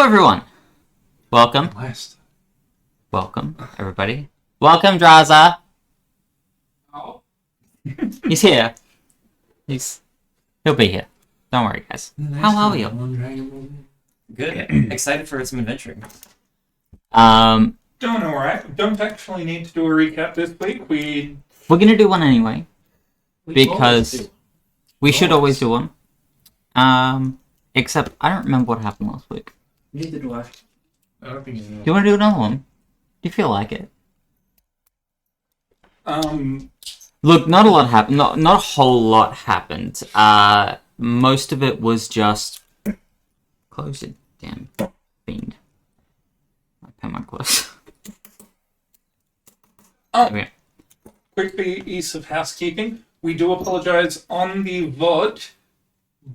everyone. Welcome. Last. Welcome, everybody. Welcome, Draza. Oh. He's here. He'll be here. Don't worry, guys. How are you? Good. Excited for some adventuring. Doing alright. Don't actually need to do a recap this week. We're gonna do one anyway. Because we should always do one. Except I don't remember what happened last week. Neither do I. I don't think Do you want to do another one? Do you feel like it? Look, not a lot happened. Not a whole lot happened. Most of it was just close it, damn fiend. I put my close. Okay. Quick piece of housekeeping. We do apologise on the VOD.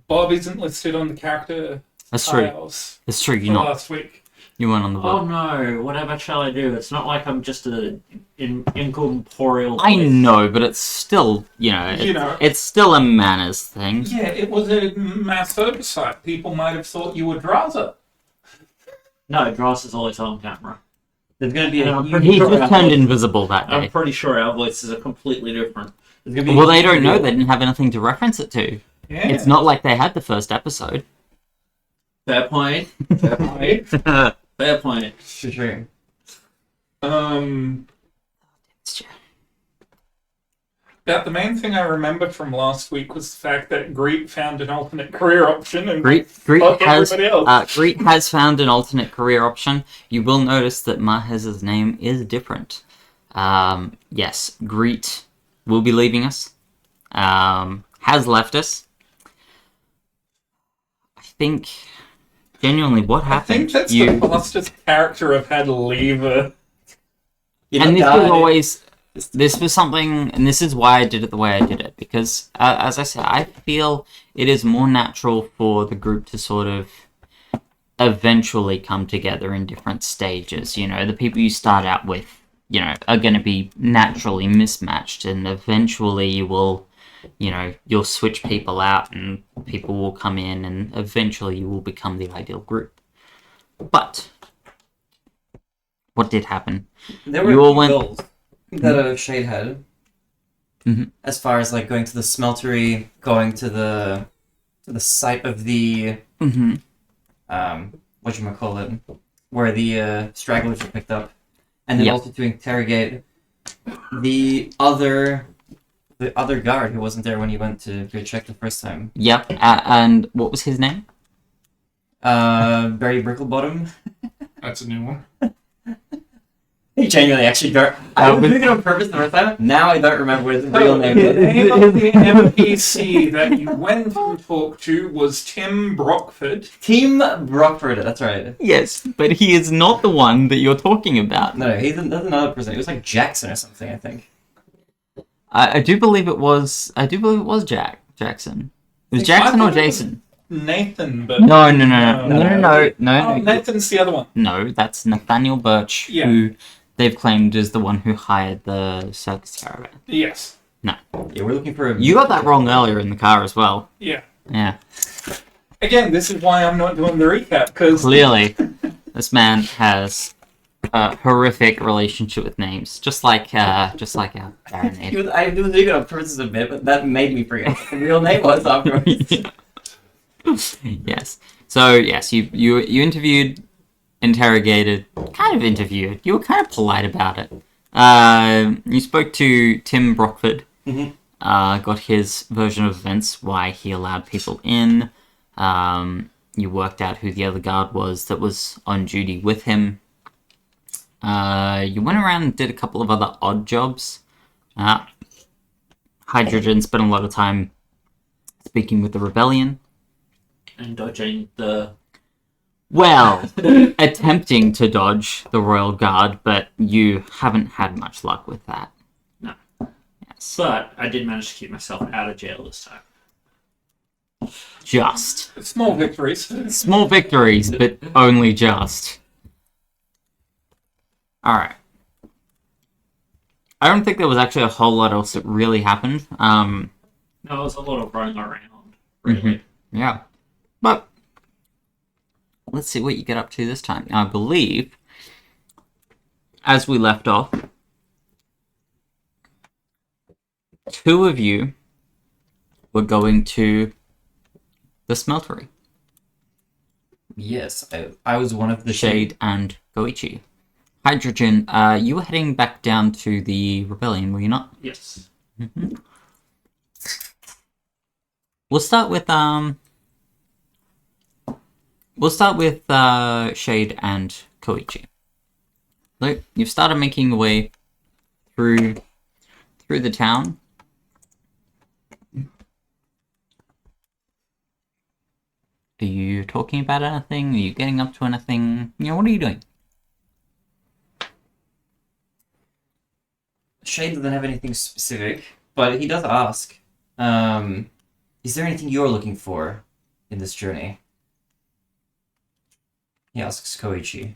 Bob isn't listed on the character tiles. That's true. For last week. You weren't on the Oh board. no, whatever shall I do? It's not like I'm just an incorporeal I voice. know, but it's still, it's still a manners thing. Yeah, it was a mass oversight. People might have thought you were Draza. No, Dross is always on camera. There's going to be He just turned invisible that I'm day. pretty sure our voices are completely different. There's gonna be Well, they don't know. They didn't have anything to reference it to. Yeah. It's not like they had the first episode. Fair point. Fair point. Fair point. For sure. About the main thing I remember from last week was the fact that Greet found an alternate career option and Greet fuck has everybody else. Greet has found an alternate career option. You will notice that Mahez's name is different. Yes, Greet will be leaving us. Has left us. I think genuinely what I happened. think that's the fastest character I've had leave a... And this was something, and this is why I did it the way I did it, because, as I said, I feel it is more natural for the group to sort of eventually come together in different stages. The people you start out with, are going to be naturally mismatched, and eventually you will, you'll switch people out, and people will come in, and eventually you will become the ideal group. But what did happen? There were You all goals that Shade had. Mm-hmm. As far as like going to the smeltery, going to the site of the whatchamacallit, where the stragglers are picked up, and then also to interrogate the other guard who wasn't there when you went to go check the first time. Yep, and what was his name? Barry Bricklebottom. That's a new one. He genuinely actually don't. I was doing it on purpose the first time. Now I don't remember what his real name The is. name of the NPC that you went and talked to was Tim Brockford. Team Brockford, that's right. Yes, but he is not the one that you're talking about. No, that's another person. It was like Jackson or something, I think. I do believe it was. Jackson. It was Jackson or Jason? Nathan, but... No. Oh, Nathan's the other one. No, that's Nathaniel Birch, who they've claimed is the one who hired the circus caravan. Yes. No. Yeah, we're looking for a... You got that wrong earlier in the car as well. Yeah. Yeah. Again, this is why I'm not doing the recap, because... Clearly, this man has a horrific relationship with names, just like our Baron. I was doing it on purpose a bit, but that made me forget what the real name was afterwards. Yes. So yes, you interviewed, interrogated, kind of interviewed. You were kind of polite about it. You spoke to Tim Brockford. Mm-hmm. Got his version of events, why he allowed people in. You worked out who the other guard was that was on duty with him. You went around and did a couple of other odd jobs. Hydrogen spent a lot of time speaking with the rebellion. And dodging the... Well, attempting to dodge the Royal Guard, but you haven't had much luck with that. No. Yes. But I did manage to keep myself out of jail this time. Just. Small victories. Small victories, but only just. Alright. I don't think there was actually a whole lot else that really happened. No, it was a lot of running around, really. Yeah. But let's see what you get up to this time. I believe, as we left off, two of you were going to the smeltery. Yes, I was one of the Shade and Goichi. Hydrogen, you were heading back down to the rebellion, were you not? Yes. Mm-hmm. We'll start with Shade and Koichi. Look, you've started making your way through the town. Are you talking about anything? Are you getting up to anything? You know, what are you doing? Shade doesn't have anything specific, but he does ask, is there anything you're looking for in this journey? He asks Koichi.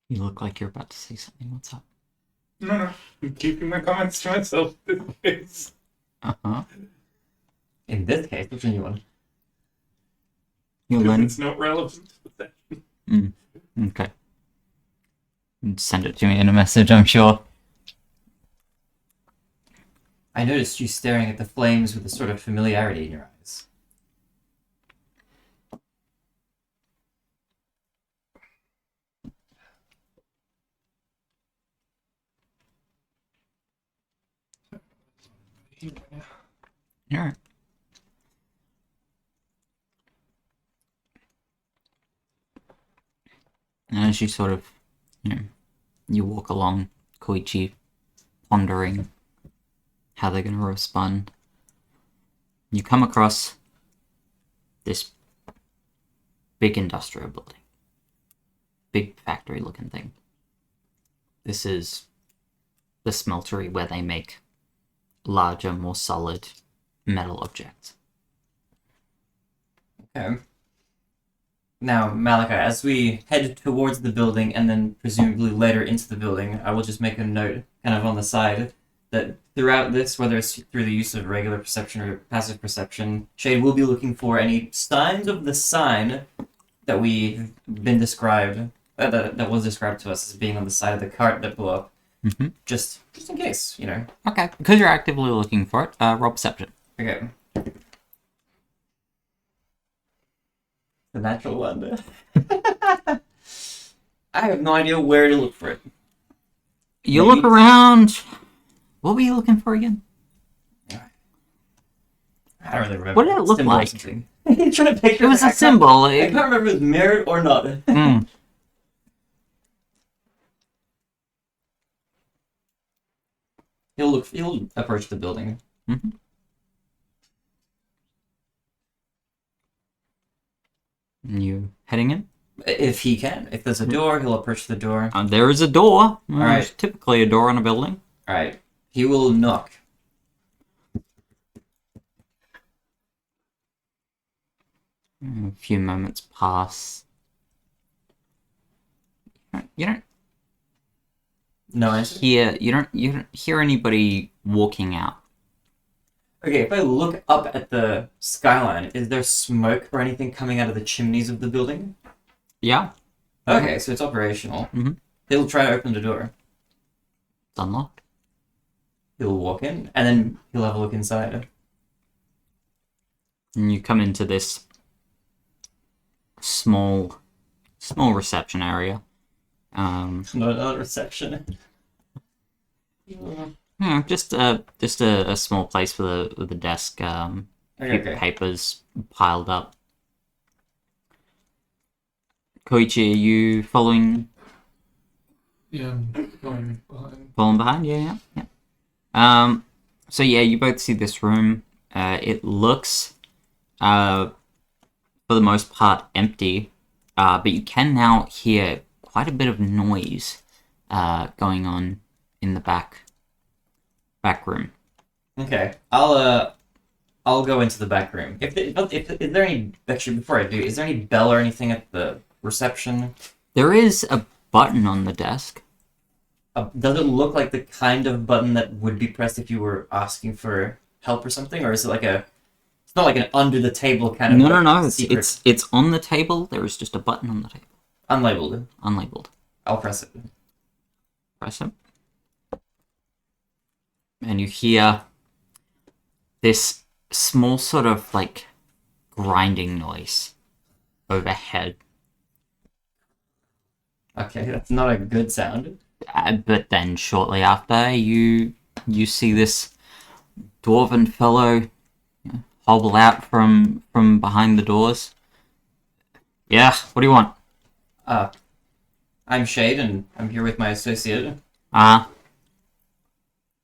You look like you're about to say something. What's up? No. I'm keeping my comments to myself. Uh-huh. In this case, which one you want? You're Because learning? it's not relevant to the session. Okay. Send it to me in a message, I'm sure. I noticed you staring at the flames with a sort of familiarity in your eyes. Alright. And as you sort of, you walk along, Koichi pondering how they're going to respond, you come across this big industrial building. Big factory looking thing. This is the smeltery where they make larger, more solid metal objects. Okay. Now, Malachi, as we head towards the building and then presumably later into the building, I will just make a note kind of on the side that throughout this, whether it's through the use of regular perception or passive perception, Shade will be looking for any signs of the sign that we've been described, that was described to us as being on the side of the cart that blew up. Mm-hmm. Just in case, you know. Okay, because you're actively looking for it, roll perception. Okay. The natural one. I have no idea where to look for it. You Maybe- look around. What were you looking for again? I don't really remember. What did it look Symbol or like? something. You're trying to picture It was I a can't- symbol. I can't remember if it was mirrored or not. Mm. He'll approach the building. Mm-hmm. You heading in? If he can. If there's a door, he'll approach the door. There is a door. There's Alright. typically a door in a building. Alright. He will knock. A few moments pass. You don't No answer. you don't hear anybody walking out. Okay, if I look up at the skyline, is there smoke or anything coming out of the chimneys of the building? Yeah, Okay, so it's operational. Mhm. He'll try to open the door. it's unlocked. He'll walk in, and then he'll have a look inside. And you come into this small reception area. Not a reception. Just a small place with a desk, few Okay. papers piled up. Koichi, are you following Yeah, I'm going behind. behind? Yeah. So yeah, you both see this room. It looks, for the most part, empty. But you can now hear quite a bit of noise, going on in the back room. Okay, I'll go into the back room. If is there any actually before I do, is there any bell or anything at the reception? There is a button on the desk. Does it look like the kind of button that would be pressed if you were asking for help or something, or is it like a? It's not like an under the table kind of. No. Secret. It's on the table. There is just a button on the table. Unlabeled. Unlabeled. I'll press it. Press it. And you hear this small sort of like grinding noise overhead. Okay, that's not a good sound. But then shortly after, you see this dwarven fellow hobble out from behind the doors. Yeah, what do you want? I'm Shade, and I'm here with my associate.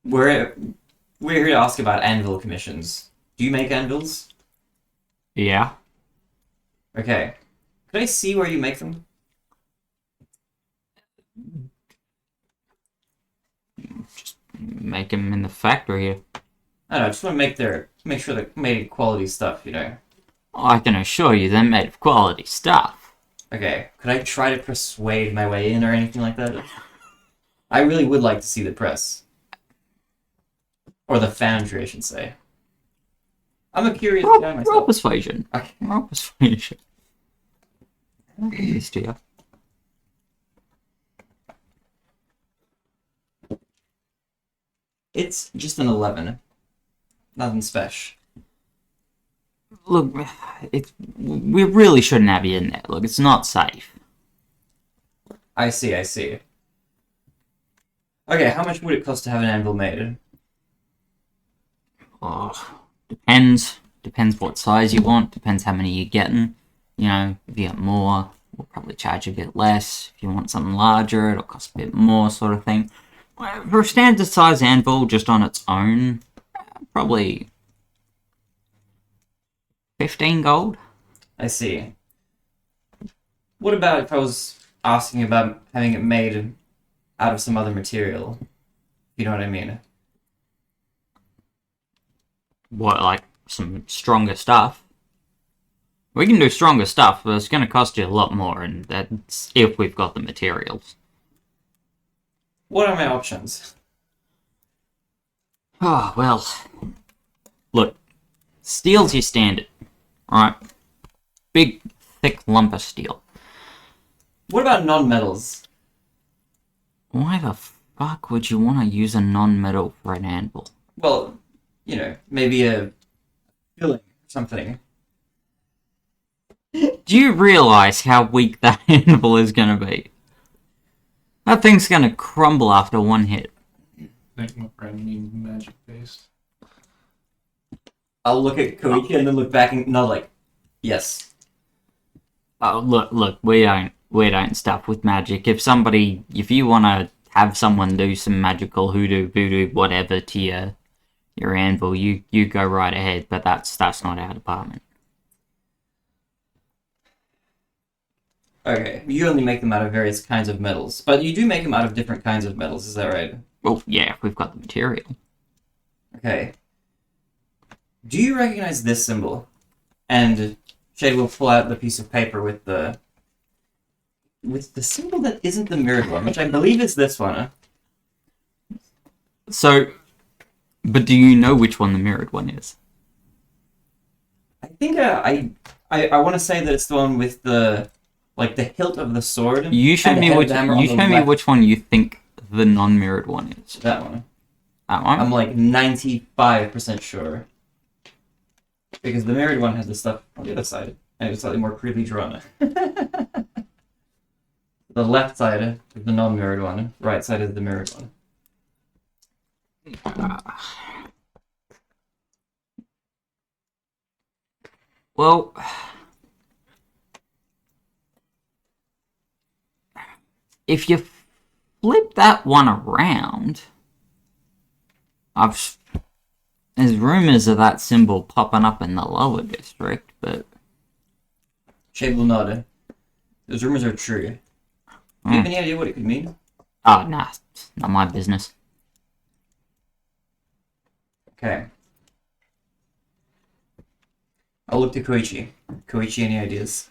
We're here to ask about anvil commissions. Do you make anvils? Yeah. Okay. Could I see where you make them? Just make them in the factory here. I don't know, I just want to make sure they're made quality stuff, you know. I can assure you they're made of quality stuff. Okay, could I try to persuade my way in or anything like that? I really would like to see the press. Or the foundry, I should say. I'm a curious guy myself. Roll persuasion. Okay. Roll persuasion. I'll give this to you. It's just an 11. Nothing special. Look, we really shouldn't have you in there. Look, it's not safe. I see. Okay, how much would it cost to have an anvil made? Oh, depends. Depends what size you want. Depends how many you're getting. You know, if you get more, we'll probably charge a bit less. If you want something larger, it'll cost a bit more, sort of thing. For a standard size anvil, just on its own, probably 15 gold. I see. What about if I was asking about having it made out of some other material? You know what I mean? What, like some stronger stuff? We can do stronger stuff, but it's going to cost you a lot more, and that's if we've got the materials. What are my options? Oh, well. Look, steel's your standard. Alright? Big, thick lump of steel. What about non-metals? Why the fuck would you want to use a non-metal for an anvil? Well, you know, maybe a filling or something. Do you realize how weak that anvil is going to be? That thing's going to crumble after one hit. I think my friend needs magic based. I'll look at Koichi and then look back and nod like, yes. Oh, look, we don't stuff with magic. If you want to have someone do some magical hoodoo, voodoo, whatever to your anvil, you go right ahead, but that's not our department. Okay, you only make them out of various kinds of metals, but you do make them out of different kinds of metals, is that right? Well, yeah, if we've got the material. Okay. Do you recognize this symbol? And Shade will pull out the piece of paper with the symbol that isn't the mirrored one, which I believe is this one. So, but do you know which one the mirrored one is? I think I want to say that it's the one with the hilt of the sword. You show me which one you think the non-mirrored one is. That one. That one? I'm like 95% sure. Because the mirrored one has the stuff on the other side, and it was slightly more crudely drawn. The left side is the non-mirrored one, right side is the mirrored one. Well, if you flip that one around, there's rumors of that symbol popping up in the lower district, but... Shade will nod. Those rumors are true. Do you have any idea what it could mean? Oh, nah, it's not my business. Okay. I'll look to Koichi. Koichi, any ideas?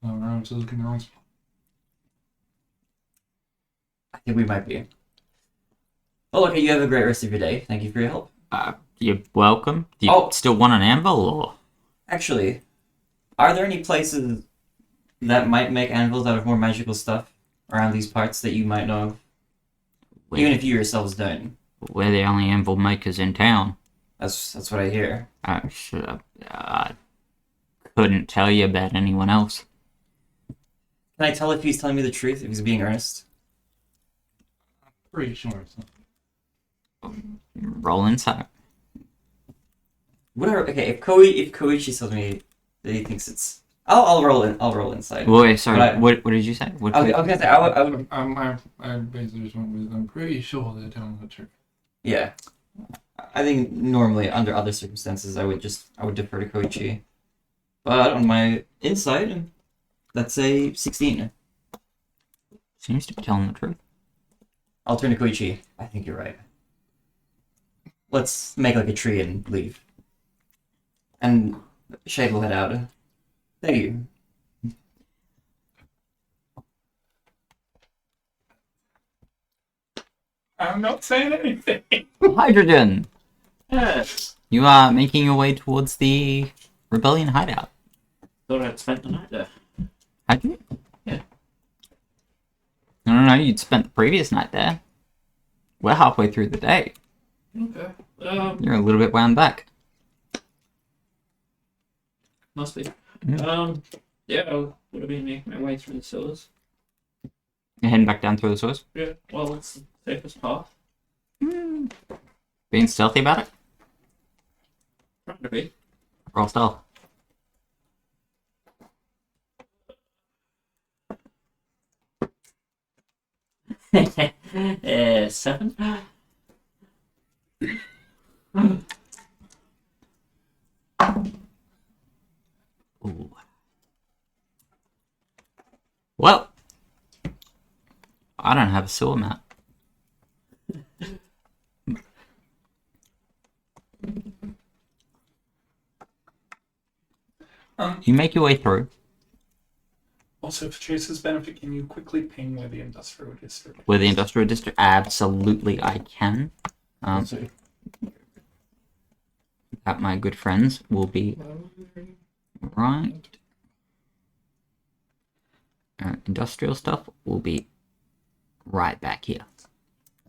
Around, so looking around. think we might be. Well, okay, you have a great rest of your day. Thank you for your help. You're welcome. Do you still want an anvil, or? Actually, are there any places that might make anvils out of more magical stuff around these parts that you might know of? Even if you yourselves don't. We're the only anvil makers in town. That's what I hear. I couldn't tell you about anyone else. Can I tell if he's telling me the truth, if he's being earnest? Pretty sure it's not. Roll insight. Whatever. Okay, if Koichi tells me that he thinks it's, I'll roll inside. Wait, sorry. What did you say? What I was gonna say I would. I basically just went with, I'm pretty sure they're telling the truth. Yeah, I think normally under other circumstances I would defer to Koichi, but on my insight, let's say 16. Seems to be telling the truth. I'll turn to Koichi. I think you're right. Let's make like a tree and leave. And Shade will head out. Thank you. I'm not saying anything. Hydrogen! Yes. You are making your way towards the rebellion hideout. Thought I'd spent the night there. Had you? Yeah. No, you'd spent the previous night there. We're halfway through the day. Okay. You're a little bit wound back. Must be. Mm. Yeah, I would have been making my way through the sewers. You're heading back down through the sewers. Yeah. Well, it's the safest path. Being stealthy about it? Trying to be. Roll stealth. Yeah, 7. Ooh. Well, I don't have a sewer map. You make your way through. Also, for Chase's benefit, can you quickly ping where the industrial district is? Where the industrial district? Absolutely, I can. That my good friends will be right. Industrial stuff will be right back here,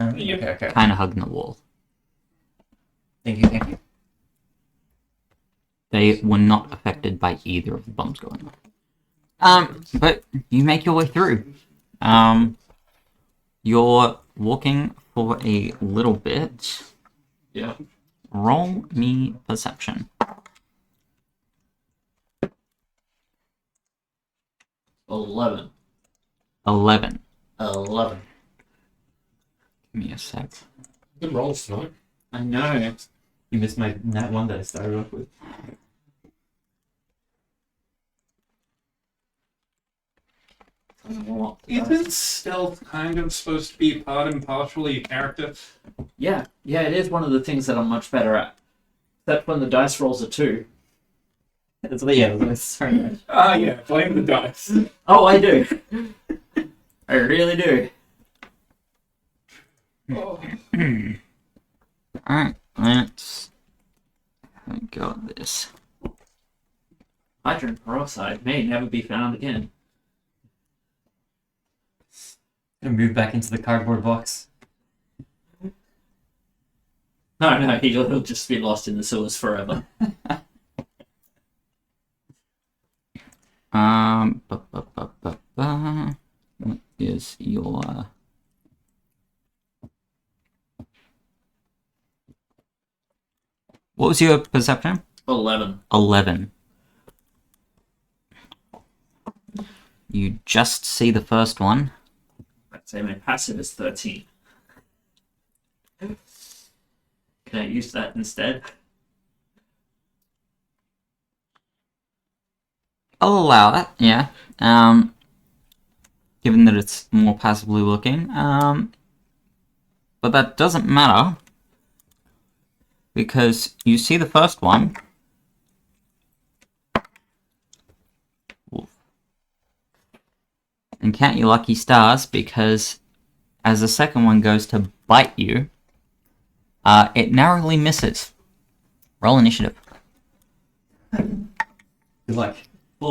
Okay. kind of hugging the wall. Thank you. They were not affected by either of the bombs going off. But you make your way through. You're walking for a little bit. Yeah. Roll me perception. 11. 11. 11. Give me a sec. Good rolls tonight. I know. You missed my nat 1 that I started off with. Isn't stealth kind of supposed to be part and partially your character? Yeah, it is one of the things that I'm much better at. Except when the dice rolls are 2. Sorry. Yeah, blame the dice. Oh, I do. I really do. Oh. Alright, let's go with this. Hydrogen peroxide may never be found again. Gonna move back into the cardboard box. No, he'll just be lost in the sewers forever. What is your... What was your perception? 11. 11. You just see the first one. I'd say my passive is 13. Can I use that instead? I'll allow that, yeah. Given that it's more passively looking. But that doesn't matter. Because you see the first one. Oof. And count your lucky stars because as the second one goes to bite you, it narrowly misses. Roll initiative. Good luck.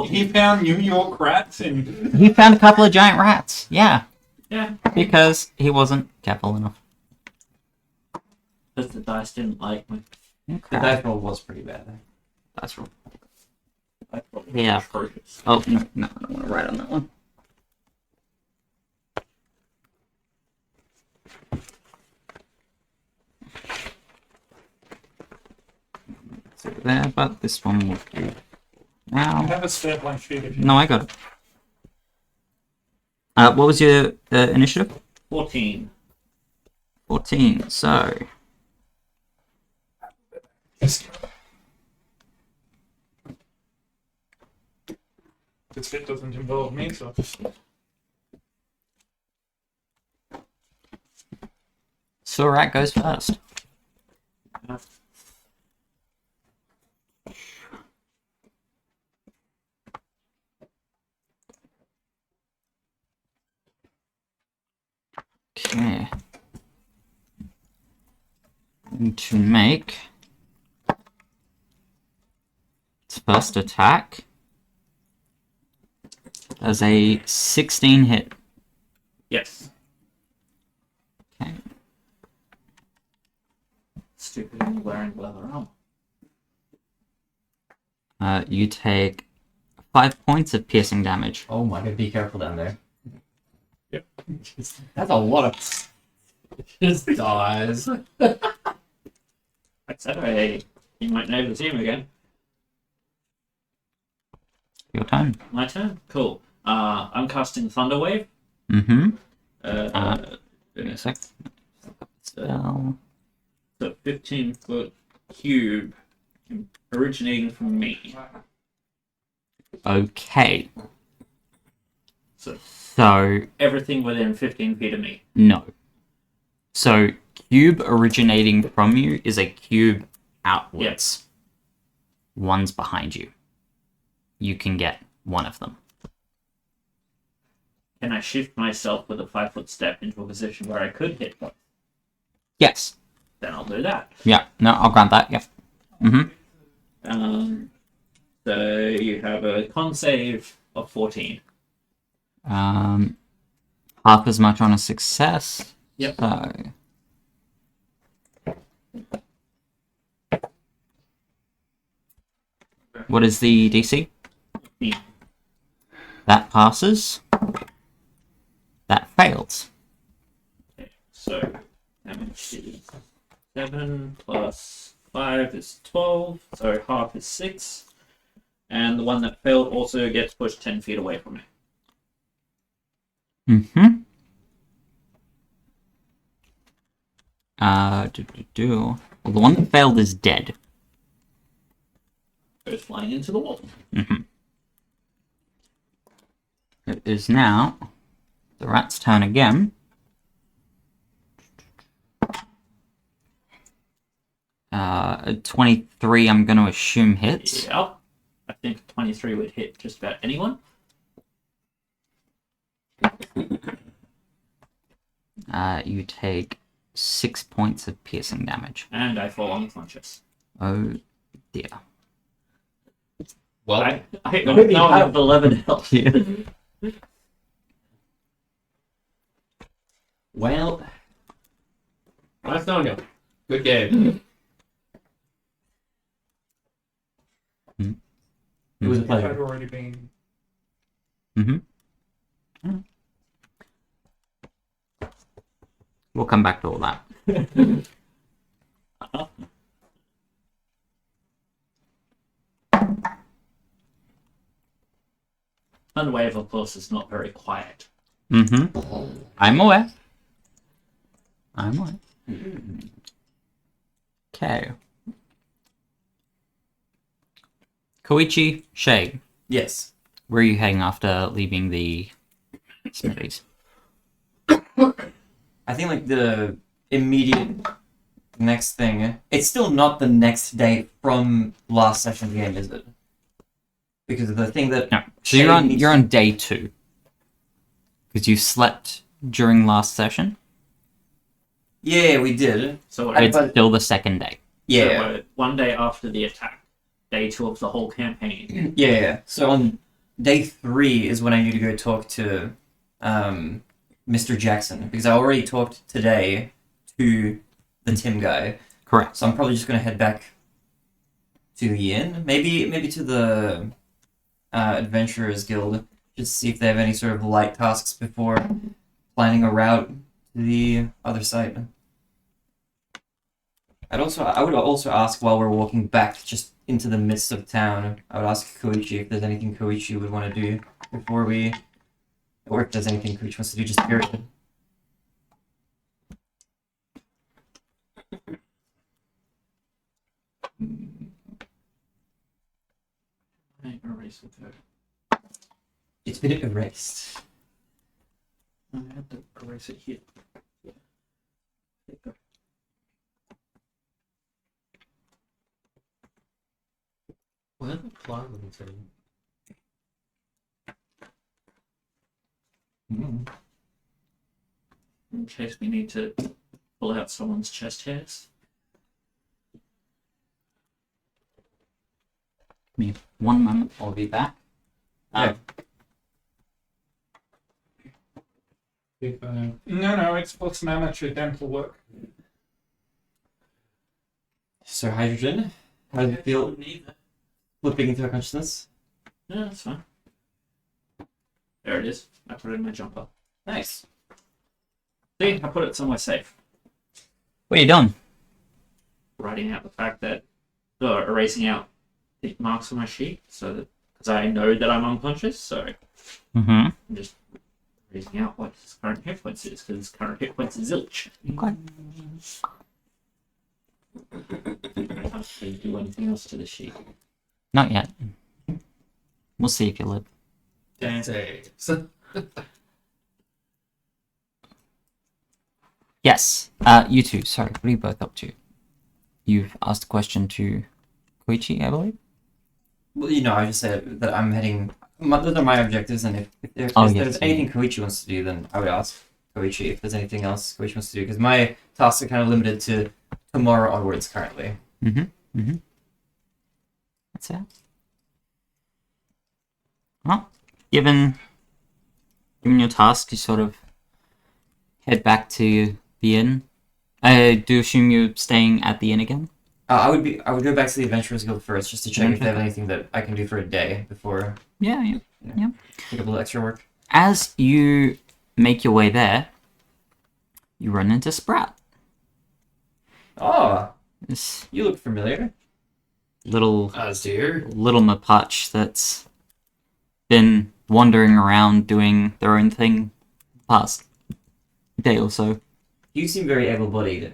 He found New York rats and He found a couple of giant rats. Yeah, Yeah, because he wasn't careful enough. because the dice didn't like me. The Okay. dice roll was pretty bad. That's wrong. I thought it was Yeah. atrocious. Oh, no, I don't want to write on that one. So there, but this one will do. I Now, have a spare blank sheet if you no, I got it. What was your initiative? 14. 14. So, This bit doesn't involve me, so Surat goes first. Okay. Going to make its first attack as a 16 hit. Yes. Okay. Stupid wearing leather armor. You take 5 points of piercing damage. Oh my god, be careful down there. Yep. That's a lot of... Just dies. Like I said, you might never see him again. Your turn. My turn? Cool. I'm casting Thunder Wave. Mm-hmm. Give me a sec. Spell. So 15-foot cube originating from me. Okay. So So, everything within 15 feet of me. no. So, cube originating from you is a cube outwards. One's behind you. You can get one of them. Can I shift myself with a 5-foot step into a position where I could hit one? Yes. Then I'll do that. Yeah. No, I'll grant that. Yeah. Mm-hmm. So you have a con save of 14. Half as much on a success. Yep. So, what is the DC? Yeah. That passes. That fails. Okay, so damage is 7 plus 5 is 12, so half is 6. And the one that failed also gets pushed 10 feet away from me. Mm-hmm. Well, the one that failed is dead. Goes flying into the wall. Mm-hmm. It is now the rat's turn again. Uh, 23, I'm going to assume hits. Yep. I think 23 would hit just about anyone. You take 6 points of piercing damage. And I fall unconscious. Oh dear. Well, I now have 11 health. Yeah. well... Nice knowing you. Good game. It was a It had pleasure. already been. Mm-hmm. We'll come back to all that. Thunderwave, of course, is not very quiet. Mm-hmm. I'm aware. Okay. Koichi, Shay, Yes. where are you heading after leaving the smithies? I think like the immediate next thing. It's still not the next day from last session game, is it? Because the thing that No. So Shay you're needs on to- day 2. Because you slept during last session. Yeah, we did. So And- It's but- still the second day. Yeah. So, one day after the attack, day 2 of the whole campaign. Yeah. So on day 3 is when I need to go talk to Mr. Jackson because I already talked today to the Tim guy. Correct. So I'm probably just gonna head back to the inn, maybe to the Adventurers Guild, just to see if they have any sort of light tasks before planning a route to the other site. I would also ask while we're walking back just into the midst of town. I would ask Koichi if there's anything Koichi would want to do before we, or if there's anything Koichi wants to do. Just period. I erase it there. It's been erased. I had to erase it here. Yeah. There you go. Where the plywood thing? In case we need to pull out someone's chest hairs. Give me 1 moment. I'll be back. Yeah. If, No, it's for some amateur dental work. So hydrogen, how does it feel flipping into our consciousness? Yeah, that's fine. There it is. I put it in my jumper. Nice. See, I put it somewhere safe. What are you doing? Writing out the fact that, erasing out the marks on my sheet, so that because I know that I'm unconscious, so Mm-hmm. I'm just erasing out what his current hit points is, because his current hit points is zilch. Okay. I don't have to do anything else to the sheet. Not yet. We'll see if you live. Yes. You two. Sorry. What are you both up to? You've asked a question to Koichi, I believe. Well, I just said that I'm heading. Those are my objectives, and if Oh, there's yes, anything Koichi wants to do, then I would ask Koichi if there's anything else Koichi wants to do, because my tasks are kind of limited to tomorrow onwards currently. Mm-hmm. Mm-hmm. That's it. Well, given your task, you sort of head back to the inn. I do assume you're staying at the inn again. I would go back to the Adventurers Guild first, just to check if they have Okay. anything that I can do for a day before Yeah. pick up a little extra work. As you make your way there, you run into Sprout. Oh, This you look familiar. little as dear. Mapache that's been wandering around doing their own thing the past day or so. You seem very able-bodied.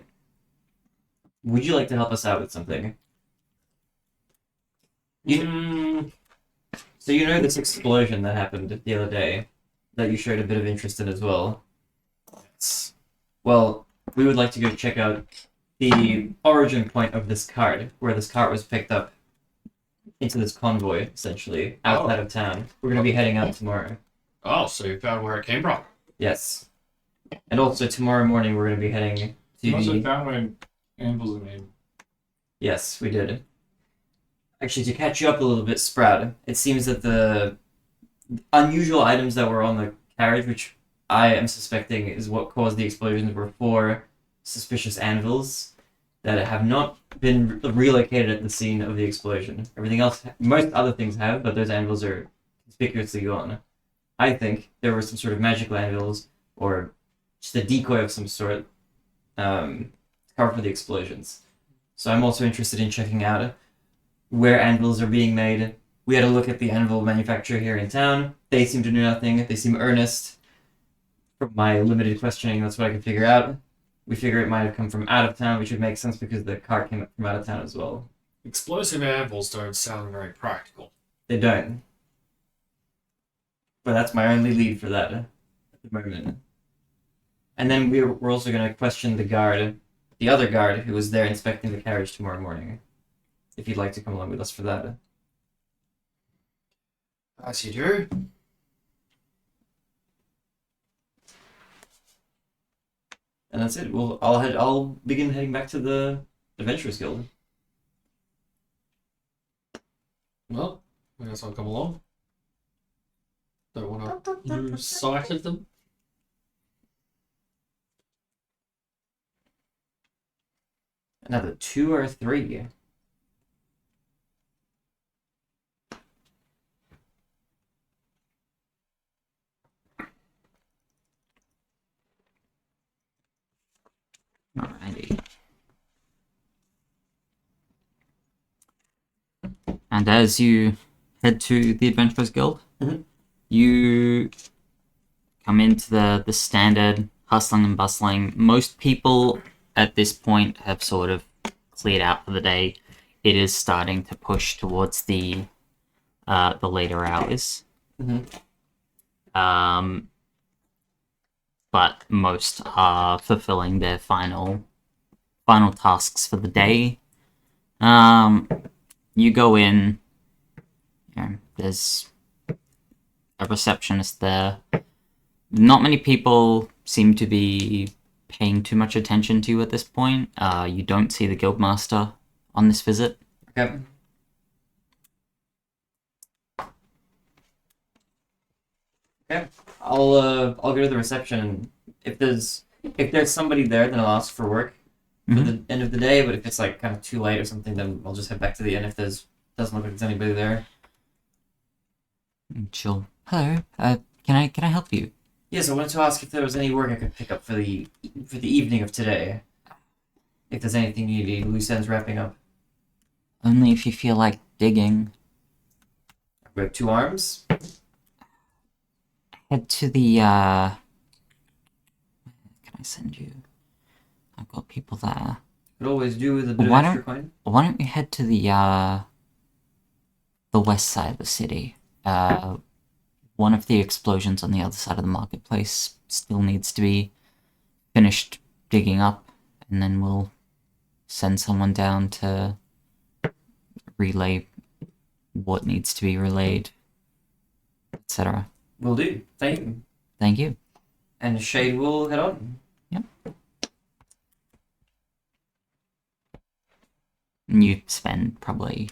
Would you like to help us out with something? So you know this explosion that happened the other day that you showed a bit of interest in as well? Well, we would like to go check out the origin point of this cart, where this cart was picked up into this convoy, essentially, outside of town. We're going to be heading out tomorrow. Oh, so you found where it came from. Yes. And also tomorrow morning we're going to be heading to You must the... have found where anvils are made. Yes, we did. Actually, to catch you up a little bit, Sprout, it seems that the unusual items that were on the carriage, which I am suspecting is what caused the explosions, were 4 suspicious anvils that have not been relocated at the scene of the explosion. Everything else, most other things have, but those anvils are conspicuously gone. I think there were some sort of magical anvils, or just a decoy of some sort, to cover for the explosions. So I'm also interested in checking out where anvils are being made. We had a look at the anvil manufacturer here in town. They seem to do nothing. They seem earnest. From my limited questioning, that's what I can figure out. We figure it might have come from out of town, which would make sense because the car came up from out of town as well. Explosive anvils don't sound very practical. They don't. But that's my only lead for that at the moment. And then we're also going to question the other guard who was there inspecting the carriage tomorrow morning. If you'd like to come along with us for that. As you do. And that's it. Well, I'll begin heading back to the Adventurers Guild. Well, I guess I'll come along. Don't want to lose sight of them. Another 2 or 3. Alrighty. And as you head to the Adventurers Guild, you come into the standard hustling and bustling. Most people at this point have sort of cleared out for the day. It is starting to push towards the later hours. But most are fulfilling their final tasks for the day. You go in. There's a receptionist there. Not many people seem to be paying too much attention to you at this point. You don't see the guildmaster on this visit. Okay. Okay. I'll go to the reception. If there's somebody there, then I'll ask for work for the end of the day. But if it's like kind of too late or something, then I'll just head back to the inn. If doesn't look like there's anybody there. Chill. Hello. Can I help you? Yes, I wanted to ask if there was any work I could pick up for the evening of today. If there's anything you need, loose ends wrapping up. Only if you feel like digging. We have 2 arms. Head to the can I send you? I've got people there. Could always do with a bit of extra coin. Why don't we head to the west side of the city? One of the explosions on the other side of the marketplace still needs to be finished digging up, and then we'll send someone down to relay what needs to be relayed, etc. Will do. Thank you. Thank you. And Shade will head on. Yep. You spend probably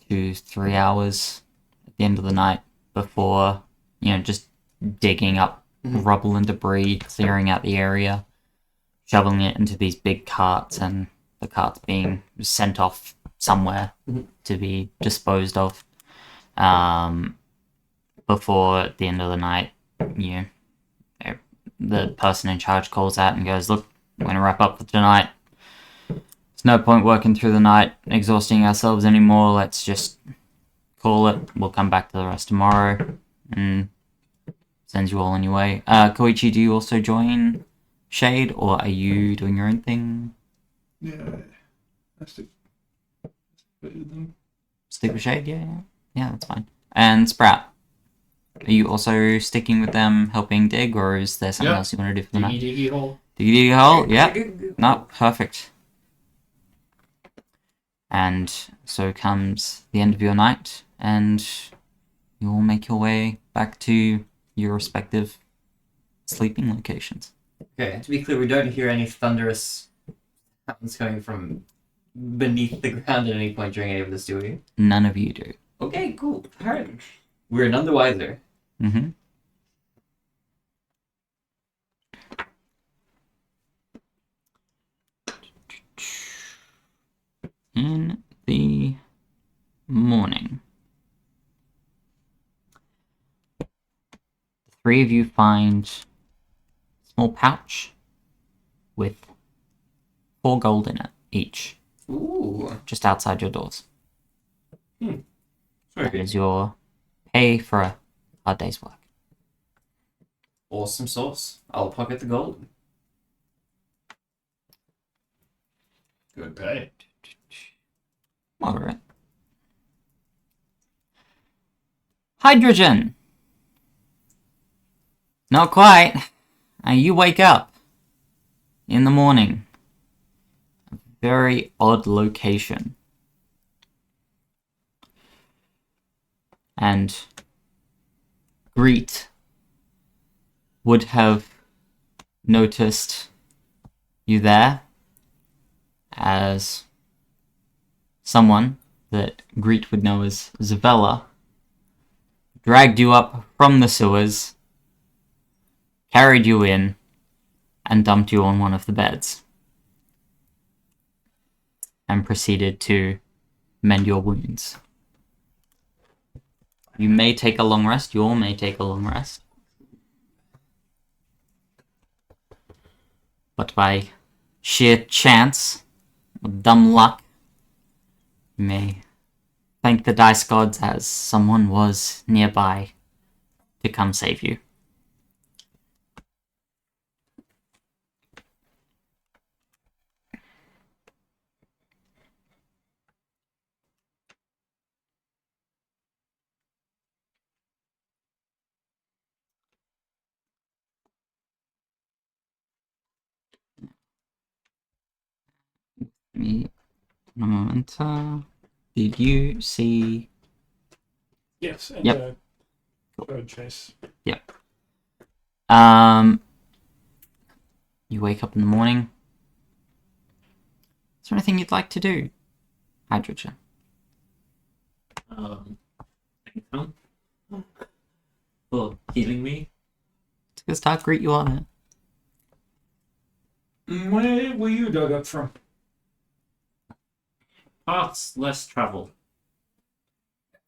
2-3 hours at the end of the night before, just digging up rubble and debris, clearing out the area, shoveling it into these big carts, and the carts being sent off somewhere to be disposed of. Before at the end of the night, the person in charge calls out and goes, "Look, we're going to wrap up for tonight. There's no point working through the night, exhausting ourselves anymore. Let's just call it. We'll come back to the rest tomorrow," and sends you all on your way. Koichi, do you also join Shade, or are you doing your own thing? Yeah. I stick with them. Stick with Shade? Yeah, that's fine. And Sprout, are you also sticking with them, helping dig, or is there something else you want to do for the night? Diggy hole. Diggy hole? Yeah. No, perfect. And so comes the end of your night, and you all make your way back to your respective sleeping locations. Okay, to be clear, we don't hear any thunderous sounds coming from beneath the ground at any point during any of this, do we? None of you do. Okay, cool. Alright. We're none the wiser. Mm-hmm. In the morning, the 3 of you find a small pouch with 4 gold in it each, Ooh. just outside your doors. Very That good. is your pay for a hard day's work. Awesome sauce. I'll pocket the gold. Good pay. Moderate. Hydrogen! Not quite. You wake up in the morning. A very odd location. And greet would have noticed you there as someone that Greet would know as Zavella dragged you up from the sewers, carried you in, and dumped you on one of the beds, and proceeded to mend your wounds. You may take a long rest, you all may take a long rest. But by sheer chance, or dumb luck, you may thank the dice gods as someone was nearby to come save you. Me a moment. Did you see? Yes, and Yep. bird chase. You wake up in the morning. Is there anything you'd like to do, Hydrogen? Thank you for healing me. It's a good start. Greet you all there. Where were you dug up from? Paths less traveled.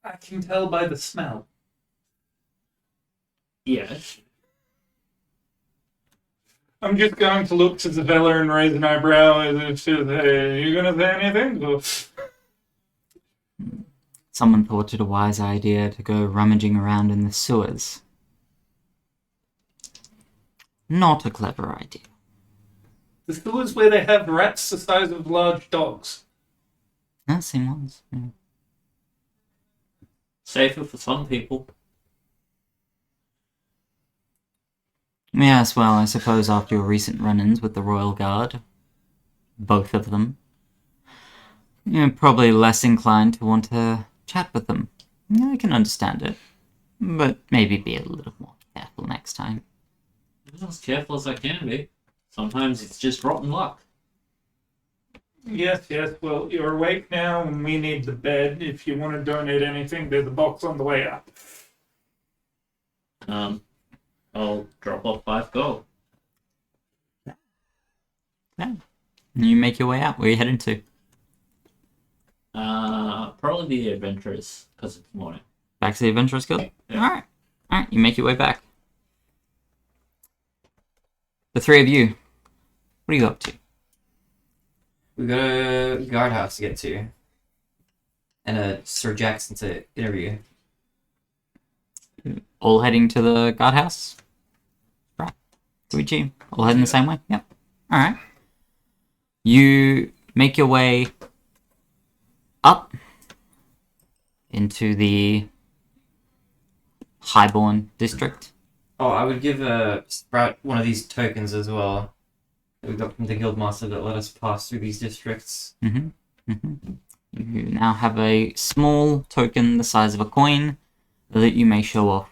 I can tell by the smell. Yes. I'm just going to look to Zavella and raise an eyebrow as if to say, are you going to say anything? Or... Someone thought it a wise idea to go rummaging around in the sewers. Not a clever idea. The sewers where they have rats the size of large dogs. That same ones. Yeah. Safer for some people. Yes, well, I suppose after your recent run-ins with the Royal Guard, both of them, you're probably less inclined to want to chat with them. Yeah, I can understand it, but maybe be a little more careful next time. I'm as careful as I can be. Sometimes it's just rotten luck. Yes, well, you're awake now and we need the bed. If you want to donate anything, there's a box on the way up. I'll drop off 5 gold. You make your way out. Where are you heading to? Probably the adventurers, because it's morning. Back to the Adventurers Guild? Yeah. Alright, you make your way back. The three of you, what are you up to? We've got a guardhouse to get to. And a Sir Jackson to interview. All heading to the guardhouse? Right. Luigi, all heading the same way? Yep. Alright. You make your way up into the Highborn district. Oh, I would give Sprout one of these tokens as well. That we got from the Guildmaster that let us pass through these districts. You now have a small token the size of a coin that you may show off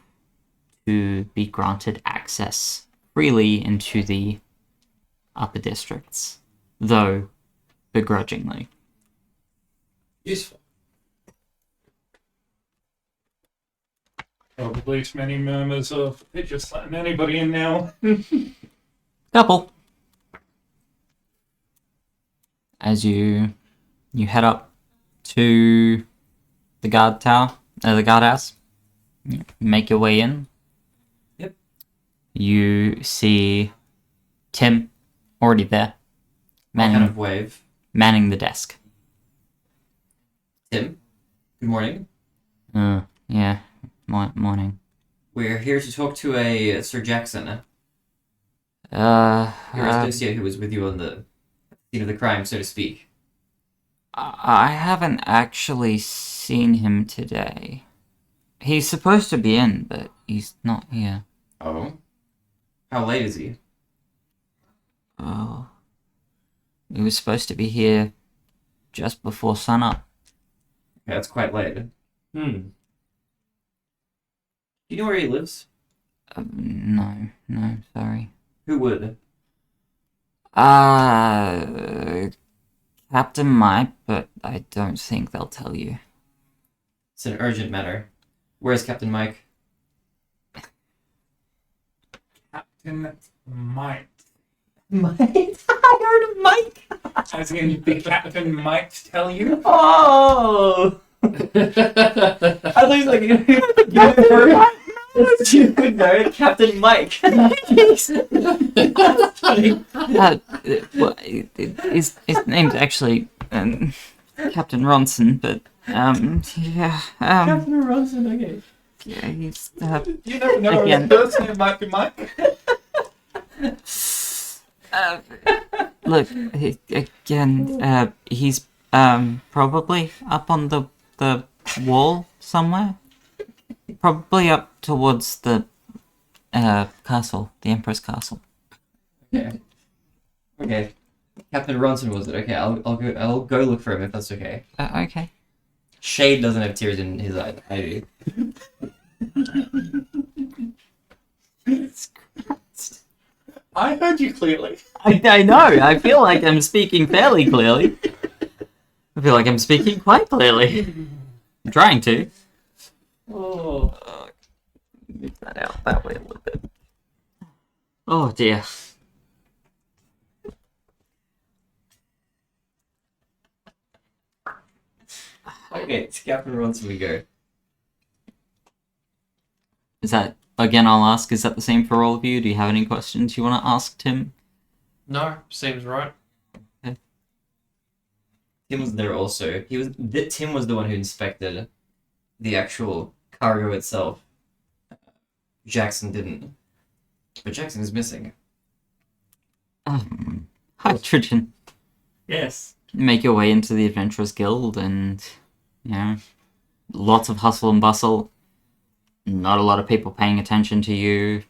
to be granted access freely into the upper districts, though begrudgingly. Useful. Probably too many murmurs of, they're just letting anybody in now. Couple. As you head up to the guard tower, the guardhouse, you make your way in. Yep. You see Tim already there, Kind of wave. manning the desk. Tim, good morning. Yeah, morning. We're here to talk to a Sir Jackson, your I associate who was with you on the scene of the crime, so to speak. haven't actually seen him today. He's supposed to be in, but he's not here. Oh? How late is he? Oh. He was supposed to be here just before sunup. Okay, that's quite late. Do you know where he lives? No, sorry. Who would? Captain might, but I don't think they'll tell you. It's an urgent matter. Where's Captain Mike? Captain Mike. Mike? I heard of Mike! As in, the captain might tell you. Oh! I thought he was like, you would know Captain Mike. That's funny. Well, his name's actually Captain Ronson, but yeah, Captain Ronson, okay. yeah, he's You never know. Again. His first name might be Mike. look again. He's probably up on the wall somewhere. Probably up towards the castle, the Emperor's castle. Okay. Okay. Captain Ronson was it? Okay, I'll go look for him if that's okay. Okay. Shade doesn't have tears in his eyes. I do. I heard you clearly. I know. I feel like I'm speaking fairly clearly. I feel like I'm speaking quite clearly. I'm trying to. Oh. Move that out that way a little bit. Oh dear. Okay, to Captain Ronson we go. Is that again? I'll ask. Is that the same for all of you? Do you have any questions you want to ask Tim? No, seems right. Tim was there also. Tim was the one who inspected the actual cargo itself. Jackson didn't. But Jackson is missing. Hydrogen. Yes. Make your way into the Adventurers Guild, and lots of hustle and bustle. Not a lot of people paying attention to you.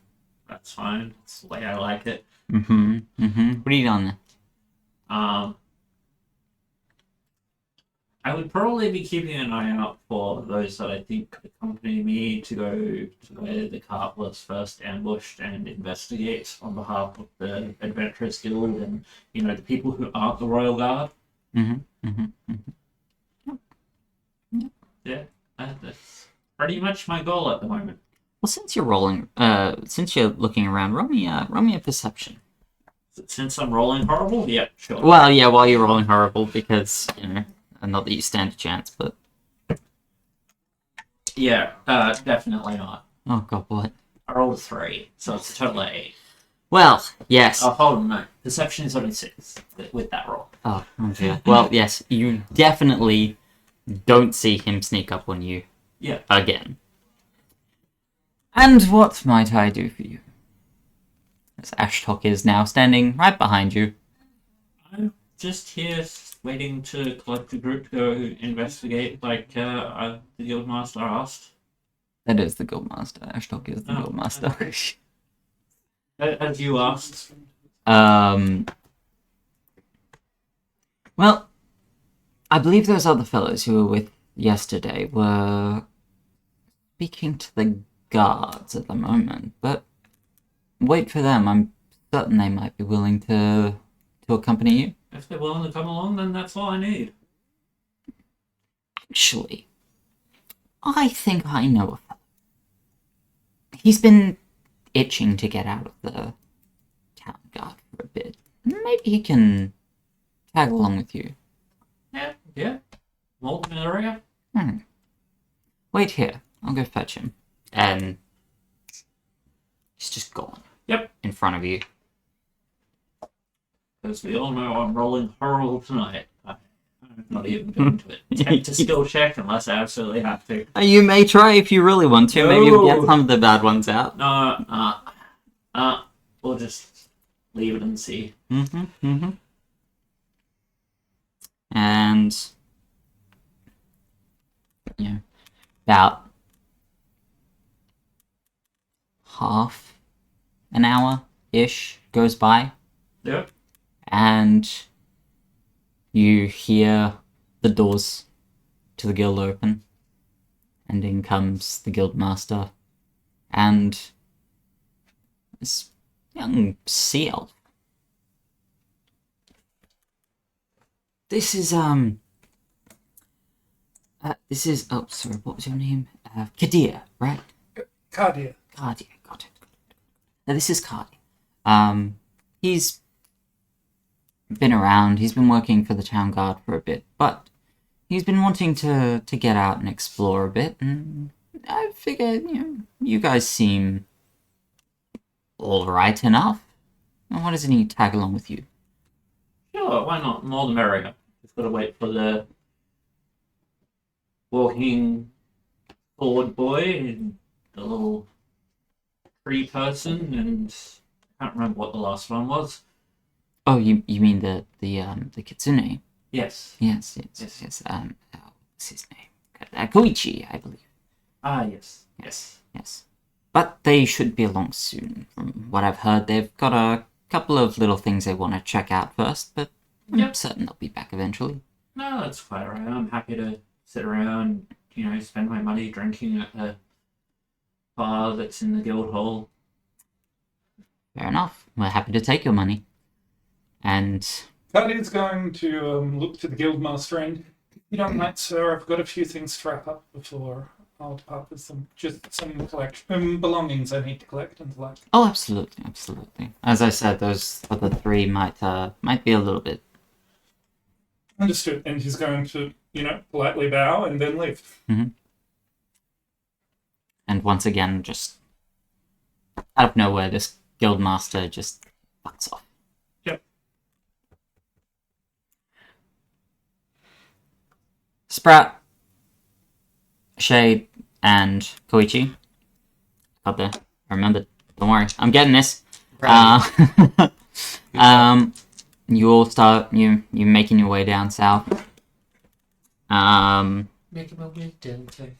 That's fine. That's the way I like it. What are you doing there? I would probably be keeping an eye out for those that I think accompany me to go to where the cart was first ambushed and investigate on behalf of the Adventurers Guild and, the people who aren't the Royal Guard. Yeah, that's pretty much my goal at the moment. Well, since you're looking around, roll me a perception. Since I'm rolling horrible, yeah, sure. Well, yeah, while you're rolling horrible, because not that you stand a chance, but Yeah, definitely not. oh god, what? I rolled a 3, so it's a total of 8. Well, yes. Oh, hold on, no. Perception is only 6 with that roll. Oh dear. Well, yes, you definitely don't see him sneak up on you. Yeah. Again. And what might I do for you? As Ashtok is now standing right behind you. I'm just here waiting to collect the group to go investigate, like the Guildmaster asked. That is the Guildmaster. Ashtok is the Oh, Guildmaster. As you asked. Well, I believe those other fellows who were with yesterday were speaking to the guards at the moment, but wait for them. I'm certain they might be willing to accompany you. If they're willing to come along, then that's all I need. Actually, I think I know a fellow. He's been itching to get out of the town guard for a bit. Maybe he can tag along with you. Yeah. More the merrier. Wait here. I'll go fetch him. And he's just gone. Yep. In front of you. Because we all know I'm rolling horrible tonight. I'm not even going to attempt a skill check unless I absolutely have to. You may try if you really want to. Maybe No. get some of the bad ones out. No, we'll just leave it and see. And about half an hour-ish goes by. Yep. And you hear the doors to the guild open, and in comes the guild master and this young sea elf. This is oh, sorry, what was your name? Kadir, right? Cardia. Cardia, got it. Now, this is Cardia. He's been around, he's been working for the town guard for a bit, but he's been wanting to get out and explore a bit, and I figured, you guys seem alright enough. And why doesn't he tag along with you? Sure, why not? More the merrier. Just gotta wait for the walking forward boy and the little tree person, and I can't remember what the last one was. Oh, you mean the kitsune? Yes. Yes. What's his name? Koichi, I believe. Ah, yes. Yes. But they should be along soon. From what I've heard, they've got a couple of little things they want to check out first, but I'm Yep. certain they'll be back eventually. No, that's quite alright. I'm happy to sit around, spend my money drinking at the bar that's in the guild hall. Fair enough. We're happy to take your money. And Cardia's going to look to the guildmaster and, if you don't mind, sir, I've got a few things to wrap up before I'll depart with some collection belongings I need to collect and the like. oh, absolutely. As I said, those other three might be a little bit. Understood. And he's going to, politely bow and then leave. And once again, just out of nowhere, this guildmaster just fucks off. Yep. Sprout, Shade, and Koichi. Up there. I remembered. Don't worry. I'm getting this. You all start you making your way down south. Making my way down to.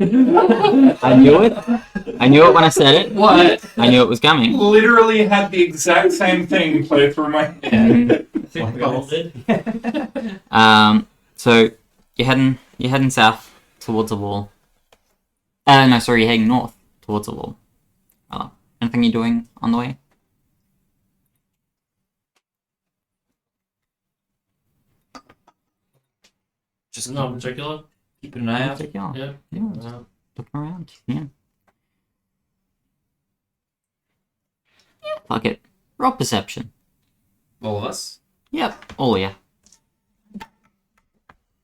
I knew it. I knew it when I said it. What? I knew it was coming. Literally had the exact same thing play through my head. I think we all did. So you're heading south towards the wall. No, sorry, you're heading north towards the wall. Anything you're doing on the way? Just No, in particular. keeping an eye out. Yeah. Yeah. Yeah. Looking around. Yeah. Yeah. Fuck it. Roll perception. All of us. Yep. Oh yeah.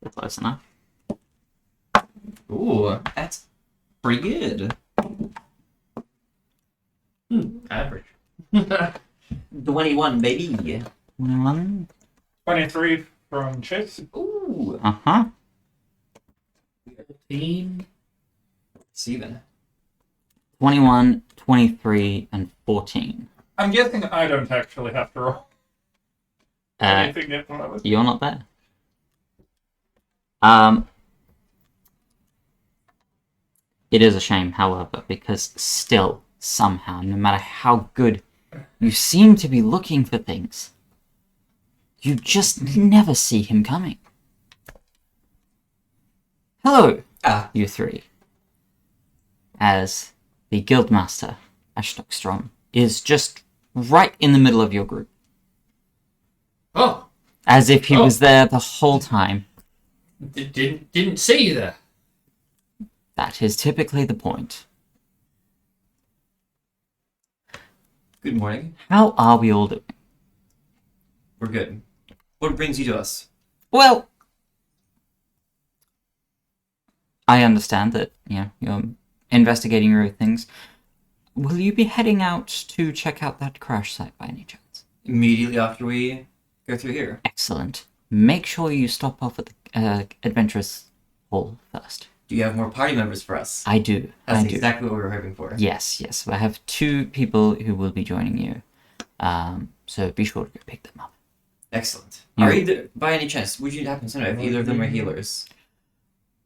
You're close enough. Ooh, that's pretty good. Average. 21, baby. 21. 23 from Chase. Ooh. Uh-huh. 13. Steven. 21, 23, and 14. I'm guessing I don't actually have to roll anything at the moment. You're not there. It is a shame, however, because still, somehow, no matter how good you seem to be looking for things, you just never see him coming. Hello, you three. As the guildmaster, Ashtockstrom, is just right in the middle of your group. Oh, As if he was there the whole time. didn't see you there. That is typically the point. Good morning. How are we all doing? We're good. What brings you to us? Well, I understand that, you're investigating your things. Will you be heading out to check out that crash site by any chance? Immediately after we go through here. Excellent. Make sure you stop off at the Adventurous Hall first. Do you have more party members for us? I do. That's I do. exactly what we were hoping for. Yes. I have 2 people who will be joining you. So be sure to go pick them up. Excellent. You- Are either, by any chance, would you happen to know if either of them are healers?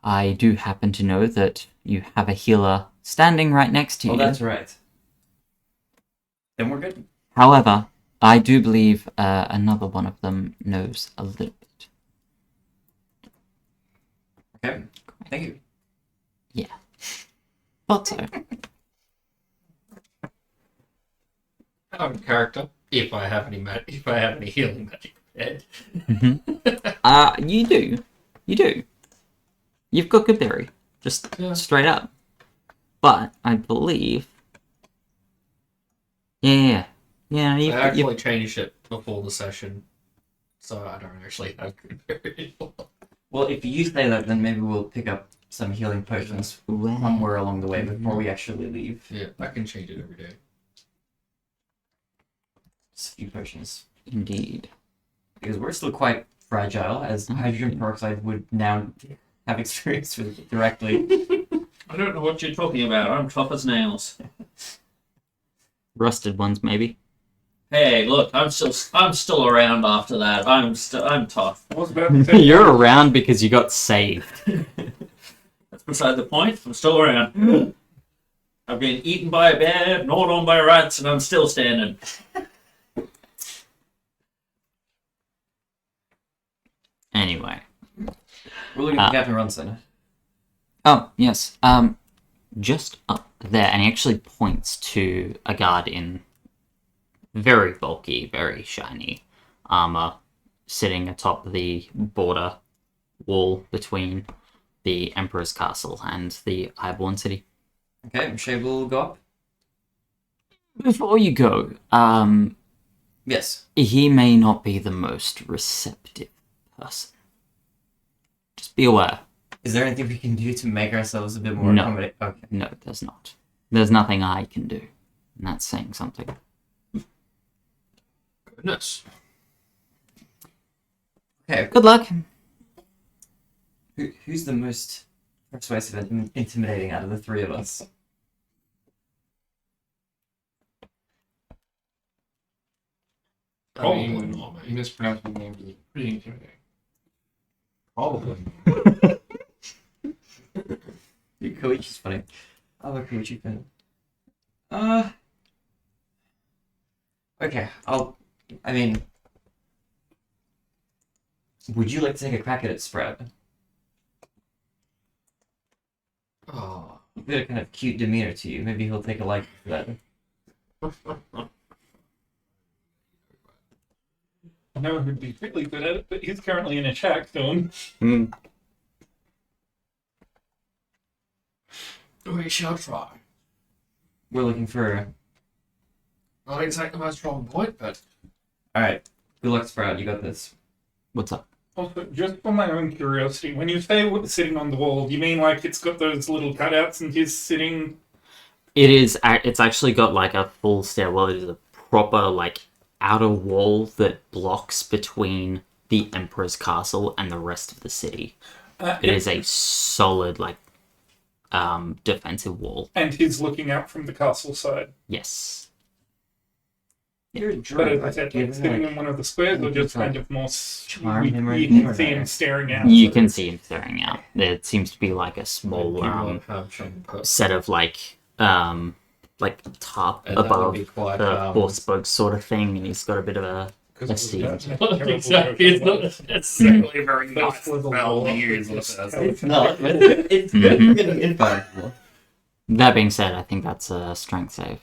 I do happen to know that you have a healer standing right next to Oh, you. that's right. Then we're good. However, I do believe another one of them knows a little bit. Okay. Thank you. Thought so. Out of character, if I have any healing magic prepared. You do. You do. You've got good berry. Just Yeah. straight up. But I believe. Yeah. Yeah, I you've, actually changed it before the session, so I don't actually have good berry anymore. Well, if you say that, then maybe we'll pick up some healing potions somewhere along the way before we actually leave. Yeah, I can change it every day. Just a few potions. Indeed. Because we're still quite fragile, as hydrogen peroxide would now have experience with it directly. I don't know what you're talking about. I'm tough as nails. Rusted ones, maybe. Hey, look, I'm still around after that. I'm tough. I was about to say, You're around because you got saved. That's beside the point. I'm still around. I've been eaten by a bear, gnawed on by rats, and I'm still standing. Anyway. We're looking for Captain Ronson. Oh, yes. Just up there, and he actually points to a guard in very bulky, very shiny armor sitting atop the border wall between the Emperor's Castle and the Highborn City. Okay, Shay will go up. Before you go, Yes. he may not be the most receptive person. Just be aware. Is there anything we can do to make ourselves a bit more No. accommodating? Okay. No, there's not. There's nothing I can do. And that's saying something. Goodness. Okay, Good luck. who's the most persuasive and intimidating out of the three of us? I mean, Probably not, mate. Mispronouncing names is pretty intimidating. probably. Koichi's funny. I like Koichi fan. Okay, I mean... Would you like to take a crack at it, Sprout? Oh. You've got a kind of cute demeanor to you. Maybe he'll take a liking for that. I know who'd be really good at it, but he's currently in a shack zone. We shall try. We're looking for... Not exactly my strong point, but Alright, good luck, Sprout. You got this. What's up? Also, just for my own curiosity, when you say sitting on the wall, you mean like it's got those little cutouts and he's sitting... It's actually got like a full stairwell. It is a proper like outer wall that blocks between the Emperor's Castle and the rest of the city. It is a solid like defensive wall. And he's looking out from the castle side. Yes. You're a But druid. as I said, Give like, him, sitting like, in one of the squares, or just like, kind of more... charm him or you anything, can or see him no? staring out. You can see him staring out. There seems to be like a small you won't have some set of like top And that would above be quite, the four spokes sort of thing, and he's got a bit of a seat. Exactly. It's not necessarily a very nice spell to use. It's not, but it's good for getting info. That being said, I think that's a strength save.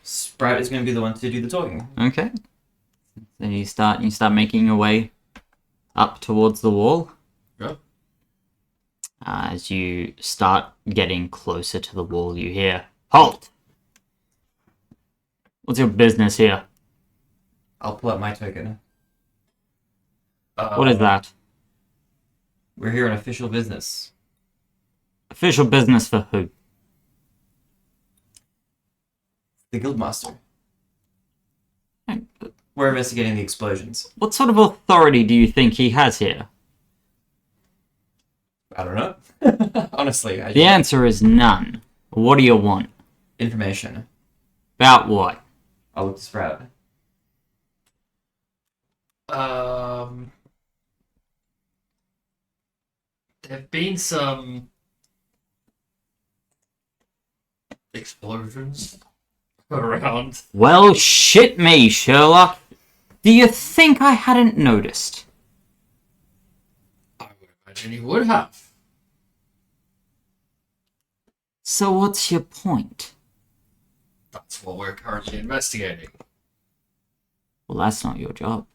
Sprout is going to be the one to do the talking. Okay. Then you start making your way up towards the wall. Yeah. As you start getting closer to the wall, you hear, "Halt! What's your business here? I'll pull out my token. What is that? We're here on official business. Official business for who?" The Guildmaster. We're investigating the explosions. What sort of authority do you think he has here? I don't know. Honestly, I The answer is none. What do you want? information. About what? I'll look to Sprout. There've been some explosions around. Well, shit me, Sherlock. Do you think I hadn't noticed? I would imagine you would have. So what's your point? That's That's what we're currently investigating. Well, that's not your job.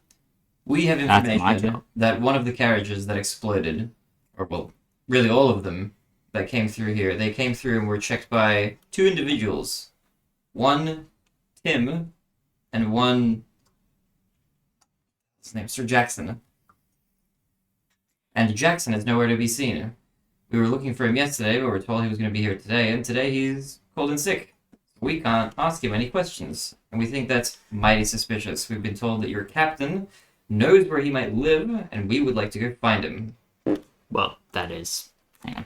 We have That's my information job. that one of the carriages that exploded, or well, really all of them that came through here, they came through and were checked by two individuals. One, Tim, and one, his name, Sir Jackson. And Jackson is nowhere to be seen. We were looking for him yesterday, but we were told he was going to be here today, and today he's cold and sick. We can't ask him any questions, and we think that's mighty suspicious. We've been told that your captain knows where he might live, and we would like to go find him. Well, that is. Hang on.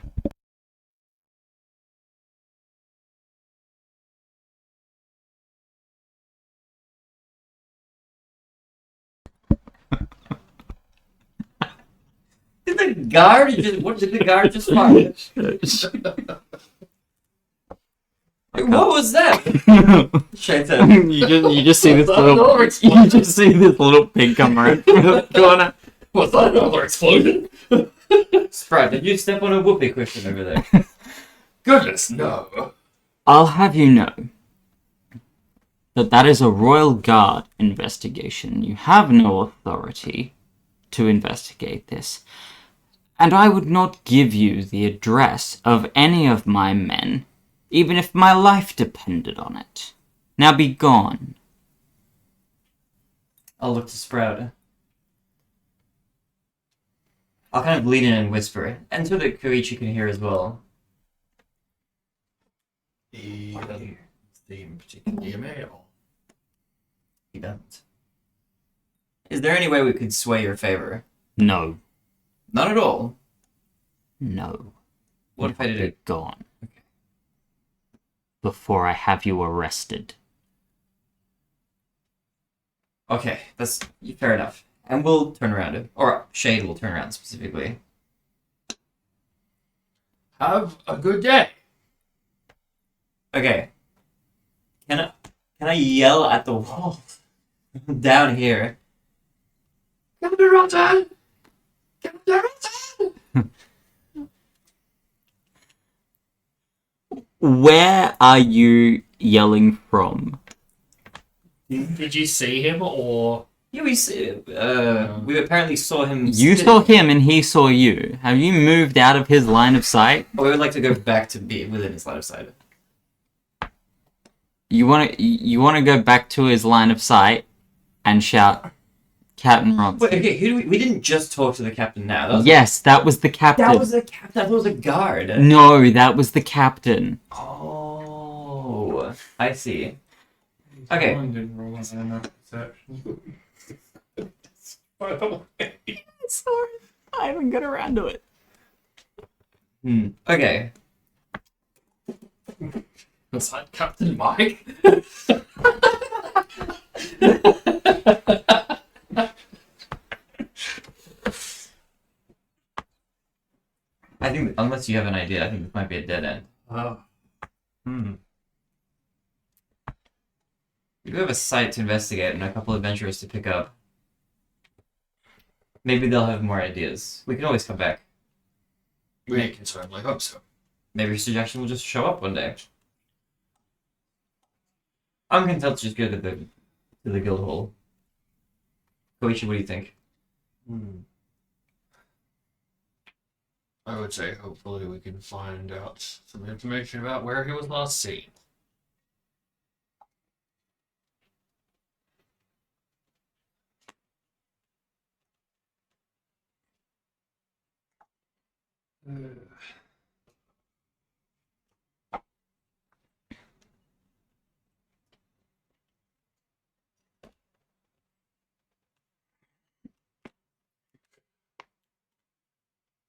Did the guard just? What did the guard just find? What was that? Shaitan. you just see this little you just see this little pig come around the corner. Was that another explosion? Sprite, did you step on a whoopee cushion over there? Goodness, no. I'll have you know that is a Royal Guard investigation. You have no authority to investigate this. And I would not give you the address of any of my men, even if my life depended on it. Now be gone. I'll look to Sprout. I'll kind of lean in and whisper, and so that Koichi can hear as well. He doesn't seem particularly amenable. He doesn't. Is there any way we could sway your favor? No. Not at all. No. What if I did Be it? gone. Before I have you arrested. Okay, that's fair enough. And we'll turn around. Or Shade will turn around specifically. Have a good day. Okay. Can I yell at the wall down here? Captain Rotten! Captain Rotten! Where are you yelling from? Did you see him or? Yeah, we apparently saw him. You saw him and he saw you. Have you moved out of his line of sight? We would like to go back to be within his line of sight. You wanna go back to his line of sight and shout, Captain Ronson. Wait, okay, who do we didn't just talk to the captain now. That was Yes, that was the captain. That was the captain. I thought it was a guard. No, that was the captain. Oh, I see. Okay. Mine didn't roll on that perception. By the way. Sorry, I haven't got around to it. Okay. Was that Captain Mike? I think unless you have an idea, I think this might be a dead end. Oh. We do have a site to investigate and a couple of adventurers to pick up. Maybe they'll have more ideas. We can always come back. We can certainly hope so. Maybe Mr. Jackson will just show up one day. I'm content to just go to the guild hall. Koichi, what do you think? I would say hopefully we can find out some information about where he was last seen.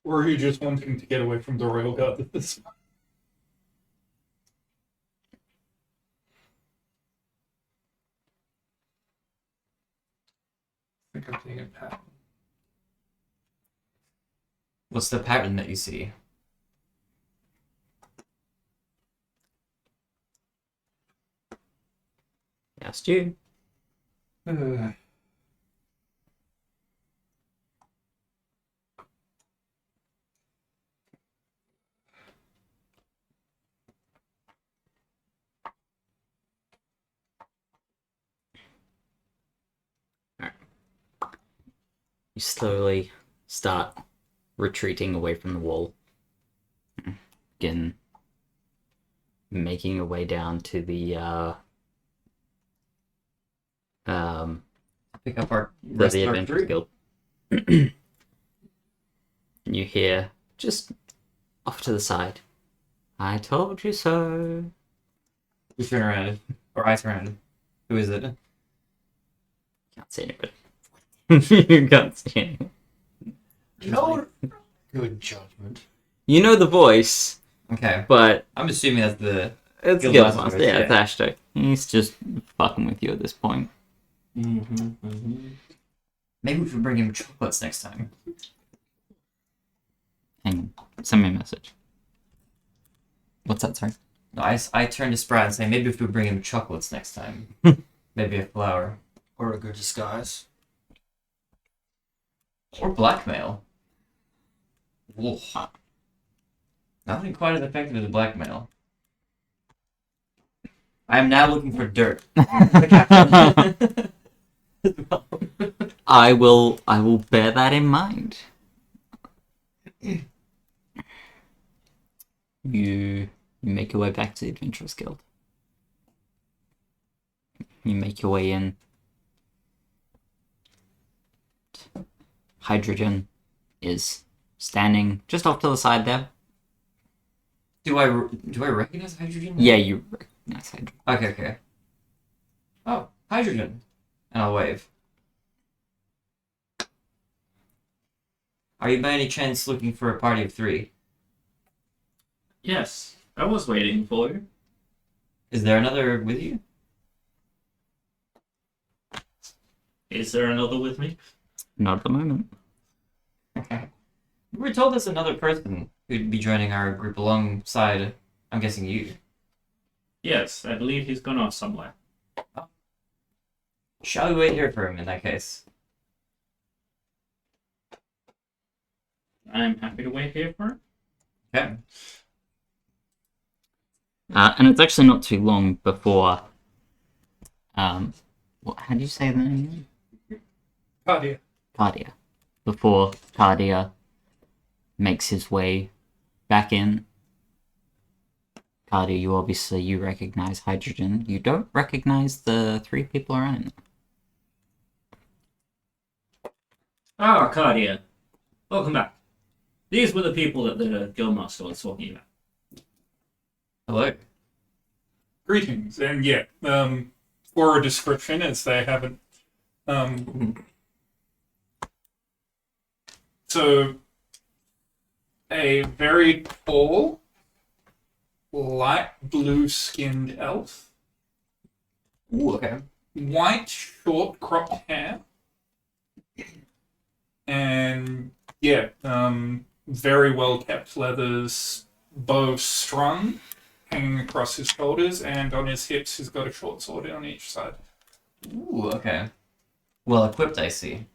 Or are you just wanting to get away from the Royal Guard at this point? I think I'm seeing a pattern. What's the pattern that you see? Asked you. You slowly start retreating away from the wall. Again, making your way down to the Pick up our the rest of our Adventurers crew. Guild. You hear just off to the side. I told you so. We turn around, or I turn around. Who is it? Can't see anybody. You can't see anyone. No. Good judgment. You know the voice, Okay, but I'm assuming that's the. it's Guildmaster's Guildmaster. voice, Yeah, yeah. it's Ashtok. He's just fucking with you at this point. Maybe we should bring him chocolates next time. Hang on. Send me a message. What's that, sorry? No, I turn to Sprat and say maybe if we bring him chocolates next time. Maybe a flower. Or a good disguise. Or blackmail. Ooh. Nothing quite as effective as blackmail. I am now looking for dirt. I will bear that in mind. You make your way back to the Adventurers Guild. You make your way in. Hydrogen is standing just off to the side there. Do I recognize hydrogen? Yeah, you recognize Hydrogen. Okay. Oh, hydrogen. And I'll wave. Are you by any chance looking for a party of 3? Yes, I was waiting for you. Is there another with you? Is there another with me? Not at the moment. We were told there's another person who'd be joining our group alongside, I'm guessing you. Yes, I believe he's gone off somewhere. Shall we wait here for him in that case? I'm happy to wait here for him. Okay. And it's actually not too long before. How do you say the name? Cardia. Cardia. Before Cardia makes his way back in. Cardia, you recognize Hydrogen. You don't recognize the 3 people around him. Ah, Arcadia. Welcome back. These were the people that the Guildmaster was talking about. Hello. Greetings, and yeah, for a description, as they haven't. So, a very tall, light blue-skinned elf, Ooh, okay. white, short cropped hair, and yeah, very well kept leathers, bow strung, hanging across his shoulders, and on his hips he's got a short sword on each side. Ooh, okay. Well equipped, I see.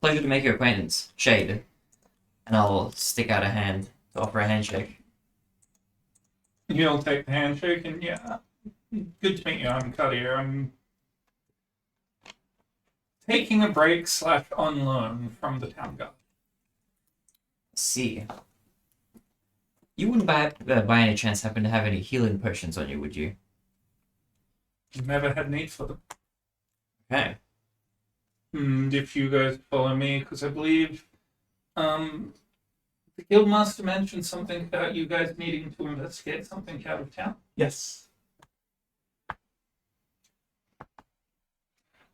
Pleasure to make your acquaintance, Shade. And I'll stick out a hand to offer a handshake. He'll take the handshake, and yeah, good to meet you. I'm Cartier. I'm taking a break / on loan from the town guard. See. You wouldn't by any chance happen to have any healing potions on you, would you? Never had need for them. Okay. And if you guys follow me, because I believe the Guildmaster mentioned something about you guys needing to investigate something out of town. Yes.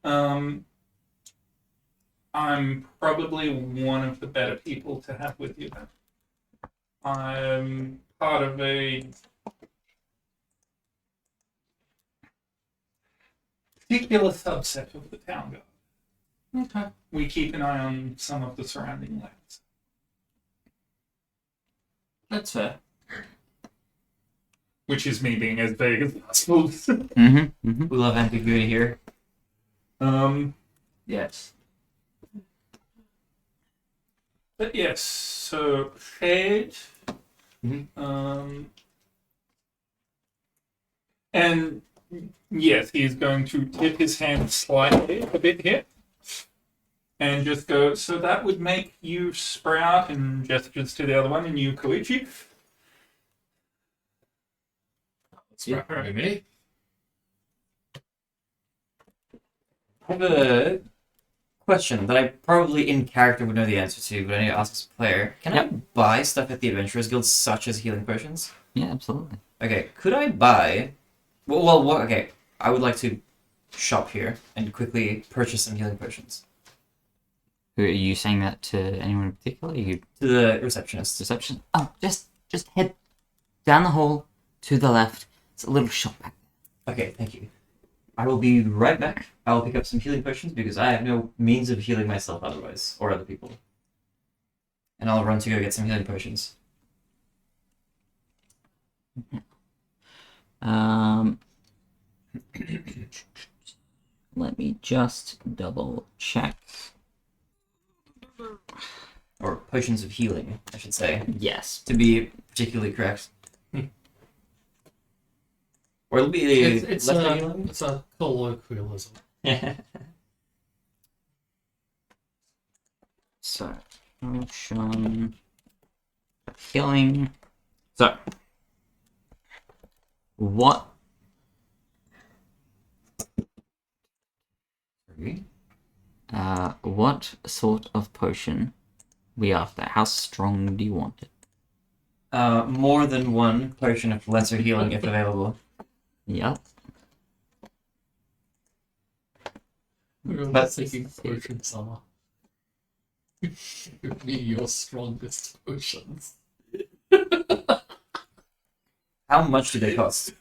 I'm probably one of the better people to have with you then. I'm part of a particular subset of the town guard. Okay. We keep an eye on some of the surrounding lands. That's fair. Which is me being as vague as possible. We love ambiguity here. Yes. But yes, so Shade. And yes, he's going to tip his hand slightly a bit here. and just go. So that would make you Sprout, and gestures to the other one, and you Koichi. It's probably me. I have a question that I probably in character would know the answer to, but I need to ask as a player. Can I buy stuff at the Adventurers Guild, such as healing potions? Yeah, absolutely. Okay, could I buy... Well, what? Okay, I would like to shop here and quickly purchase some healing potions. Are you saying that to anyone in particular? You To the receptionist. reception? Oh, just head down the hall to the left. It's a little shop back Okay, thank you. I will be right back. I will pick up some healing potions because I have no means of healing myself otherwise, or other people. And I'll run to go get some healing potions. Let me just double check. Or potions of healing, I should say, Yes. to be particularly correct. Or it'll be It's lesser a healing. it's a colloquialism. So, potion healing. So, what what sort of potion we after? How strong do you want it? More than one potion of lesser healing if available. Yep. We're all That's- thinking potion summer. Give me your strongest potions. How much do they cost?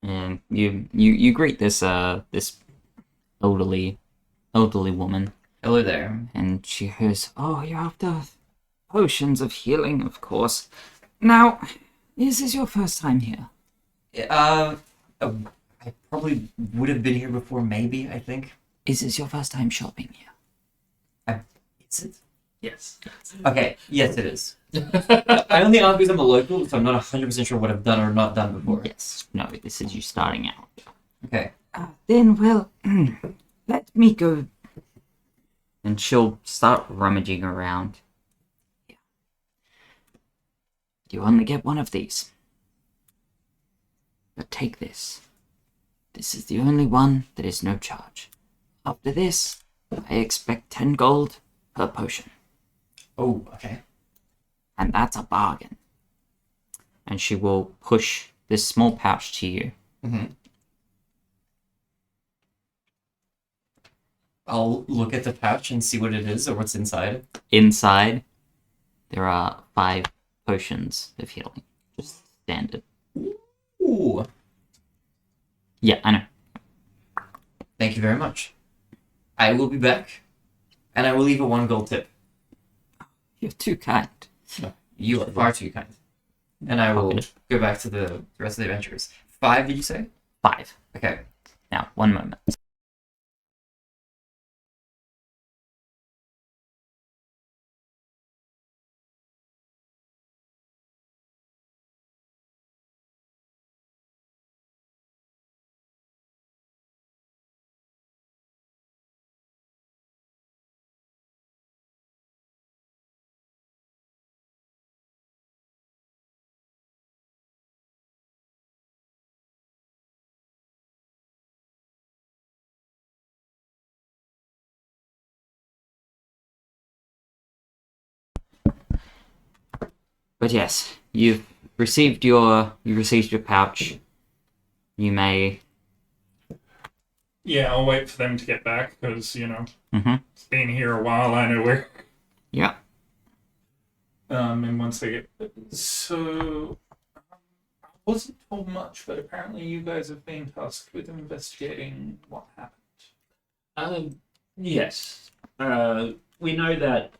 And you greet this this elderly woman, Hello there. and she goes, "Oh, you're after potions of healing, of course. Now, this is your first time here." I probably would have been here before, maybe, I think. Is this your first time shopping here? Is it? Yes. Okay, yes it is. I only ask because I'm a local, so I'm not 100% sure what I've done or not done before. Yes. No, this is you starting out. Okay. Then, well, let me go. And she'll start rummaging around. You only get one of these. But take this. This is the only one that is no charge. After this, I expect 10 gold per potion. Oh, okay. And that's a bargain. And she will push this small pouch to you. Mm-hmm. I'll look at the pouch and see what it is or what's inside. Inside, there are 5 potions of healing. Just standard. Ooh. Yeah, I know. Thank you very much. I will be back, and I will leave a 1 gold tip. You're too kind. You are far too kind. And I will Okay. go back to the rest of the adventures. 5, did you say? 5. Okay. Now, one moment. But yes, you've received your pouch. You may. Yeah, I'll wait for them to get back because Mhm. it's been here a while. I know where. Yeah. And once they get so, I wasn't told much, but apparently you guys have been tasked with investigating what happened. Yes. We know that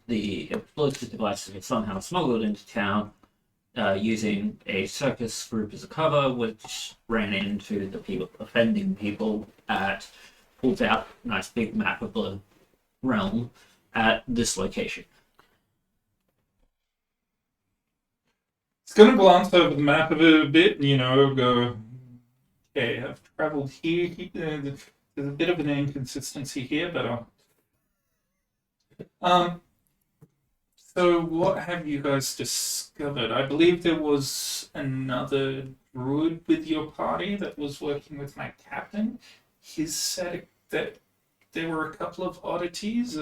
the explosive devices were somehow smuggled into town using a circus group as a cover, which ran into the people offending people pulls out a nice big map of the realm at this location. It's going to glance over the map of it a bit, and, go, okay, I've travelled here. There's a bit of an inconsistency here, but so what have you guys discovered? I believe there was another druid with your party that was working with my captain. He said that there were a couple of oddities,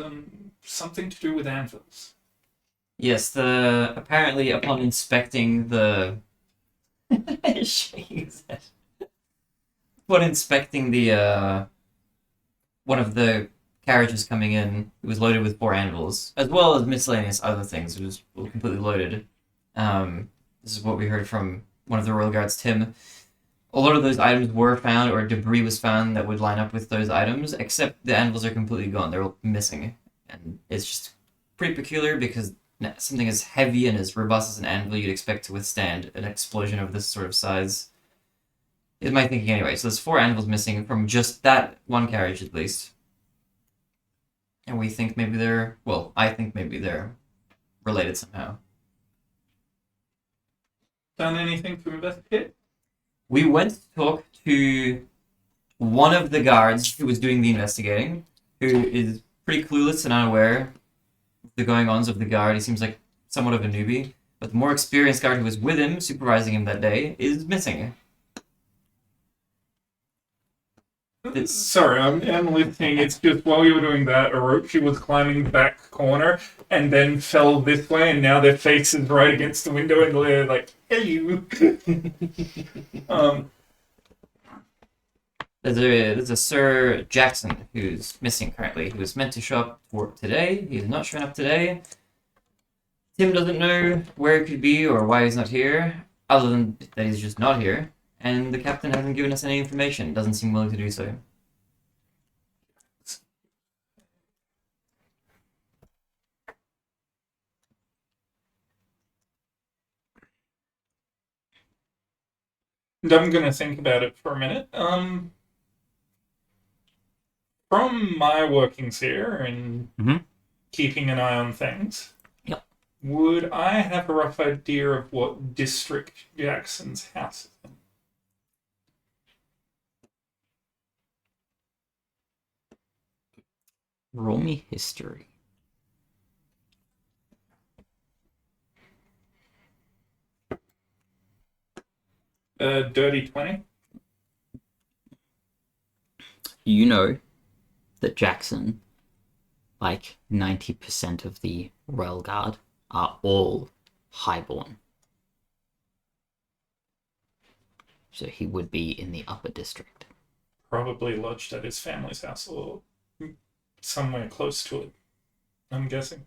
something to do with anvils. Yes, apparently upon inspecting the upon inspecting the one of the carriages coming in, it was loaded with 4 anvils, as well as miscellaneous other things. It was completely loaded. This is what we heard from one of the royal guards, Tim. A lot of those items were found, or debris was found that would line up with those items, except the anvils are completely gone. They're missing. And it's just pretty peculiar because something as heavy and as robust as an anvil you'd expect to withstand an explosion of this sort of size. Is my thinking anyway. So there's 4 anvils missing from just that one carriage at least. And we think maybe I think maybe they're related somehow. Done anything to investigate? We went to talk to one of the guards who was doing the investigating, who is pretty clueless and unaware of the going-ons of the guard. He seems like somewhat of a newbie. But the more experienced guard who was with him, supervising him that day, is missing. Sorry, I'm listening. It's just while you were doing that, Orochi was climbing the back corner and then fell this way, and now their face is right against the window, and they're like, "Hey, you!" There's a Sir Jackson who's missing currently. He was meant to show up for today. He's not showing up today. Tim doesn't know where he could be or why he's not here, other than that he's just not here. And the captain hasn't given us any information. Doesn't seem willing to do so. And I'm gonna think about it for a minute. From my workings here and keeping an eye on things, Yep. Would I have a rough idea of what district Jackson's house is in? Roll me history. Dirty 20. You know that Jackson, like 90% of the Royal Guard, are all highborn. So he would be in the upper district. Probably lodged at his family's house or somewhere close to it, I'm guessing.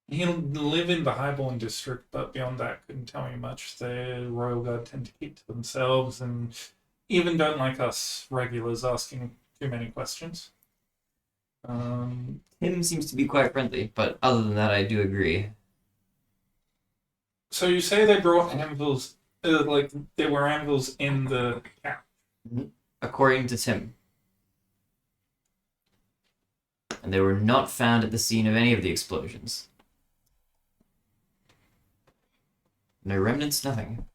He'll live in the Highborn district, but beyond that, couldn't tell me much. The Royal Guard tend to keep to themselves and even don't like us regulars asking too many questions. Tim seems to be quite friendly, but other than that, I do agree. So you say they brought anvils, like there were anvils in the camp? According to Tim. And they were not found at the scene of any of the explosions. No remnants, nothing.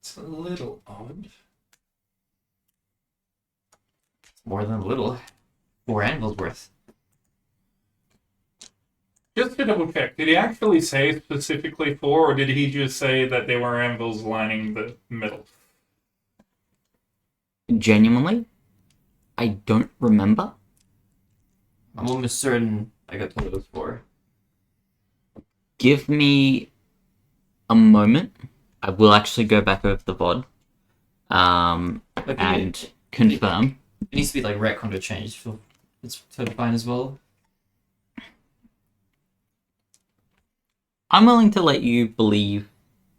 It's a little odd. More than a little. 4 anvils worth. Just to double check, did he actually say specifically 4, or did he just say that there were anvils lining the middle? Genuinely, I don't remember. I'm almost certain I got told it was 4. Give me a moment. I will actually go back over the VOD and confirm. It needs to be like retconned or changed. So it's totally fine as well. I'm willing to let you believe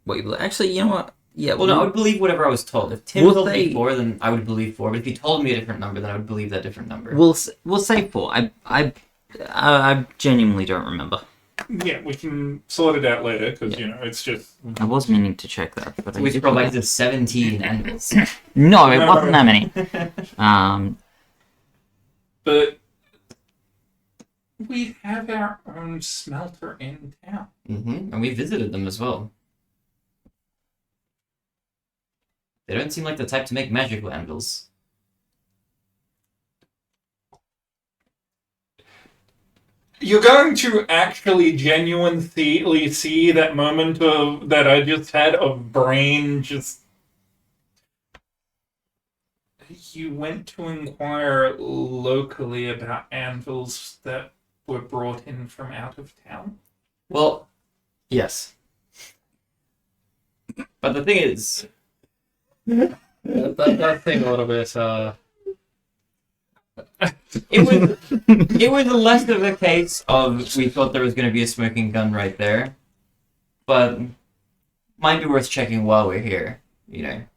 what you believe. Actually, you know what? Yeah. Well, no, I would believe whatever I was told. If Tim We'll told me say- 4, then I would believe 4. But if he told me a different number, then I would believe that different number. We'll say 4. I genuinely don't remember. Yeah, we can sort it out later because it's just. I was meaning to check that, but I We did rolled like forget. the 17 animals. No, it wasn't that many. But we have our own smelter in town. And we visited them as well. They don't seem like the type to make magical anvils. You're going to actually genuinely see that moment of that I just had of brain just. You went to inquire locally about anvils that were brought in from out of town? Well, yes. But the thing is, That thing a little bit. it was less of a case of we thought there was going to be a smoking gun right there, but might be worth checking while we're here.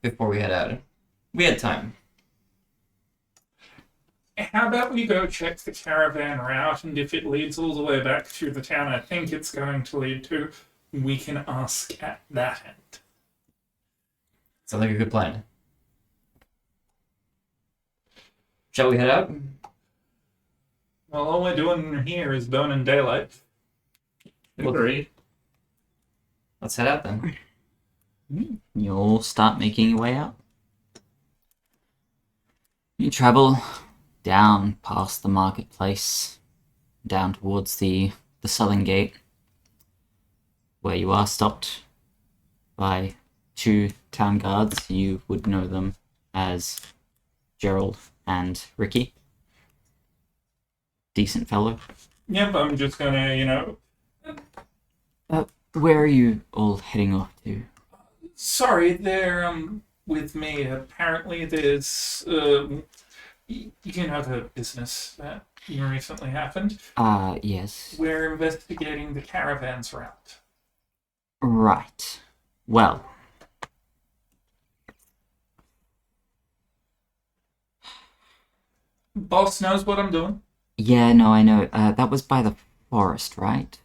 Before we head out, we had time. How about we go check the caravan route, and if it leads all the way back to the town I think it's going to lead to, we can ask at that end. Sounds like a good plan. Shall we head out? Well, all we're doing here is burning daylight. Agreed. Let's head out then. You'll start making your way out. You travel down past the marketplace, down towards the southern gate, where you are stopped by 2 town guards. You would know them as Gerald and Ricky. Decent fellow. Yep, I'm just gonna, Where are you all heading off to? Sorry, they're with me. Apparently, there's the business that recently happened. Yes. We're investigating the caravan's route. Right. Well. Boss knows what I'm doing. Yeah, no, I know. That was by the forest, right?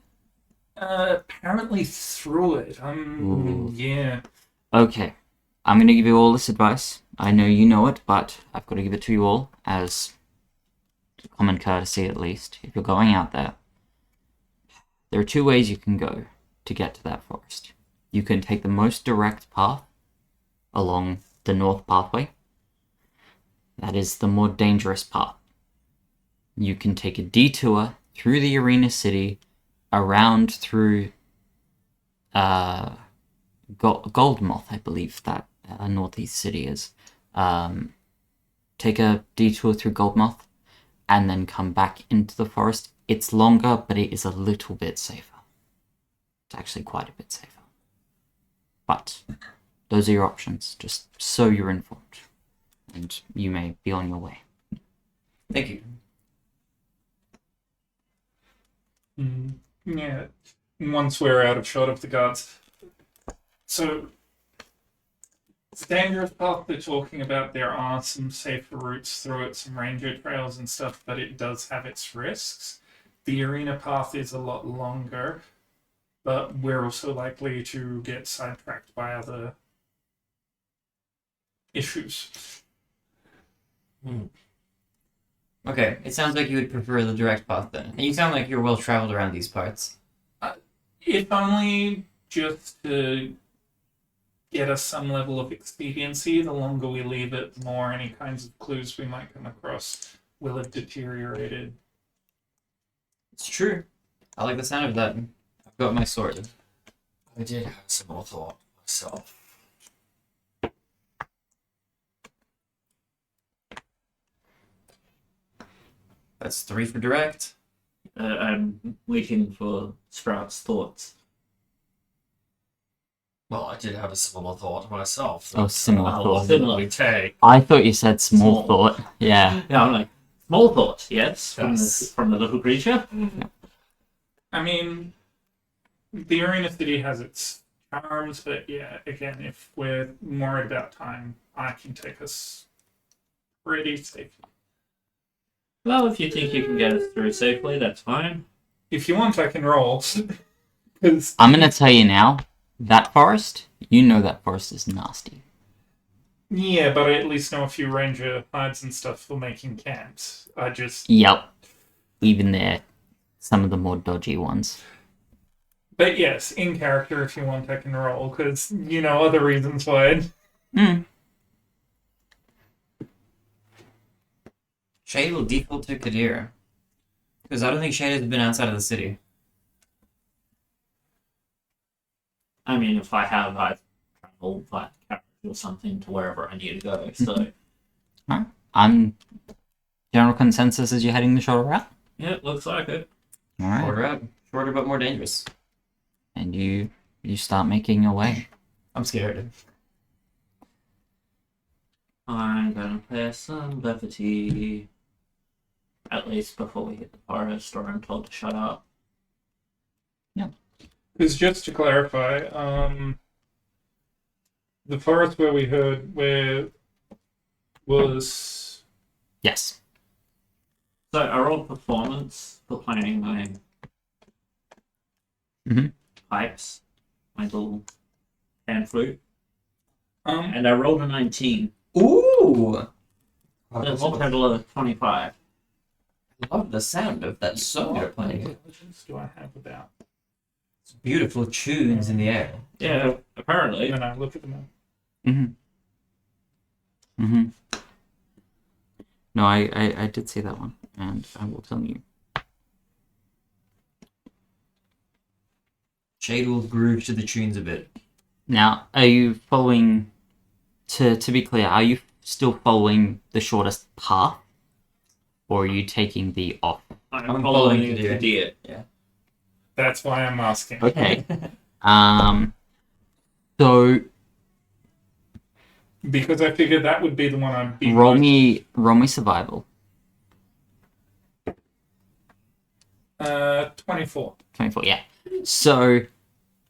Apparently through it. Ooh. Yeah. Okay. I'm gonna give you all this advice. I know you know it, but I've got to give it to you all as common courtesy at least. If you're going out there, there are 2 ways you can go to get to that forest. You can take the most direct path along the north pathway. That is the more dangerous path. You can take a detour through the arena city, around through Goldmoth, I believe that northeast city is. Take a detour through Goldmoth, and then come back into the forest. It's longer, but it is a little bit safer. It's actually quite a bit safer. But those are your options, just so you're informed. And you may be on your way. Thank you. Yeah. Once we're out of shot of the guards. So, it's a dangerous path they're talking about. There are some safer routes through it, some ranger trails and stuff, but it does have its risks. The arena path is a lot longer, but we're also likely to get sidetracked by other issues. Okay, it sounds like you would prefer the direct path then. And you sound like you're well traveled around these parts. If only just to get us some level of expediency. The longer we leave it, the more any kinds of clues we might come across will have deteriorated. It's true. I like the sound of that. I've got my sword. I did have some more thought myself. That's 3 for direct. I'm waiting for Sprout's thoughts. Well, I did have a similar thought myself. Oh, similar thought. Similar. We take. I thought you said small Small. thought. Yeah. Yeah, I'm like, small thought, yes, Yes. from the little creature. I mean, the Arena City has its charms, but yeah, again, if we're worried about time, I can take us pretty safely. Well, if you think you can get us through safely, that's fine. If you want, I can roll. 'Cause I'm gonna tell you now, that forest, you know that forest is nasty. yeah, but I at least know a few ranger hides and stuff for making camps. I just... Yep. Even there, some of the more dodgy ones. But yes, in character, if you want, I can roll, because, you know, other reasons why. Hmm. Shade will default to Kadir. Because I don't think Shade has been outside of the city. I mean, if I have, I travel by carriage or something to wherever I need to go. So I'm general consensus is you're heading the shorter route. yeah, it looks like it. All right. Shorter out. Shorter but more dangerous. And you start making your way. I'm scared. I'm gonna play some levity. At least before we hit the forest, or I'm told to shut up. Because just to clarify, the forest where we heard where was... Yes. So I rolled performance for playing my Mhm. pipes, my little pan flute, Um, and I rolled a 19. Ooh! That's a total of 25. I love the sound of that song you're playing. intelligence do I have about? It's beautiful tunes in the air. Yeah, apparently. And then I look at them. No, I did see that one, and I will tell you. Shade will groove to the tunes a bit. Now, are you following? To be clear, are you still following the shortest path, or are you taking the off? I'm following following Kadir. the deer. That's why I'm asking. Okay. So Because I figured that would be the one I'd be roll most... me survival. 24. 24, yeah. So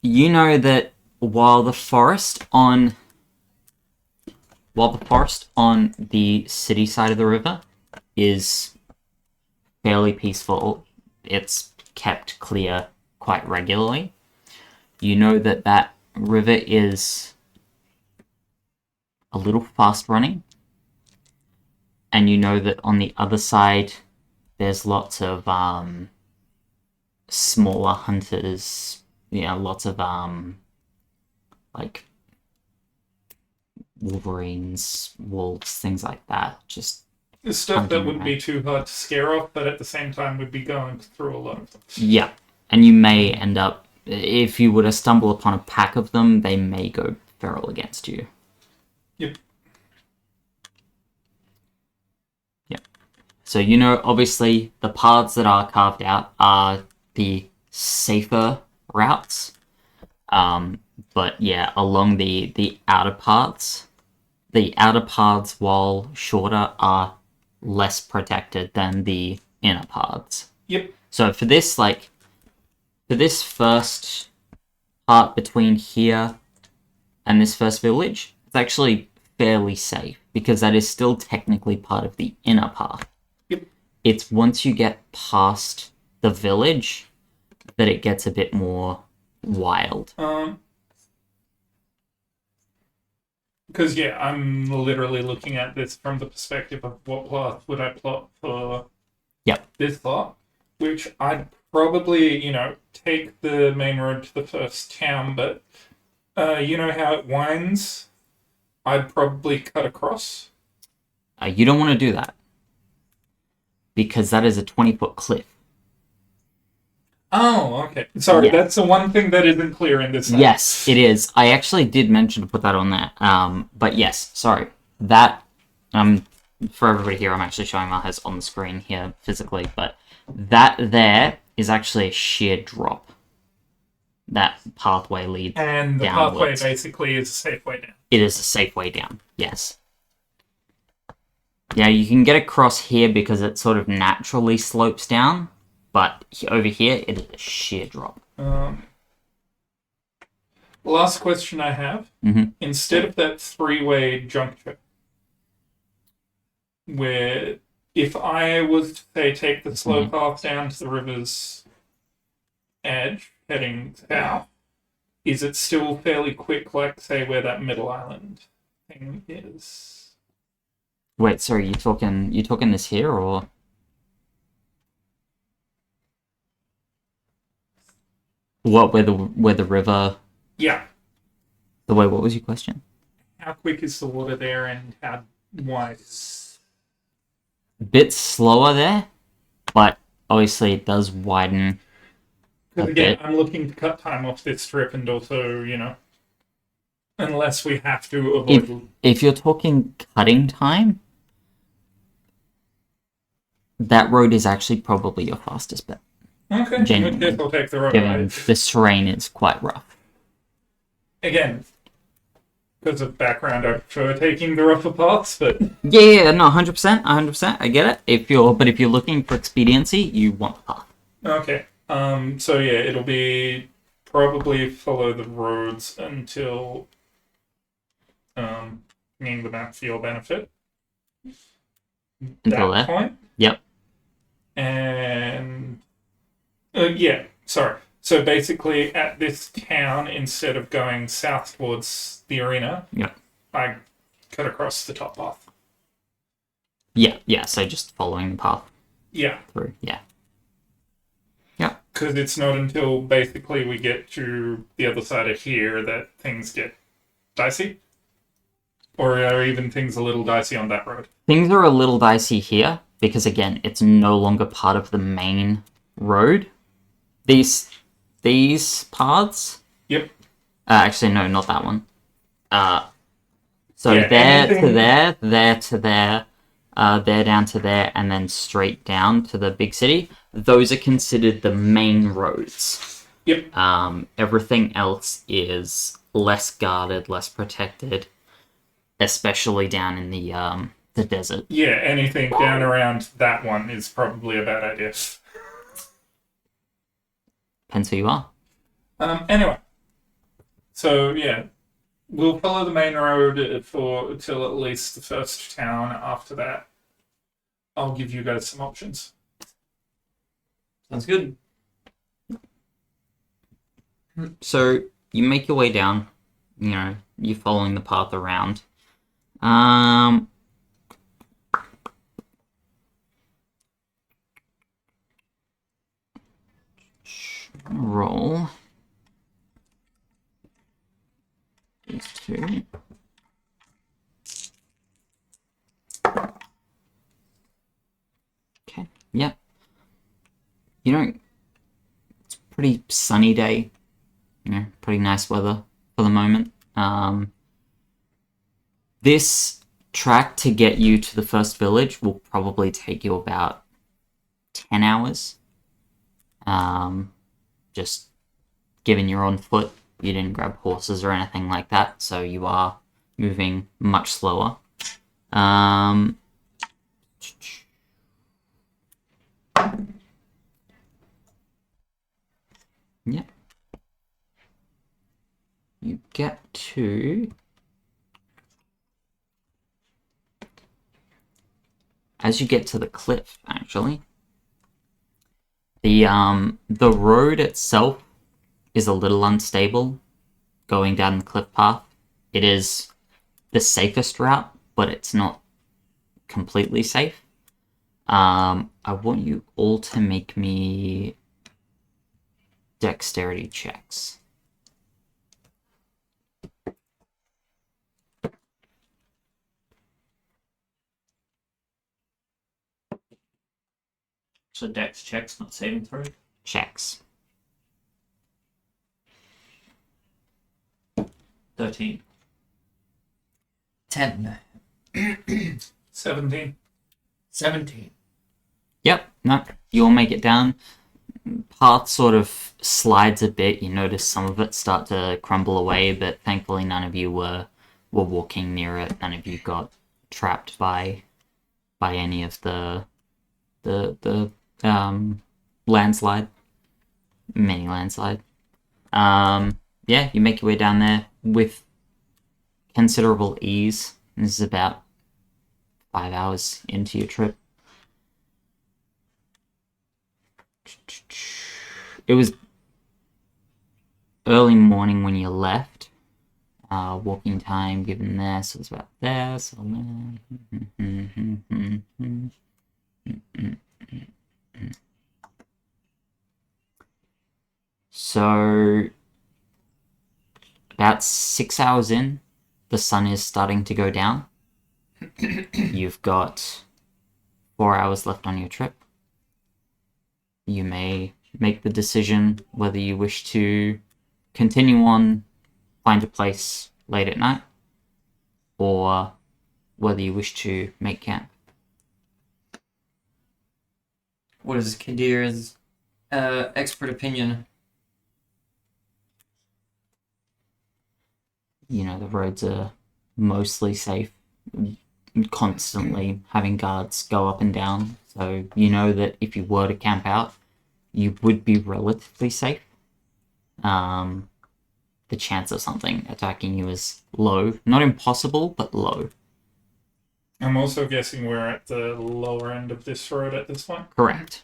you know that while the forest on the city side of the river is fairly peaceful, it's kept clear quite regularly. You know that that river is a little fast running, and you know that on the other side there's lots of smaller hunters, lots of like wolverines, wolves, things like that. Just The stuff that hunting wouldn't be too hard to scare off, but at the same time would be going through a lot of them. yeah, and you may end up, if you were to stumble upon a pack of them, they may go feral against you. Yep. So obviously the paths that are carved out are the safer routes. But yeah, along the outer paths, while shorter, are less protected than the inner paths. Yep. So for this first part between here and this first village, it's actually fairly safe because that is still technically part of the inner path. Yep. It's once you get past the village that it gets a bit more wild. Because, yeah, I'm literally looking at this from the perspective of what path would I plot for this plot, which I'd probably, take the main road to the first town, but you know how it winds? I'd probably cut across. You don't want to do that because that is a 20-foot cliff. Oh, okay. Sorry, Yeah. that's the one thing that isn't clear in this. Yes, it is. I actually did mention to put that on there. But yes, sorry. That, for everybody here, I'm actually showing Marhez on the screen here physically, but that there is actually a sheer drop. That pathway leads And the downwards. pathway basically is a safe way down. It is a safe way down, yes. Yeah, you can get across here because it sort of naturally slopes down, but over here, it is a sheer drop. Last question I have. Mhm. Instead of that three-way juncture, where if I was to, say, take the slow path down to the river's edge heading south, is it still fairly quick, like, say, where that middle island thing is? Wait, sorry, you talking this here or? What, where the river? Yeah. What was your question? How quick is the water there, and how wide is... Bit slower there, but obviously it does widen a Because again, bit. I'm looking to cut time off this trip, and also, unless we have to avoid... If you're talking cutting time, that road is actually probably your fastest bet. Okay, in which case I'll take the road. Given the terrain is quite rough. Again, because of background, I prefer taking the rougher paths, but... Yeah, no, 100%, I get it. But if you're looking for expediency, you want the path. Okay. So yeah, it'll be probably follow the roads until getting the map for your benefit. Until That there. point. Yep. And sorry. So basically, at this town, instead of going south towards the arena, Yep. I cut across the top path. Yeah. So just following the path Yeah. through. Yeah. Because it's not until basically we get to the other side of here that things get dicey. Or are even things a little dicey on that road? Things are a little dicey here because again, it's no longer part of the main road. These paths. Yep. Actually, no, not that one. So Yeah, there anything- to there, there to there, there down to there, and then straight down to the big city. Those are considered the main roads. Yep. Everything else is less guarded, less protected, especially down in the desert. Yeah, anything down around that one is probably a bad idea. Depends who you are. Anyway. So, yeah. We'll follow the main road till at least the first town. After that, I'll give you guys some options. Sounds good. So you make your way down. You're following the path around. Roll these two. Okay. Yep. It's a pretty sunny day. Pretty nice weather for the moment. This track to get you to the first village will probably take you about 10 hours. Just given you're on foot, you didn't grab horses or anything like that, so you are moving much slower. Yep. You get to... As you get to the cliff, actually, the road itself is a little unstable going down the cliff path. It is the safest route, but it's not completely safe. I want you all to make me dexterity checks. So dex checks, not saving throw. Checks. 13. 10. 17. 17. Yep, no, you all make it down. Path sort of slides a bit. You notice some of it start to crumble away, but thankfully none of you were walking near it. None of you got trapped by any of the landslide, mini landslide. Yeah, you make your way down there with considerable ease. This is about 5 hours into your trip. It was early morning when you left. Walking time given there, so it's about there. So so about 6 hours in, the sun is starting to go down. You've got 4 hours left on your trip. You may make the decision whether you wish to continue on, find a place late at night, or whether you wish to make camp. What is Kadir's expert opinion? You know, the roads are mostly safe, constantly having guards go up and down, so you know that if you were to camp out, you would be relatively safe. The chance of something attacking you is low. Not impossible, but low. I'm also guessing we're at the lower end of this road at this point. Correct.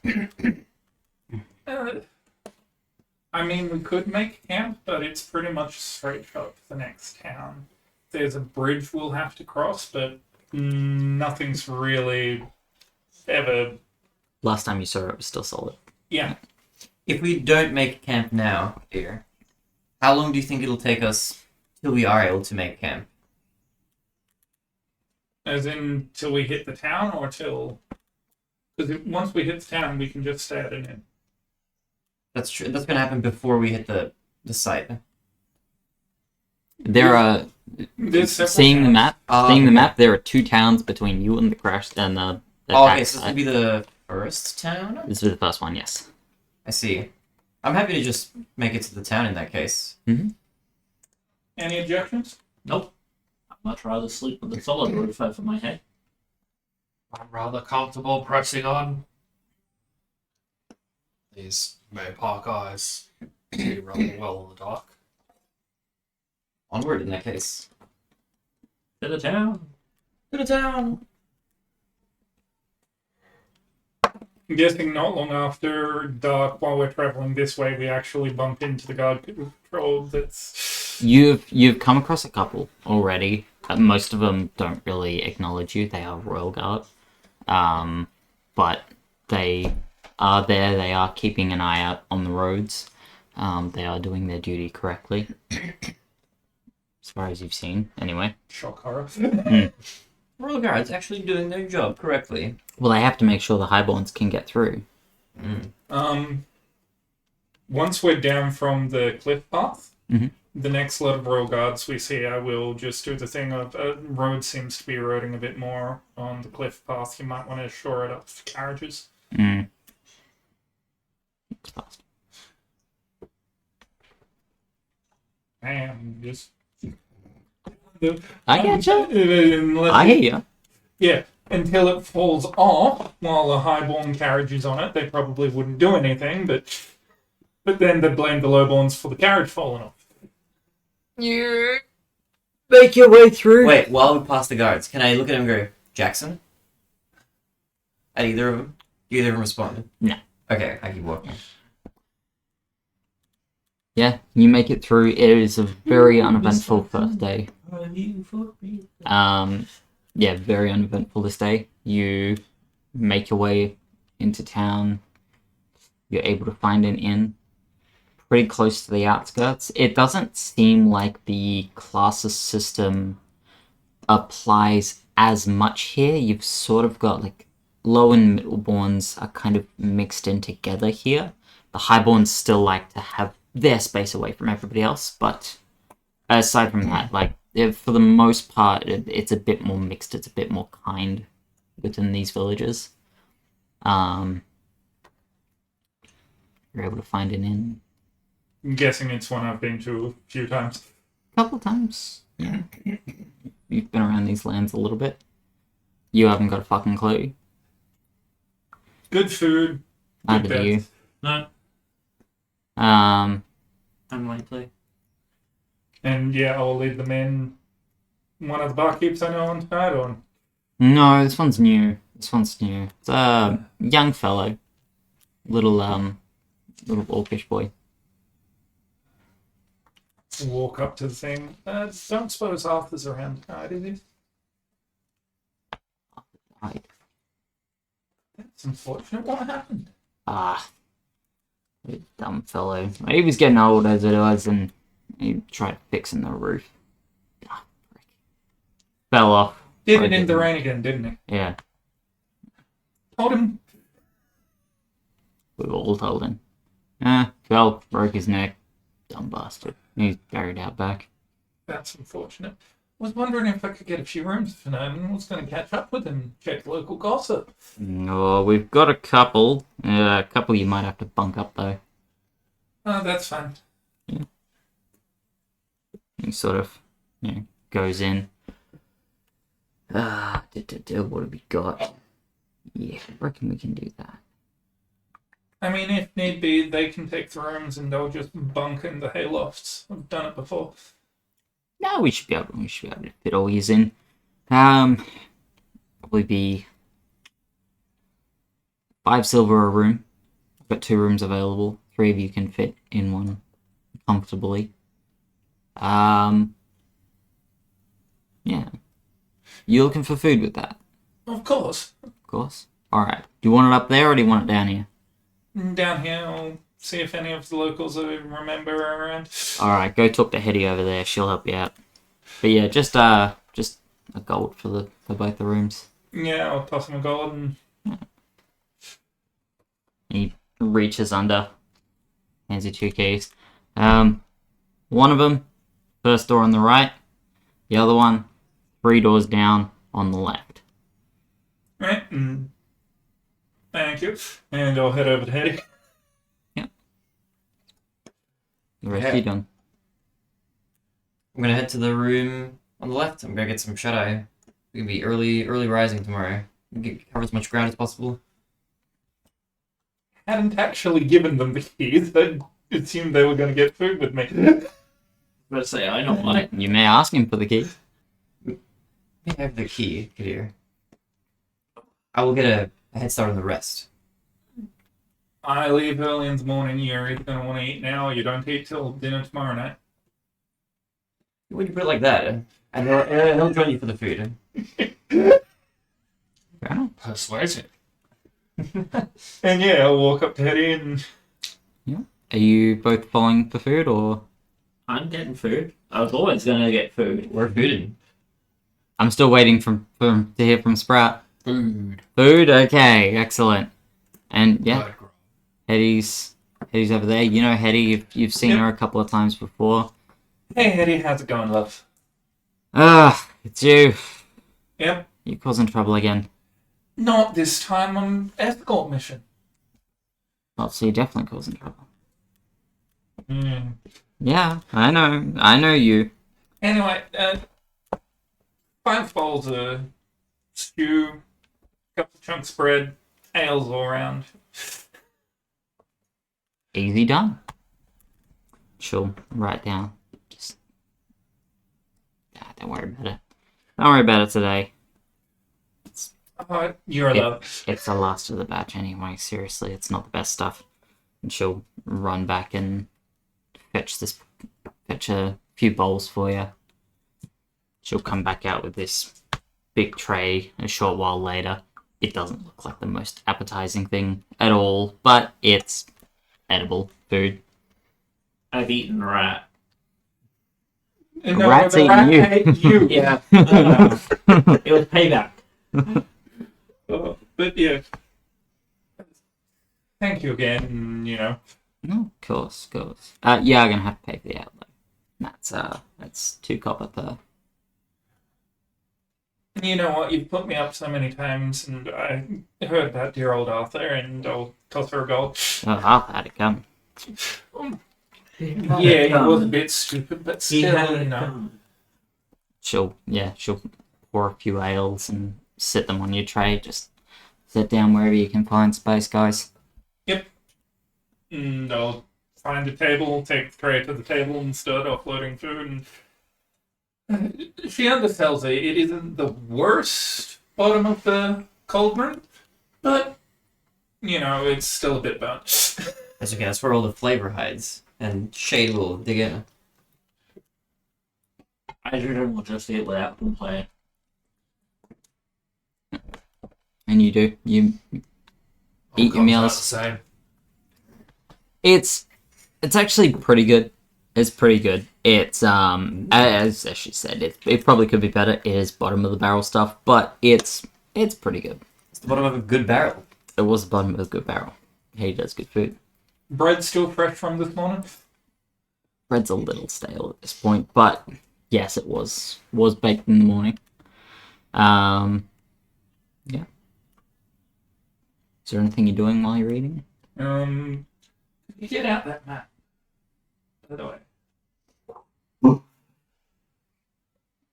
I mean, we could make camp, but it's pretty much straight shot to the next town. There's a bridge we'll have to cross, but nothing's really ever... Last time you saw it was still solid. Yeah. If we don't make camp now, dear, how long do you think it'll take us till we are able to make camp? As in, till we hit the town, or till... Because once we hit the town, we can just stay at an inn. That's true. That's gonna happen before we hit the site. There are... There's several Seeing the towns. map, seeing the map, there are 2 towns between you and the crash and the Oh, attack okay, so this site. would be the first town? This is the first one, yes. I see. I'm happy to just make it to the town in that case. Any objections? Nope. I'd much rather sleep with a solid roof over my head. I'm rather comfortable pressing on. These Maypark eyes see rather well in the dark. Onward in that case. To the town. To the town! I'm guessing not long after dark, while we're traveling this way, we actually bump into the guard patrol that's... You've come across a couple already. Most of them don't really acknowledge you. They are Royal Guard. But they are there. They are keeping an eye out on the roads. They are doing their duty correctly. As far as you've seen, anyway. Shock horror. Royal Guard's actually doing their job correctly. Well, they have to make sure the highborns can get through. Once we're down from the cliff path, Mhm. the next lot of Royal Guards we see, I will just do the thing of road seems to be eroding a bit more on the cliff path. You might want to shore it up for carriages. It's fast. And just... I getcha. Unless I hear you. Yeah, until it falls off while the highborn carriage is on it, they probably wouldn't do anything, but then they blame the lowborns for the carriage falling off. You make your way through. Wait, while we pass the guards, can I look at him and go, Jackson? At either of them? Do either of them respond? No. Okay, I keep walking. Yeah, you make it through. It is a very uneventful first day. Yeah, very uneventful this day. You make your way into town. You're able to find an inn pretty close to the outskirts. It doesn't seem like the classes system applies as much here. You've sort of got like low and middleborns are kind of mixed in together here. The highborns still like to have their space away from everybody else, but aside from that, like for the most part, it's a bit more mixed. It's a bit more kind within these villages. You're able to find an inn. I'm guessing it's one I've been to a few times. A couple times. Yeah. You've been around these lands a little bit. You haven't got a fucking clue. Good food. Neither do bed. you. No, unlikely. And yeah, I'll lead them in. One of the barkeeps I know on tonight on. No, this one's new. This one's new. It's a young fellow. Little orcish boy. walk up to the thing. Don't suppose Arthur's around tonight, is he? Right. That's unfortunate. What happened? Ah, you dumb fellow. He was getting old as it was, and he tried fixing the roof. Ah, frick. Fell off. Did Broke it in the it. rain again, didn't he? Yeah, Told him. we all told him. Fell, broke his neck. Dumb bastard. He's buried out back. That's unfortunate. Was wondering if I could get a few rooms for now. I was going to catch up with him, check local gossip. No, we've got a couple. A couple you might have to bunk up though. Oh, that's fine. He sort of, goes in. What have we got? Yeah, I reckon we can do that. I mean, if need be, they can take the rooms and they'll just bunk in the haylofts. I've done it before. No, we should be able to fit all these in. Probably be 5 silver a room. I've got 2 rooms available. 3 of you can fit in one comfortably. Yeah. You looking for food with that? Of course. Of course. Alright. Do you want it up there or do you want it down here? Down here, I'll see if any of the locals I remember are around. Alright, go talk to Hetty over there. She'll help you out. But yeah, just a gold for both the rooms. Yeah, I'll toss him a gold and... He reaches under, hands you 2 keys. One of them, first door on the right. The other one, 3 doors down on the left. Right, thank you. And I'll head over to Hetty. The rest Yeah. you done. I'm gonna head to the room on the left. I'm gonna get some shut eye. We can be early rising tomorrow. Cover as much ground as possible. Hadn't actually given them the keys. I assumed they were going to get food with me. Let's say I know why. You may ask him for the key. I have the key here. I will get a head start on the rest. I leave early in the morning. You're either going to want to eat now or you don't eat till dinner tomorrow night. When you put it like that, and he'll join you for the food. Yeah. Persuasive. And yeah, I'll walk up to Hetty and... Are you both following for food or? I'm getting food. I was always going to get food. We're fooding. I'm still waiting to hear from Sprout. Food. Food? Okay, excellent. And yeah, Blood grog. Hetty's over there. You know Hetty, you've seen Yep. her a couple of times before. Hey Hetty, how's it going, love? It's you. Yep. You're causing trouble again. Not this time on escort mission. Well, so you're definitely causing trouble. Hmm. Yeah, I know you. Anyway, 5 bowls of stew, couple of chunks of bread, ales all around. Easy done. She'll write down. Just don't worry about it. Don't worry about it today. Oh, you're a love. It's the last of the batch anyway. Seriously, it's not the best stuff. And she'll run back and fetch a few bowls for you. She'll come back out with this big tray a short while later. It doesn't look like the most appetizing thing at all, but it's edible food. I've eaten rat. No, Rat's the eating rat you. ate you. Yeah. It was payback. But yeah. Thank you again, you know. No, of course. Yeah, I'm gonna have to pay for the outlay. That's 2 copper per. You know what, you've put me up so many times, and I heard about dear old Arthur, and I'll toss her a gold. Oh, I'll had it come. Yeah, he was a bit stupid, but still, you know. She'll pour a few ales and set them on your tray. Just sit down wherever you can find space, guys. And I'll find a table, take the tray to the table, and start offloading food. And she undersells it. It isn't the worst bottom of the cauldron, but, you know, it's still a bit burnt. That's okay. That's where all the flavor hides, and Shade will dig in. Hydrogen will just eat without complaint. And you do. You eat your meals. Same. It's actually pretty good. It's pretty good. It's as she said, it probably could be better. It is bottom of the barrel stuff, but it's pretty good. It's the bottom of a good barrel. It was the bottom of a good barrel. He does good food. Bread still fresh from this morning? Bread's a little stale at this point, but yes, it was baked in the morning. Yeah. Is there anything you're doing while you're eating? You get out that map. By the way.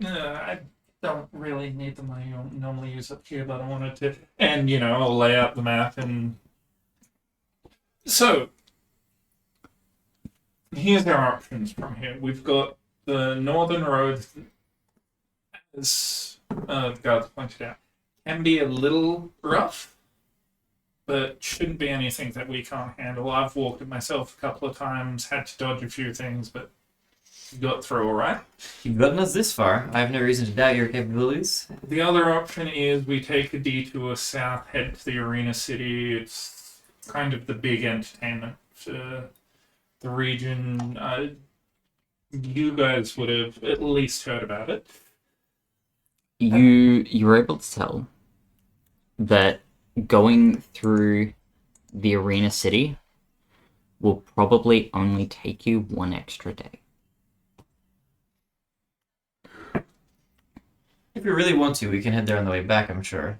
I don't really need the money I normally use up here, but I wanted to. And, I'll lay out the map and. So, here's our options from here. We've got the northern road, as the guards pointed out, can be a little rough, but shouldn't be anything that we can't handle. I've walked it myself a couple of times, had to dodge a few things, but got through all right. You've gotten us this far. I have no reason to doubt your capabilities. The other option is we take a detour south, head to the Arena City. It's kind of the big entertainment for the region. You guys would have at least heard about it. You were able to tell that going through the Arena City will probably only take you one extra day. If we really want to, we can head there on the way back, I'm sure.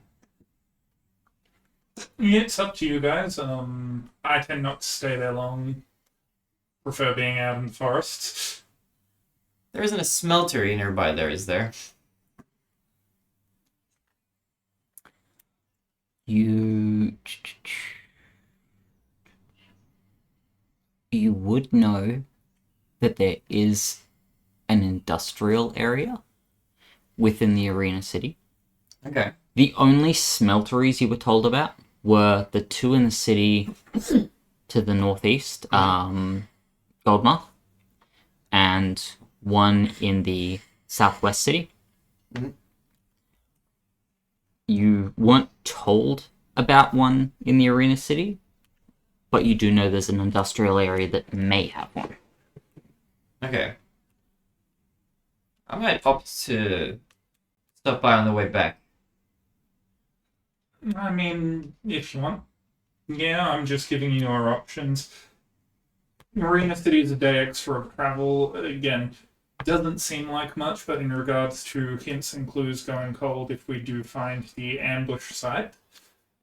It's up to you guys. I tend not to stay there long. Prefer being out in the forest. There isn't a smeltery nearby there, is there? You would know that there is an industrial area within the Arena City. Okay. The only smelteries you were told about were the two in the city to the northeast, Goldmouth, and one in the southwest city. Mm-hmm. You weren't told about one in the Arena City, but you do know there's an industrial area that may have one. Okay. I might opt to stop by on the way back. I mean, if you want. Yeah, I'm just giving you our options. Arena City is a day extra of travel. Again, doesn't seem like much, but in regards to hints and clues going cold, if we do find the ambush site.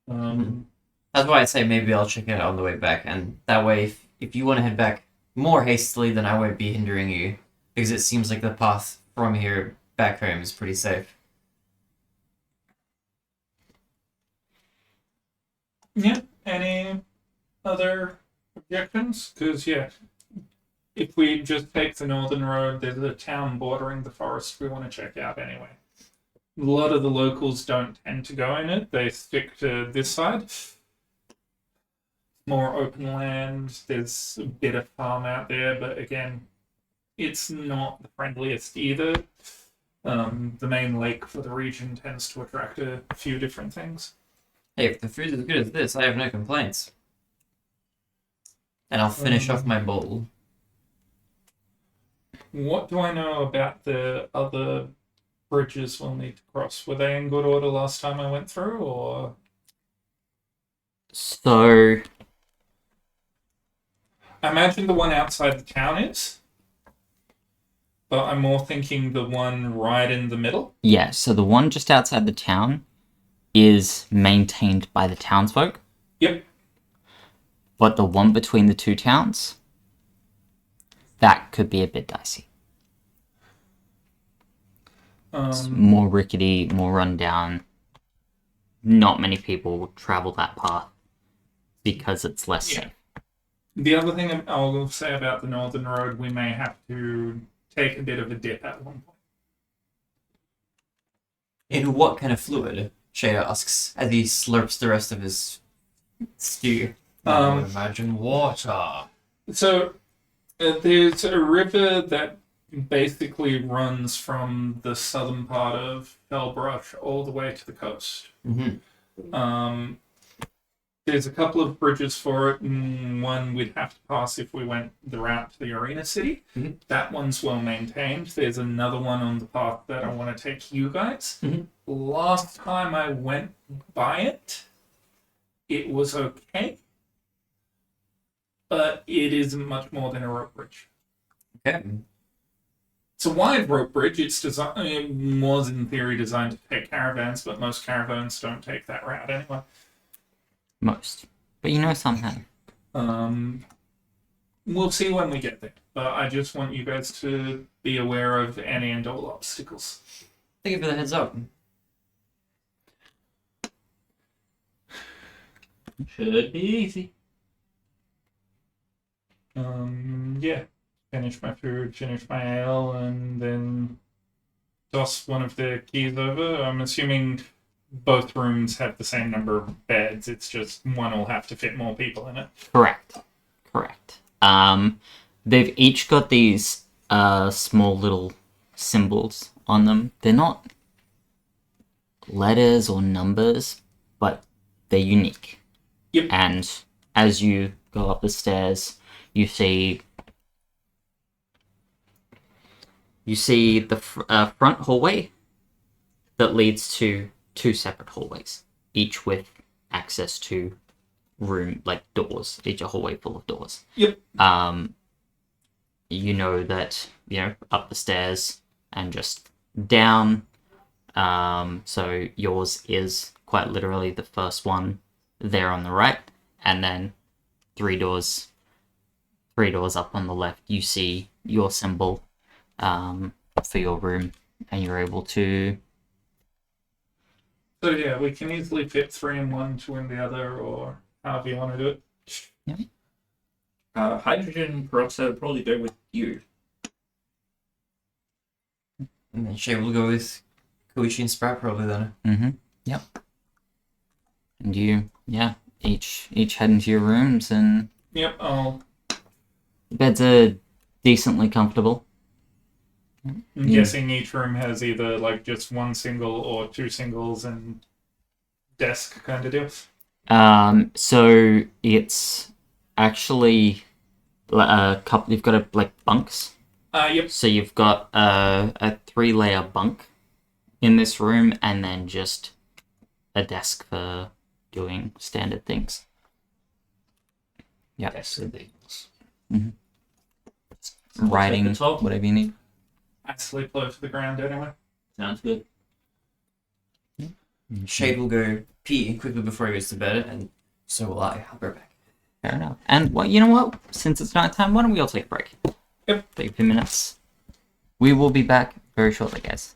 That's why I say maybe I'll check it out on the way back, and that way, if you want to head back more hastily, then I won't be hindering you, because it seems like the path from here back home is pretty safe. Yeah, any other objections? Because, yeah, if we just take the northern road, there's a town bordering the forest we want to check out anyway. A lot of the locals don't tend to go in it. They stick to this side. More open land. There's a bit of farm out there, but again, it's not the friendliest either. The main lake for the region tends to attract a few different things. Hey, if the food is as good as this, I have no complaints. And I'll finish off my bowl. What do I know about the other bridges we'll need to cross? Were they in good order last time I went through, or...? So, I imagine the one outside the town is, but I'm more thinking the one right in the middle. yeah, so the one just outside the town is maintained by the townsfolk. Yep. But the one between the two towns, that could be a bit dicey. It's more rickety, more rundown. Not many people will travel that path because it's less safe. The other thing I'll say about the northern road, we may have to take a bit of a dip at one point. In what kind of fluid? Shada asks as he slurps the rest of his stew. I would imagine water. So, there's a river that basically runs from the southern part of Fellbrush all the way to the coast. Mm-hmm. There's a couple of bridges for it, and one we'd have to pass if we went the route to the Arena City. Mhm. That one's well maintained. There's another one on the path that I want to take you guys. Mhm. Last time I went by it, it was okay, but it isn't much more than a rope bridge. Okay. It's a wide rope bridge. It was in theory designed to take caravans, but most caravans don't take that route anyway. Most. But you know some have. We'll see when we get there. But I just want you guys to be aware of any and all obstacles. Thank you for the heads up. Should be easy. Yeah. Finish my food, finish my ale, and then toss one of the keys over. I'm assuming both rooms have the same number of beds. It's just one will have to fit more people in it. Correct. They've each got these small little symbols on them. They're not letters or numbers, but they're unique. Yep. And as you go up the stairs, you see the front hallway that leads to two separate hallways, each with access to doors, each a hallway full of doors. Yep. You know that, up the stairs and just down. So yours is quite literally the first one there on the right, and then three doors up on the left, you see your symbol for your room, and you're able to. So yeah, we can easily fit 3 in one, 2 in the other, or however you want to do it. Hydrogen peroxide would probably go with you. And then Shay will go with Koichi and Sprout probably then. Mm-hmm. Yep. And you, each head into your rooms, and Yep, the beds are decently comfortable. I'm guessing each room has either just one single or 2 singles and desk kind of deal. So it's actually a couple. You've got bunks. Yep. So you've got a 3-layer bunk in this room, and then just a desk for doing standard things. Yeah. That's the things. Writing, At the top. whatever you need. I sleep low to the ground anyway. Sounds good. Shade will go pee quickly before he goes to bed, and so will I. I'll be right back. Fair enough. And you know what? Since it's nighttime, why don't we all take a break? Yep. Take a few minutes. We will be back very shortly, guys.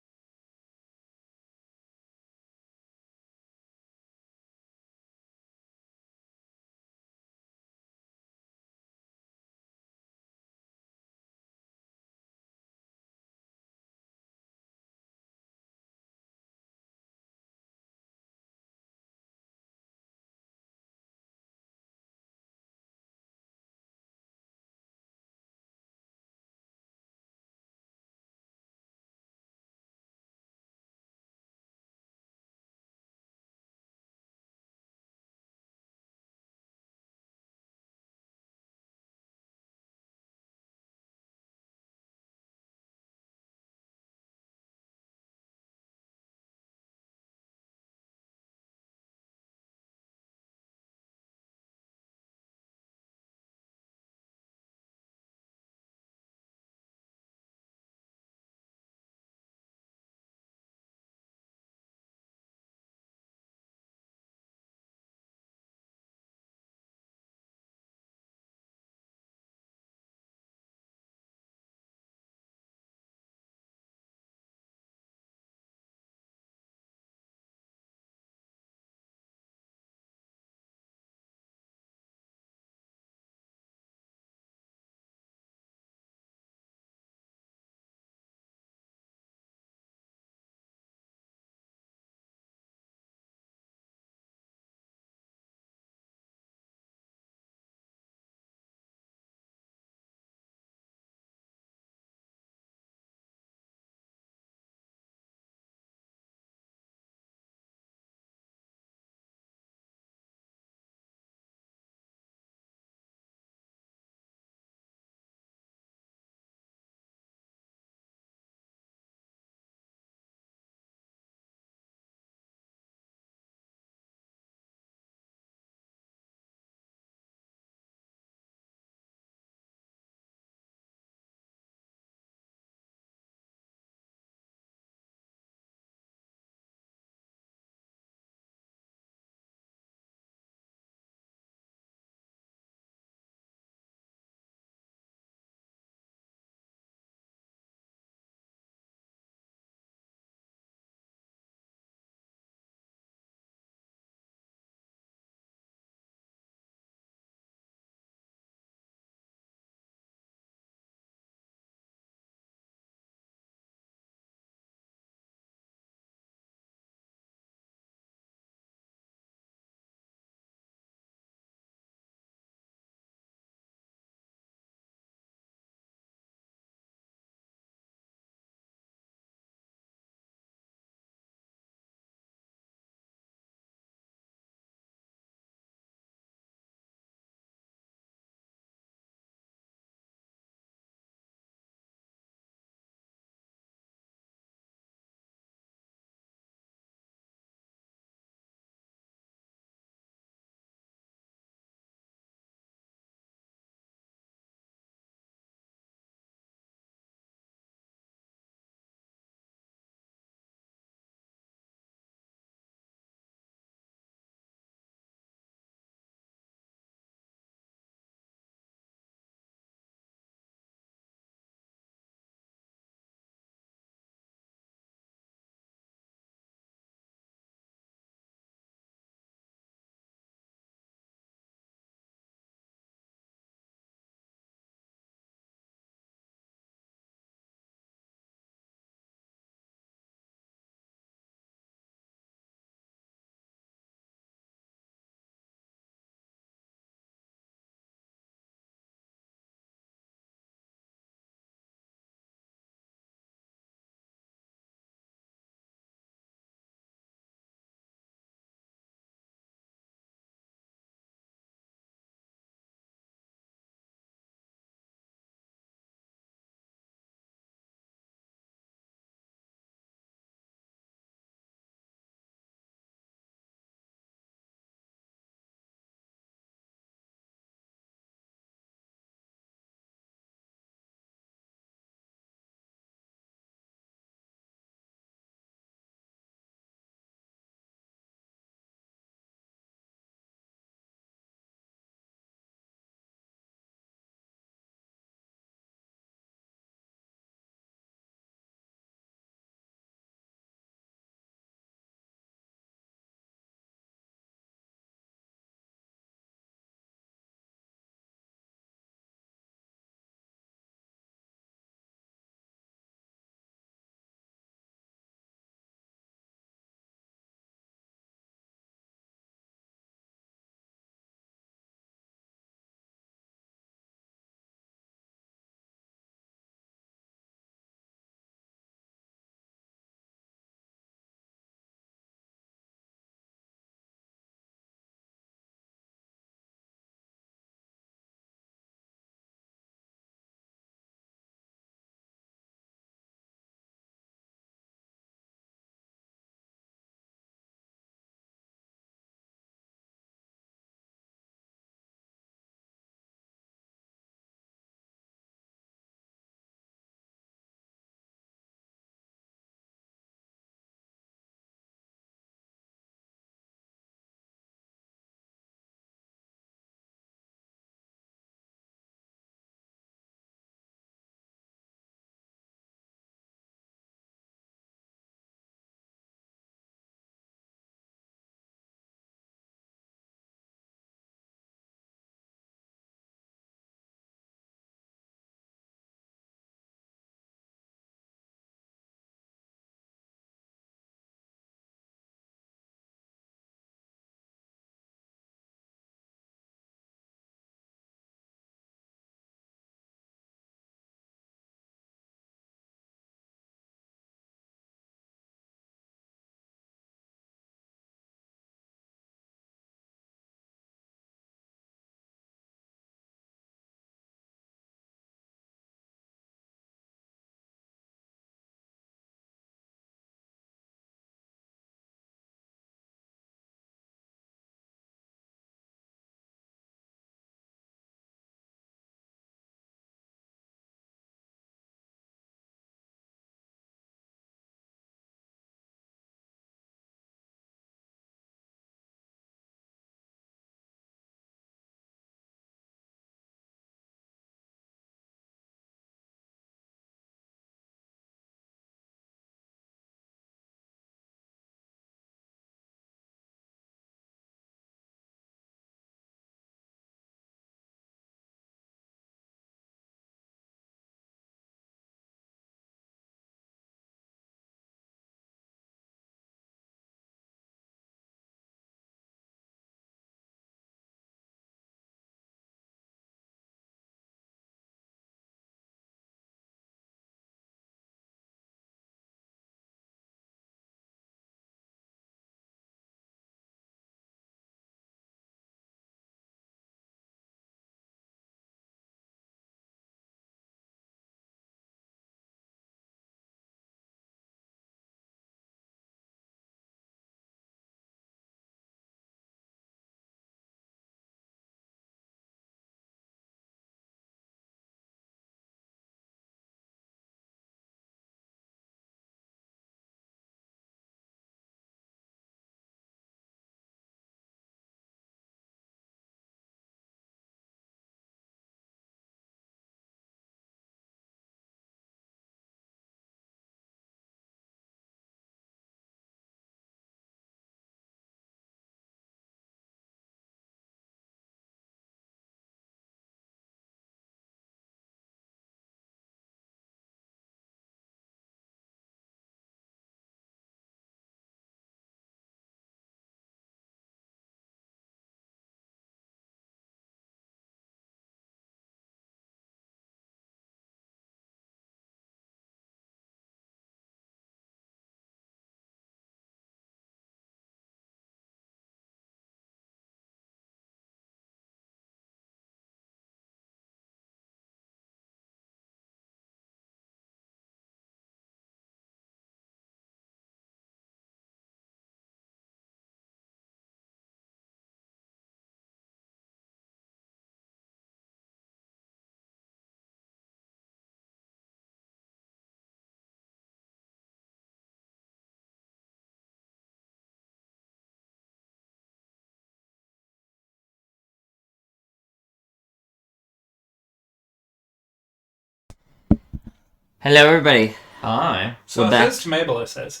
Hello, everybody. Hi. So We're it back. says to Mabel, it says.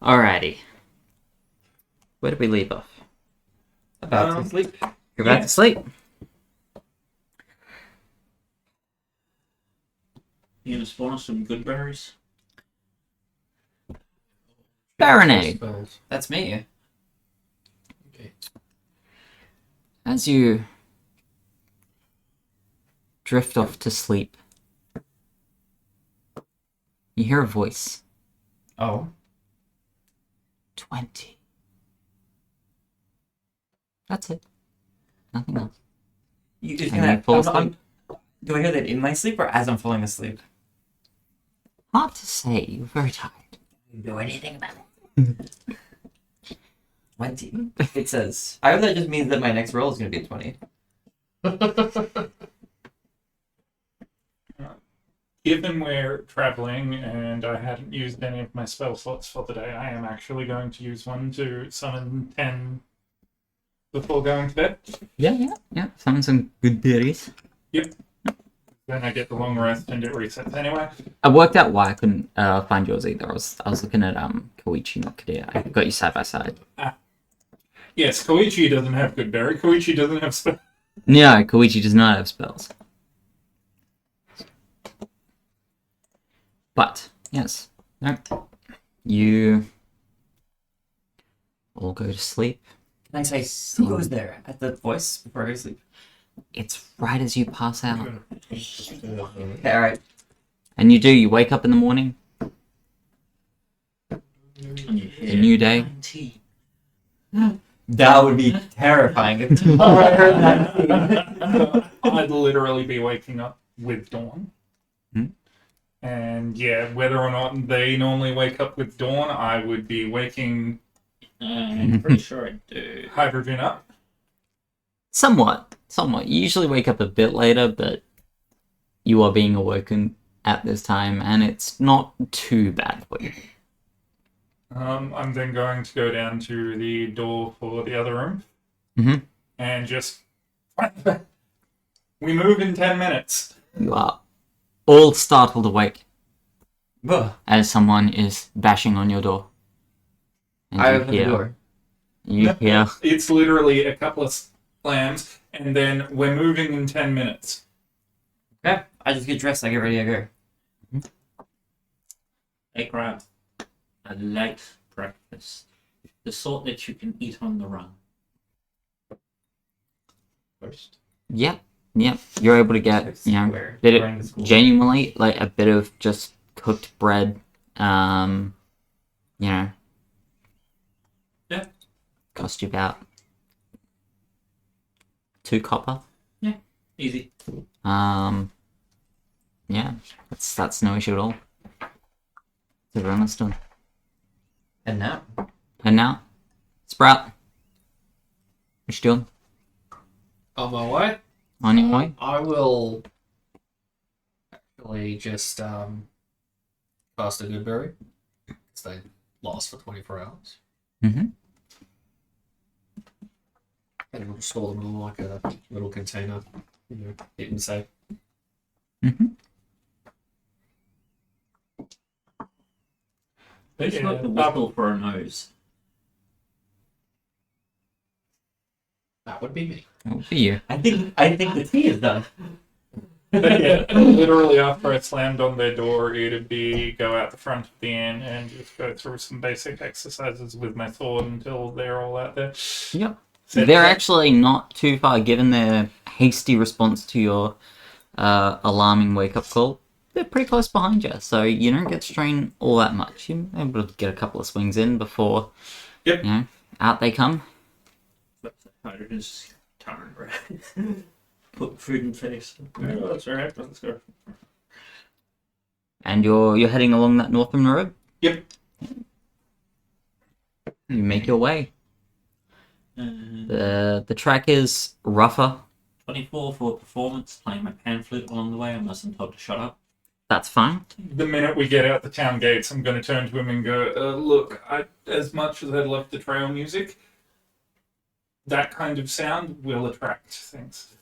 Alrighty. Where did we leave off? About to sleep. You're about Yeah. to sleep. You gonna spawn us some good berries? Baronade. Spells. That's me. Okay. As you drift off to sleep, you hear a voice. Oh. 20. That's it. Nothing else. You just And gonna. you fall asleep. Do I hear that in my sleep or as I'm falling asleep? Hard to say. You're very tired. Do anything about it. 20. It says. I hope that just means that my next roll is gonna be a 20. Given we're traveling and I hadn't used any of my spell slots for the day, I am actually going to use one to summon 10 before going to bed. Yeah. Summon some good berries. Then I get the long rest and it resets anyway. I worked out why I couldn't find yours either. I was looking at Koichi, not Kadir. I got you side by side. Yes, Koichi doesn't have good berry. Koichi doesn't have spell. No, Koichi does not have spells. But, yes. No. You all go to sleep. Can I say who goes there at the voice before I go to sleep? It's right as you pass out. Okay, alright. And you wake up in the morning. And you A new day. 19. That would be terrifying if I heard that. I'd literally be waking up with dawn. Hmm? And yeah, whether or not they normally wake up with dawn, I would be waking I'm pretty sure I do. hydrogen up. Somewhat. You usually wake up a bit later, but you are being awoken at this time, and it's not too bad for you. I'm then going to go down to the door for the other room. Mhm. And just... We move in 10 minutes. You are all startled awake Ugh. as someone is bashing on your door. And I you open the hear- door. You hear, It's literally a couple of slams, and then we're moving in 10 minutes. Okay. I just get dressed, I get ready, I go. They grab a light breakfast. The sort that you can eat on the run. First. yep. You're able to get, Where? bit Going to of, school. genuinely, like a bit of just cooked bread. Yeah. Cost you about 2 copper. Easy. Yeah, that's no issue at all. What's everyone else doing? And now? And now, Sprout, what you doing? On my way. On your way? I will actually just cast a good berry. Because they last for 24 hours. Mm-hmm. And we'll store them in like a little container. Keep them safe. Mm-hmm. It's Yeah, like the whistle for a nose. That would be me. What would be you? I think the tea is done. But yeah, literally after I slammed on their door, it'd be go out the front of the inn and just go through some basic exercises with my sword until they're all out there. Yep. Set They're up. actually not too far, given their hasty response to your alarming wake-up call. They're pretty close behind you, so you don't get strained all that much. You're able to get a couple of swings in before, Yep. Out they come. Hydrogen's turn, right? Put food in face. Oh, that's alright, let's go. And you're heading along that northern road. Yep. You make your way. The track is rougher. 24 for performance, playing my pan flute along the way unless I'm told to shut up. That's fine. The minute we get out the town gates, I'm going to turn to him and go, look, as much as I'd love the trail music, that kind of sound will attract things.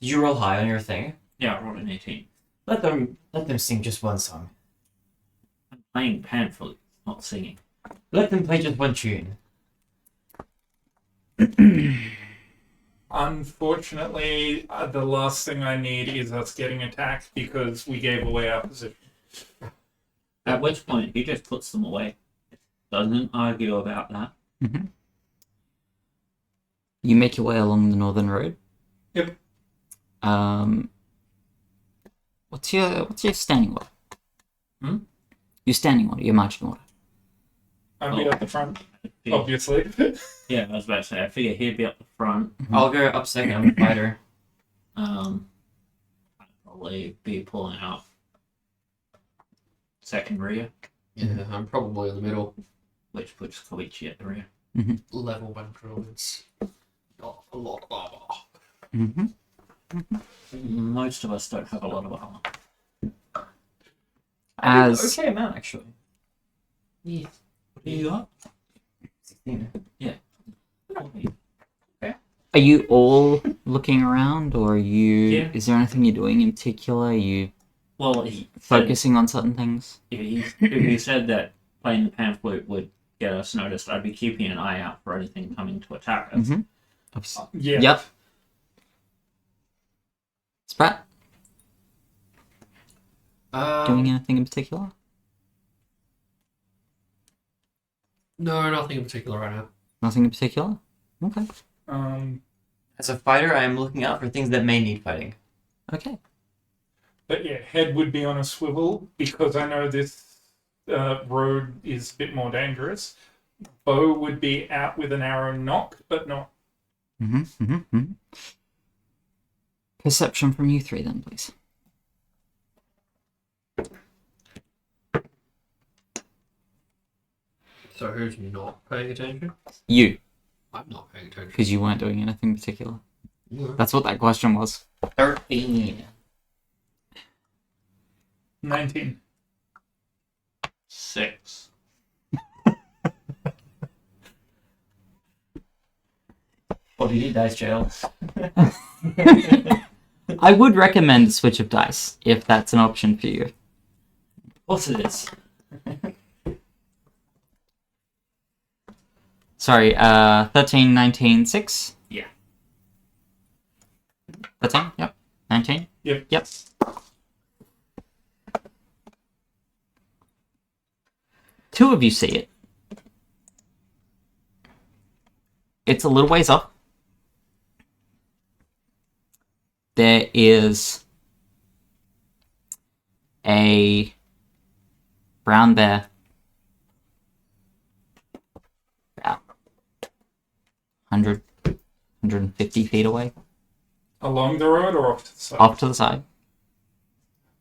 Did you roll high on your thing? Yeah, I rolled an 18. Let them sing just one song. I'm playing pan flute, not singing. Let them play just one tune. Unfortunately, the last thing I need is us getting attacked because we gave away our position. At which point, he just puts them away. Doesn't argue about that. Mm-hmm. You make your way along the northern road. Yep. What's your standing order? Hmm? Your standing order, your marching order. I'll be at the front, Yeah. obviously. Yeah, I was about to say, I figure he'd be up the front. I'll go up second. I'm a fighter. I'd probably be pulling out second rear, Yeah, I'm probably in the middle. which puts Koichi at the rear. Level one druids. Not a lot of armor. Mm-hmm. Most of us don't have a lot of armor. As Okay amount, actually. Yeah. What do you got? 16. are you all looking around, or are you? Yeah. Is there anything you're doing in particular? Are you Well, he said, focusing on certain things? if he said that playing the pan flute would get us noticed, I'd be keeping an eye out for anything coming to attack us. Mm-hmm. Yeah. Yep. Sprat, doing anything in particular? No, nothing in particular right now. Nothing in particular. Okay. As a fighter, I am looking out for things that may need fighting. Okay. But yeah, head would be on a swivel because I know this road is a bit more dangerous. Bow would be out with an arrow knock, but not. Mm-hmm. Mm-hmm. Mm-hmm. Perception from you three, then, please. So who's not paying attention? You, I'm not paying attention. because you weren't doing anything in particular. Yeah. That's what that question was. 13. 19. 6. What do you need, dice jail? I would recommend a switch of dice if that's an option for you. Of course it is. Sorry, 13, 19, 6? Yeah. 13? Yep. 19? Yep. Yep. Two of you see it. It's a little ways off. There is a brown bear about 100, 150 feet away, Along the road or off to the side? off to the side.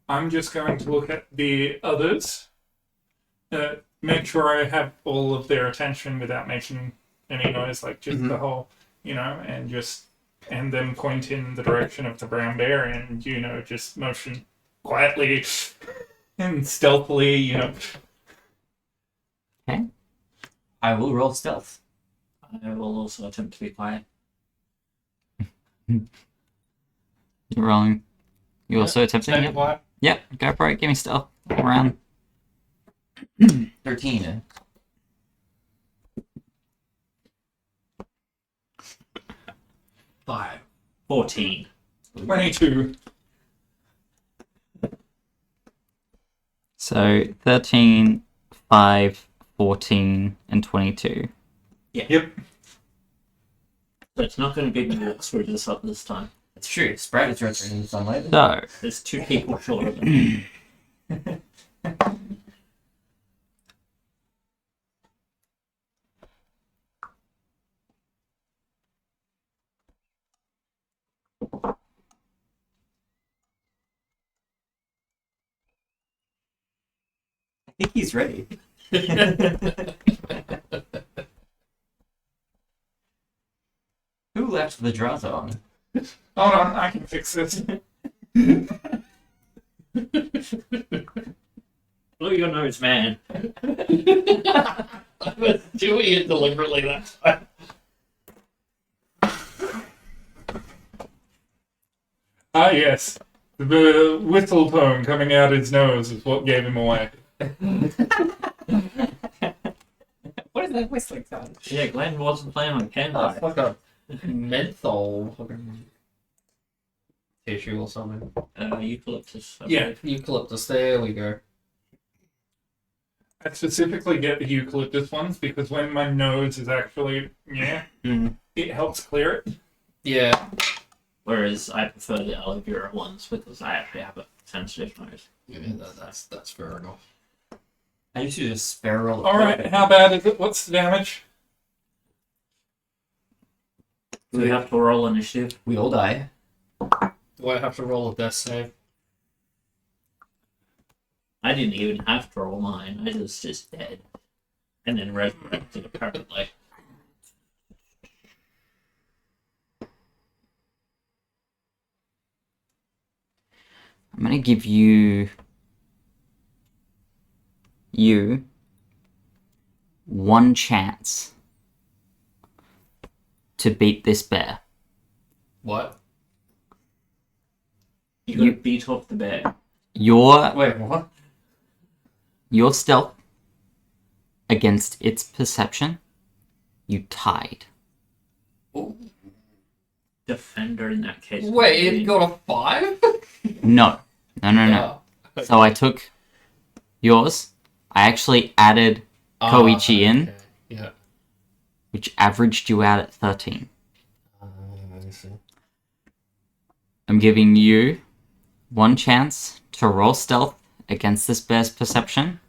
I'm just going to look at the others. Make sure I have all of their attention without making any noise, like just the whole, and then point in the direction of the brown bear and, just motion quietly and stealthily, Okay. I will roll stealth. I will also attempt to be quiet. You're rolling. You also attempting Stay it? quiet. Yep, go for it. Give me stealth. Around. 13. 5. 14. 22. So 13, 5, 14, and 22. Yep. So it's not going to be me that screwed this up this time. It's true. Sprite is returning to sunlight. So, There's 2 people short of it. I think he's ready. Who left the draws on? Hold on, I can fix this. Look at your nose, man. I was doing it deliberately that time. Ah, yes. The whistle tone coming out his nose is what gave him away. What is that whistling sound? Yeah, Glenn wasn't playing on Ken. Oh, it's like a menthol fucking tissue or something. Eucalyptus. I Yeah. believe. Eucalyptus, there we go. I specifically get the eucalyptus ones because when my nose is actually, it helps clear it. Yeah. Whereas I prefer the aloe vera ones because I actually have a sensitive nose. Yeah, that's fair enough. I used to just spare roll. Alright, how bad is it? What's the damage? Do we have to roll initiative? We all die. Do I have to roll a death save? I didn't even have to roll mine. I was just dead. And then resurrected, apparently. I'm gonna give you one chance to beat this bear. What? You gotta beat off the bear. Your Wait, what? stealth against its perception, you tied. Defender in that case. Wait, it got a 5? No. So I took yours. I actually added Koichi in, Okay. Yeah. which averaged you out at 13. I see. I'm giving you one chance to roll stealth against this bear's perception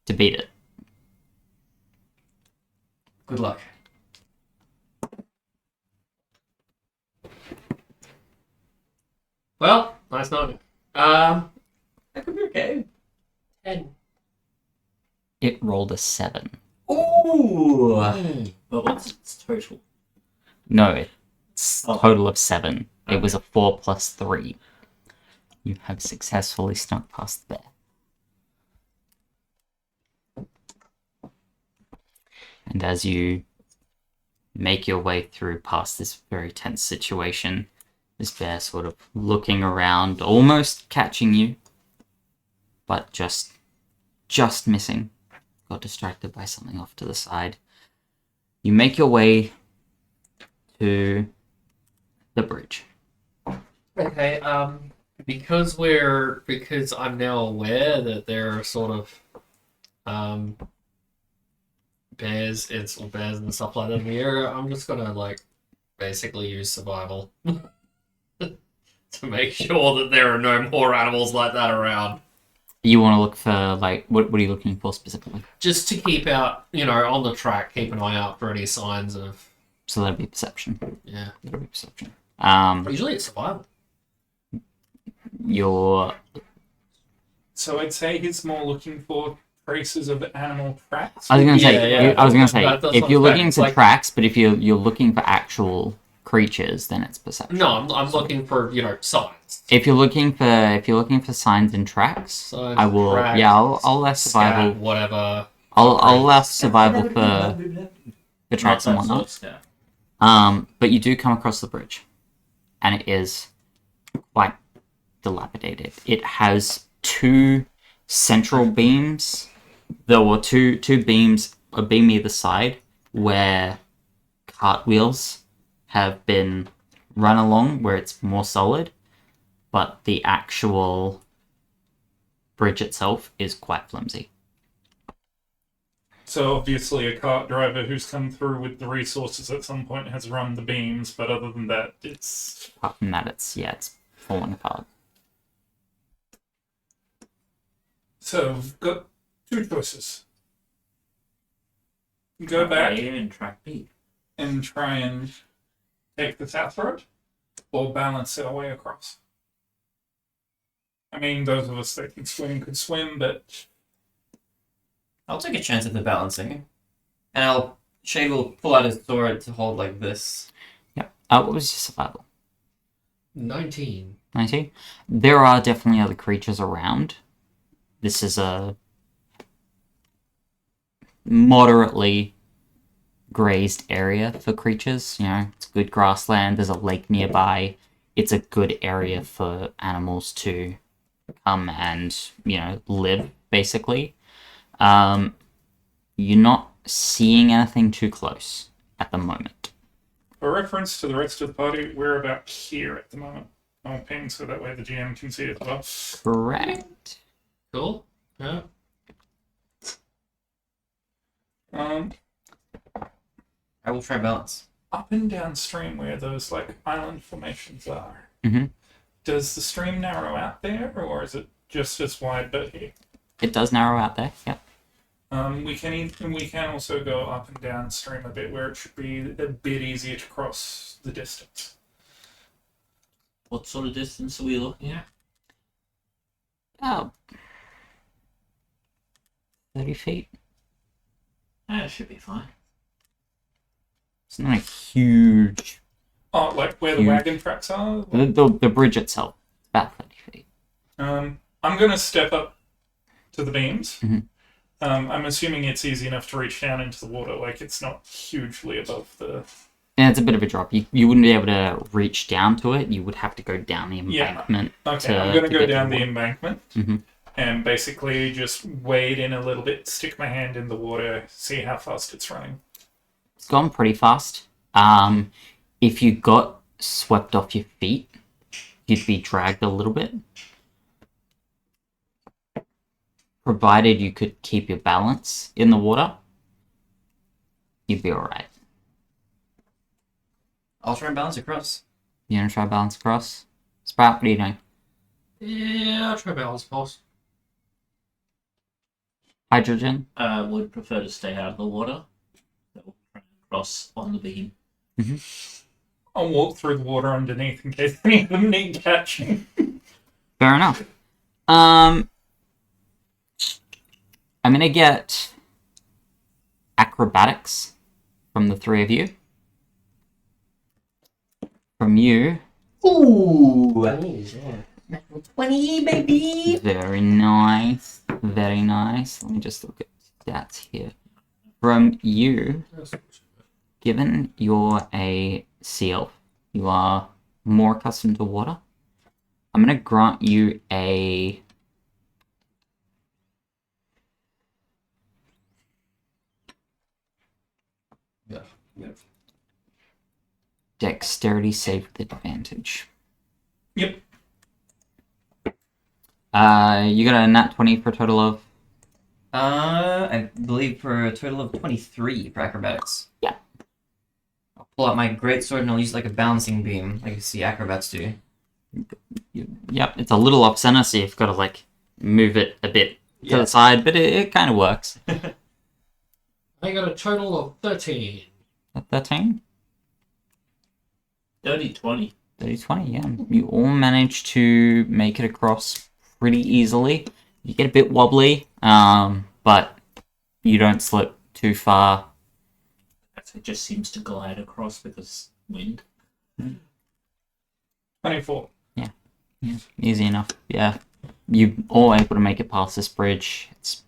to beat it. Good luck. Well, nice knowing. That could be okay. 10. It rolled a 7. Ooh! But what's its total? No, it's Oh. total of 7. It Okay. was a 4 plus 3. You have successfully snuck past the bear. And as you make your way through past this very tense situation, this bear sort of looking around, almost catching you, but just missing. Got distracted by something off to the side. You make your way to the bridge. Okay, because I'm now aware that there are sort of bears and stuff like that in the area, I'm just gonna basically use survival to make sure that there are no more animals like that around. You want to look for, what are you looking for specifically? Just to keep out, on the track, keep an eye out for any signs of So that'd be perception. yeah. That'd be perception. Usually it's survival. Your So I'd say he's more looking for traces of animal tracks. I was gonna say, Yeah. I was gonna say, That's if what you're I'm looking saying. for tracks, but if you're looking for actual creatures, then it's perception. No, I'm looking for signs. If you're looking for signs and tracks, Signs, I will. tracks, Yeah, I'll allow survival. scat, whatever. I'll allow survival for tracks and Not that whatnot. sort of stuff. But you do come across the bridge, and it is quite dilapidated. It has two central beams. There were two beams, a beam either side, where cartwheels have been run along, where it's more solid, but the actual bridge itself is quite flimsy. So obviously a cart driver who's come through with the resources at some point has run the beams, but other than that, it's... Apart from that, it's falling apart. So we've got two choices. Go back A and track B. and try and take the south road, or balance our way across. I mean, those of us that can swim could swim, but I'll take a chance at the balancing. And Shade will pull out his sword to hold like this. Yeah. What was your survival? 19. 19? There are definitely other creatures around. This is a moderately grazed area for creatures. It's good grassland. There's a lake nearby. it's a good area for animals to come and, live, basically. You're not seeing anything too close at the moment. For reference to the rest of the party, we're about here at the moment. I'll ping so that way the GM can see it as well. Correct. Cool. Yeah. I will try balance. Up and downstream where those island formations are. Mhm. Does the stream narrow out there, or is it just as wide but here? It does narrow out there, yeah. We can also go up and downstream a bit where it should be a bit easier to cross the distance. What sort of distance are we looking at? Oh. 30 feet. That should be fine. It's not a huge... Oh, like where the Huge. wagon tracks are? The bridge itself, about 30 feet. I'm going to step up to the beams. Mhm. I'm assuming it's easy enough to reach down into the water, it's not hugely above the... Yeah, it's a bit of a drop. You wouldn't be able to reach down to it. You would have to go down the embankment. Okay, I'm going to go get down to the water. embankment Mhm. and basically just wade in a little bit, stick my hand in the water, see how fast it's running. It's gone pretty fast. If you got swept off your feet, you'd be dragged a little bit. Provided you could keep your balance in the water, you'd be alright. I'll try and balance across. You gonna try balance across? Sprout, what are you doing? Yeah, I'll try balance pulse. Hydrogen? Would prefer to stay out of the water. So we'll try and cross on the beam. I'll walk through the water underneath in case any of them need catching. Fair enough. I'm gonna get acrobatics from the three of you. From you, Ooh! yeah. 20, baby! very nice, very nice. Let me just look at stats here. From you, given you're a sea elf, you are more accustomed to water. I'm gonna grant you a dexterity save with advantage. Yep. You got a nat 20 for a total of... I believe for a total of 23 for acrobatics. Yeah. I'll pull out my greatsword and I'll use like a bouncing beam, like you see acrobats do. Yep, it's a little off center, so you've got to move it a bit to the side, but it kind of works. I got a total of 13. 13? 30-20. 30-20, yeah. You all manage to make it across pretty easily. You get a bit wobbly, but you don't slip too far. It just seems to glide across because wind. 24. Yeah, easy enough. Yeah, you all able to make it past this bridge. It's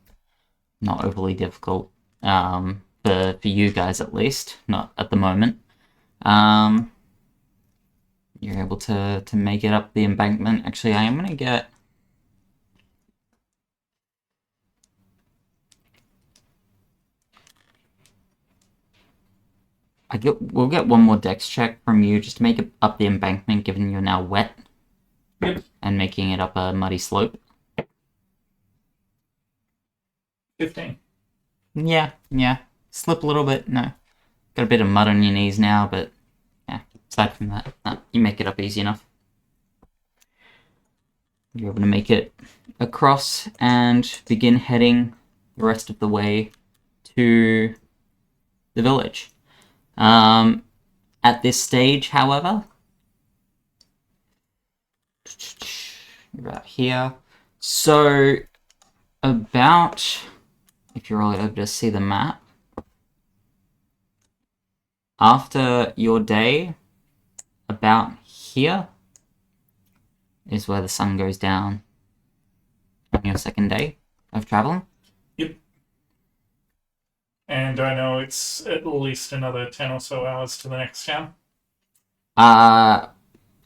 not overly difficult, for you guys at least, not at the moment. You're able to make it up the embankment. Actually, I am gonna get... We'll get one more dex check from you just to make it up the embankment, given you're now wet. Yep. And making it up a muddy slope. 15. Yeah. Slip a little bit, no. Got a bit of mud on your knees now, but yeah, aside from that, no, you make it up easy enough. You're able to make it across and begin heading the rest of the way to the village. At this stage, however, about here. So, about, if you're all able to see the map, after your day, about here is where the sun goes down on your second day of traveling. And I know it's at least another 10 or so hours to the next town.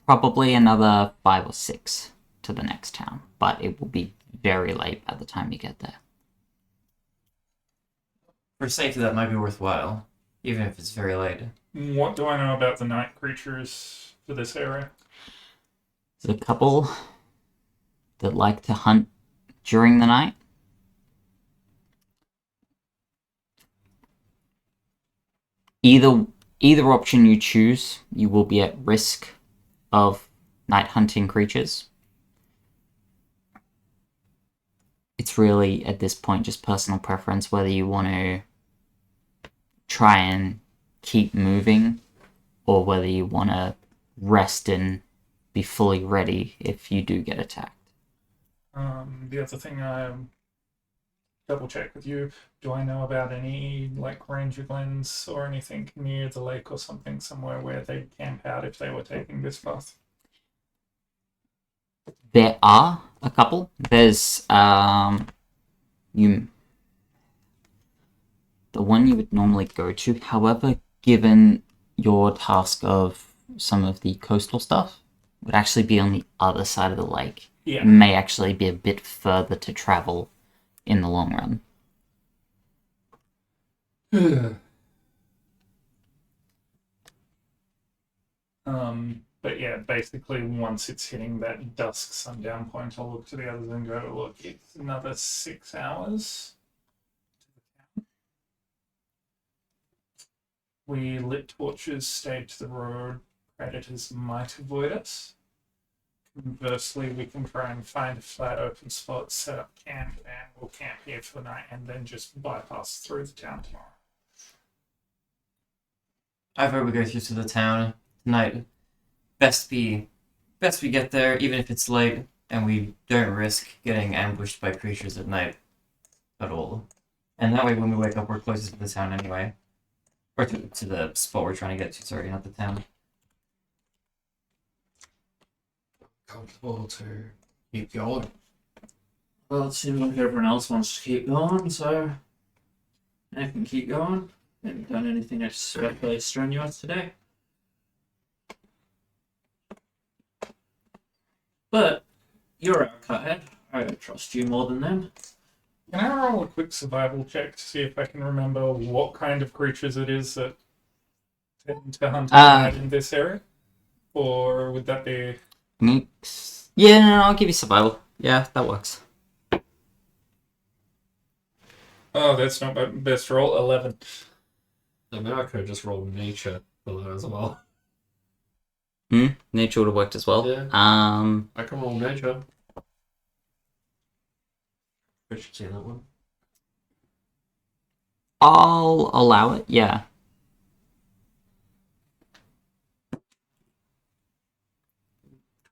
probably another 5 or 6 to the next town, but it will be very late by the time you get there. For safety, that might be worthwhile, even if it's very late. What do I know about the night creatures for this area? There's a couple that like to hunt during the night. Either option you choose, you will be at risk of night hunting creatures. It's really, at this point, just personal preference whether you want to try and keep moving or whether you want to rest and be fully ready if you do get attacked. The other thing I double check with you, do I know about any like ranger glens or anything near the lake or something somewhere where they'd camp out if they were taking this path? There are a couple. There's the one you would normally go to. However, given your task of some of the coastal stuff, would actually be on the other side of the lake. Yeah. It may actually be a bit further to travel in the long run. But yeah, basically once it's hitting that dusk sundown point, I'll look to the others and go, look, it's another 6 hours. We lit torches, stayed to the road, predators might avoid us. Conversely, we can try and find a flat open spot, set up camp, and we'll camp here for the night and then just bypass through the town tomorrow. I vote we go through to the town tonight. Best we get there, even if it's late, and we don't risk getting ambushed by creatures at night at all. And that way, when we wake up, we're closer to the town anyway. Or to the spot we're trying to get to, sorry, not the town. Comfortable to keep going. Well, it seems like everyone else wants to keep going, so I can keep going. Haven't done anything especially strenuous today. But you're our cuthead. I trust you more than them. Can I roll a quick survival check to see if I can remember what kind of creatures it is that tend to hunt at night in this area? Or would that be... Yeah, no, I'll give you survival. Yeah, that works. Oh, that's not my best roll. 11. I mean, I could just roll nature for that as well. Nature would have worked as well. Yeah. I can roll nature. I should say that one. I'll allow it, yeah.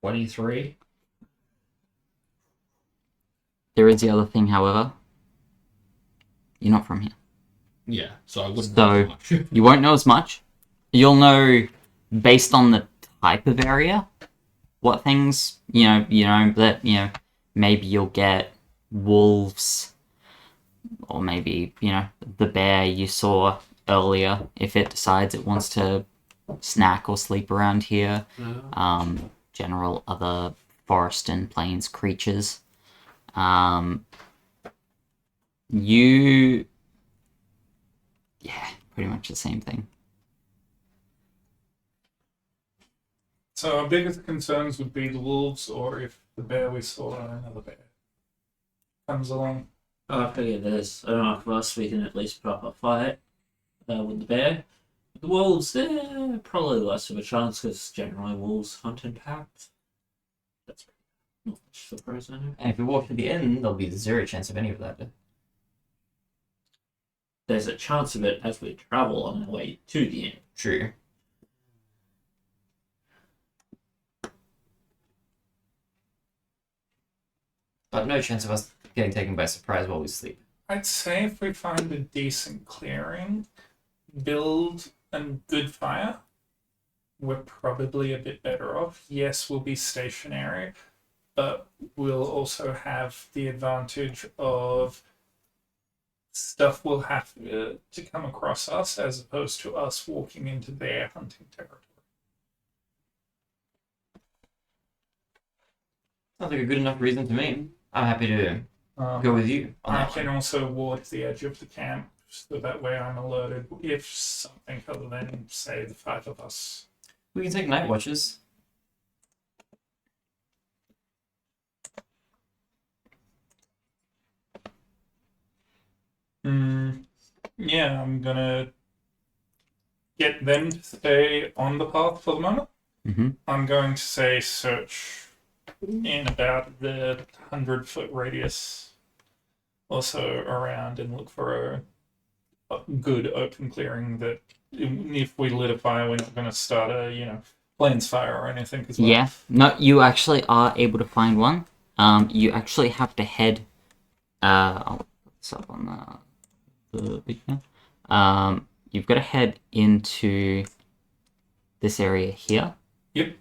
$23. There is the other thing, however. You're not from here. Yeah, so I wouldn't So- know much. You won't know as much. You'll know, based on the type of area, what things, that, maybe you'll get wolves, or maybe, the bear you saw earlier, if it decides it wants to snack or sleep around here. General other forest and plains creatures. Yeah, pretty much the same thing. So our biggest concerns would be the wolves, or if the bear we saw and another bear comes along. I figure there's enough of us we can at least put up a fight with the bear. The wolves, they're probably less of a chance because generally wolves hunt in packs. That's not much surprise, I know. And if we walk to the inn, there'll be zero chance of any of that. There's a chance of it as we travel on our way to the inn. True. But no chance of us getting taken by surprise while we sleep. I'd say if we find a decent clearing, build a good fire, we're probably a bit better off. Yes, we'll be stationary, but we'll also have the advantage of stuff will have to come across us as opposed to us walking into their hunting territory. Sounds like a good enough reason to me. I'm happy to go with you on I that can one. also walk to the edge of the camp, so that way I'm alerted if something other than, say, the 5 of us. We can take night watches. Yeah, I'm gonna get them to stay on the path for the moment. Mm-hmm. I'm going to say search in about the 100-foot radius or so around and look for a good open clearing that if we lit a fire, we're not going to start a, plains fire or anything as well. Yeah. No, you actually are able to find one. You actually have to head. I'll put this up on the beacon. You've got to head into this area here. Yep.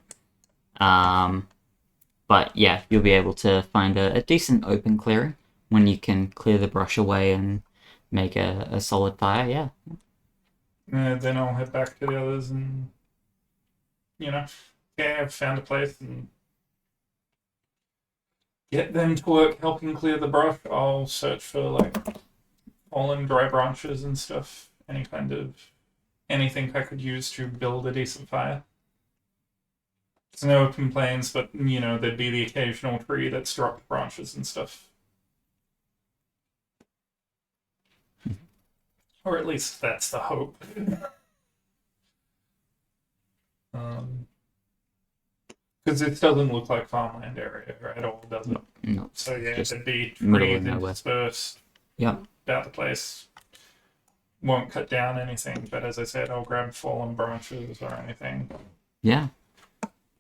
But yeah, you'll be able to find a decent open clearing when you can clear the brush away and make a solid fire. Yeah. Then I'll head back to the others and, I've found a place and get them to work helping clear the brush. I'll search for fallen dry branches and stuff. Anything I could use to build a decent fire. There's no open plains, but there'd be the occasional tree that's dropped branches and stuff. Or at least that's the hope. Because it doesn't look like farmland area at all, does it? No. So yeah, Just there'd be middle of trees nowhere. interspersed Yeah. about the place. Won't cut down anything, but as I said, I'll grab fallen branches or anything. Yeah.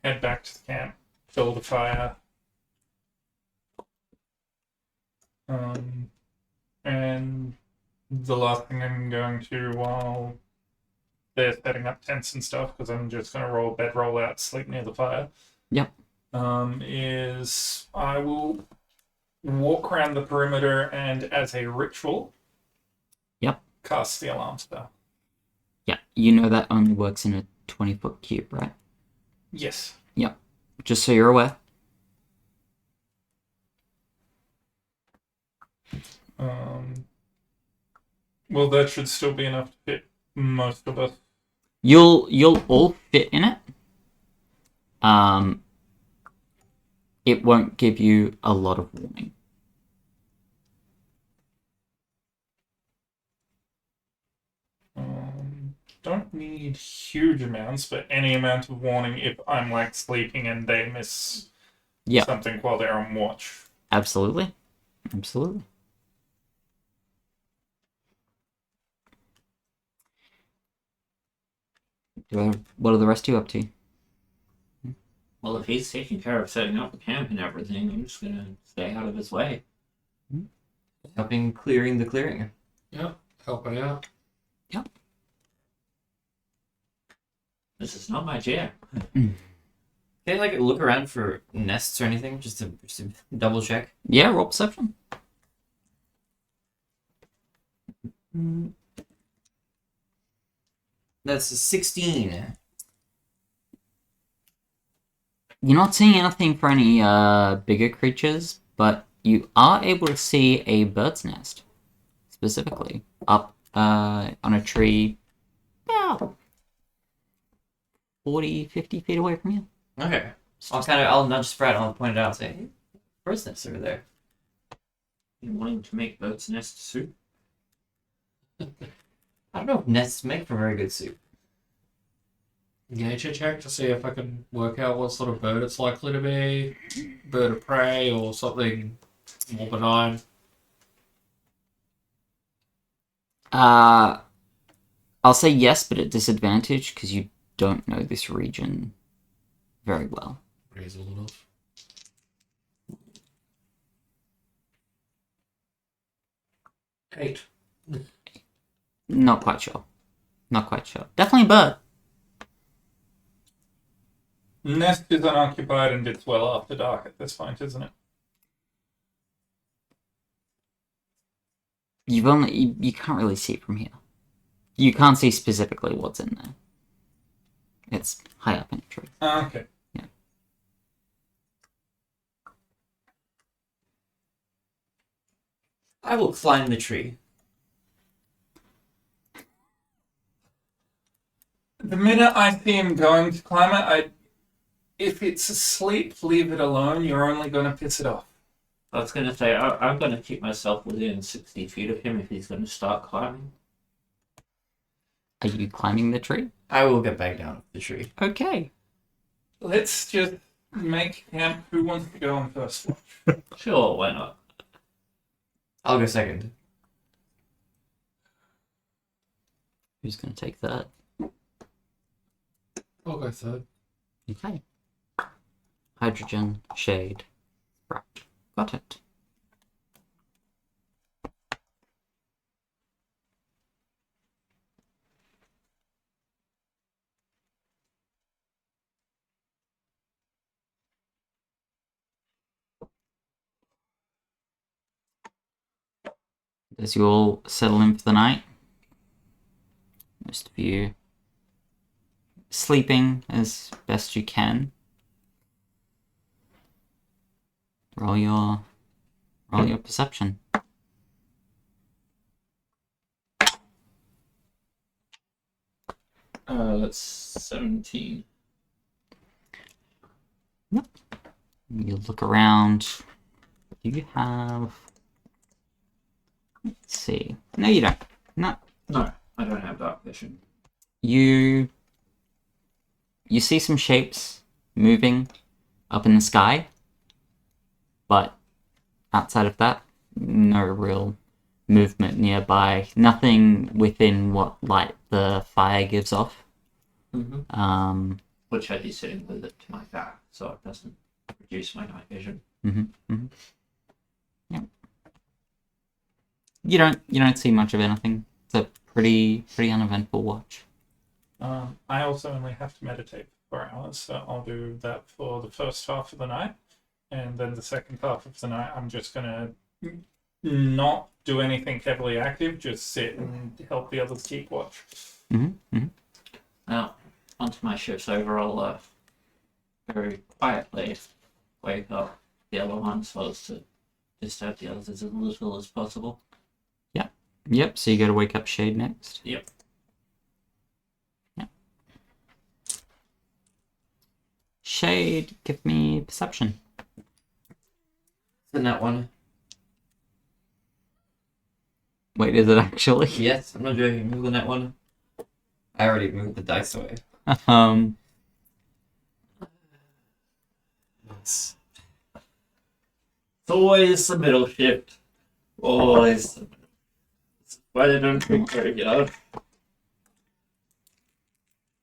Head back to the camp, build a fire. And the last thing I'm going to while they're setting up tents and stuff, because I'm just going to roll bedroll out, sleep near the fire. Yep. Is I will walk around the perimeter and as a ritual. Yep. Cast the alarm spell. Yeah. You know that only works in a 20-foot cube, right? Yes. Yep. Just so you're aware. Well, that should still be enough to fit most of us. You'll all fit in it. It won't give you a lot of warning. Don't need huge amounts, but any amount of warning if I'm sleeping and they miss something while they're on watch. Absolutely. Absolutely. What are the rest of you up to? Well, if he's taking care of setting up the camp and everything, I'm just gonna stay out of his way. Helping clearing the clearing. Yeah, helping out. This is not my chair. Can I look around for nests or anything, just to double check? Yeah, roll perception. That's a 16. You're not seeing anything for any bigger creatures, but you are able to see a bird's nest, specifically, up on a tree about 40, 50 feet away from you. Okay. I'll nudge Sprat and I'll point it out and say, hey, bird's nest over there. You wanting to make bird's nest soup? I don't know if nests make for very good soup. Nature check to see if I can work out what sort of bird it's likely to be. Bird of prey or something more benign. I'll say yes, but at disadvantage, because you don't know this region very well. Reasonable enough. Eight. Not quite sure. Not quite sure. Definitely a bird. Nest is unoccupied and it's well after dark at this point, isn't it? You can't really see it from here. You can't see specifically what's in there. It's high up in a tree. Okay. Yeah. I will climb the tree. The minute I see him going to climb it, if it's asleep, leave it alone. You're only going to piss it off. I was going to say, I'm going to keep myself within 60 feet of him if he's going to start climbing. Are you climbing the tree? I will get back down the tree. Okay. Let's just make camp. Who wants to go on first watch? Sure, why not? I'll go second. Who's going to take that? I'll go third. Okay. Hydrogen, shade, right. Got it. As you all settle in for the night, most of you sleeping as best you can. Roll your perception. That's 17. You look around. Do you have? Let's see. No, you don't. No. No, I don't have dark vision. You see some shapes moving up in the sky, but outside of that, no real movement nearby. Nothing within what light the fire gives off. Mm-hmm. Which I'd be sitting with it to my back, so it doesn't reduce my night vision. Yeah. You don't see much of anything. It's a pretty uneventful watch. I also only have to meditate for 4 hours, so I'll do that for the first half of the night, and then the second half of the night I'm just gonna not do anything heavily active, just sit and help the others keep watch. Now, onto my shifts over, I'll very quietly wake up the other one so as to disturb the others as little as possible. Yep, so you gotta wake up Shade next. Yep. Yep. Shade, give me perception. In that one. Wait, is it actually? Yes, I'm not joking. Move the net one. I already moved the dice away. It's always the middle shift. Always the middle. Why they don't drink regular.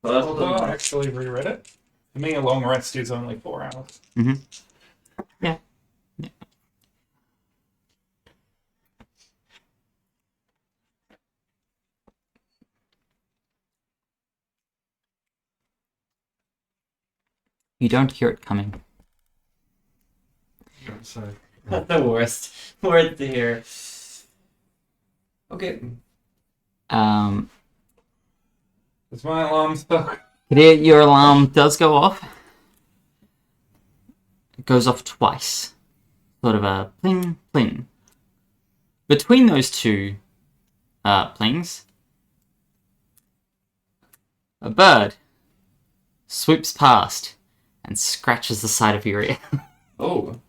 Although I actually reread it. For me, a long rest is only 4 hours. Yeah. You don't hear it coming. So, The worst word to hear. Okay. Is my alarm stuck? Your alarm does go off. It goes off twice. Sort of a pling, pling. Between those two plings, a bird swoops past and scratches the side of your ear. Oh.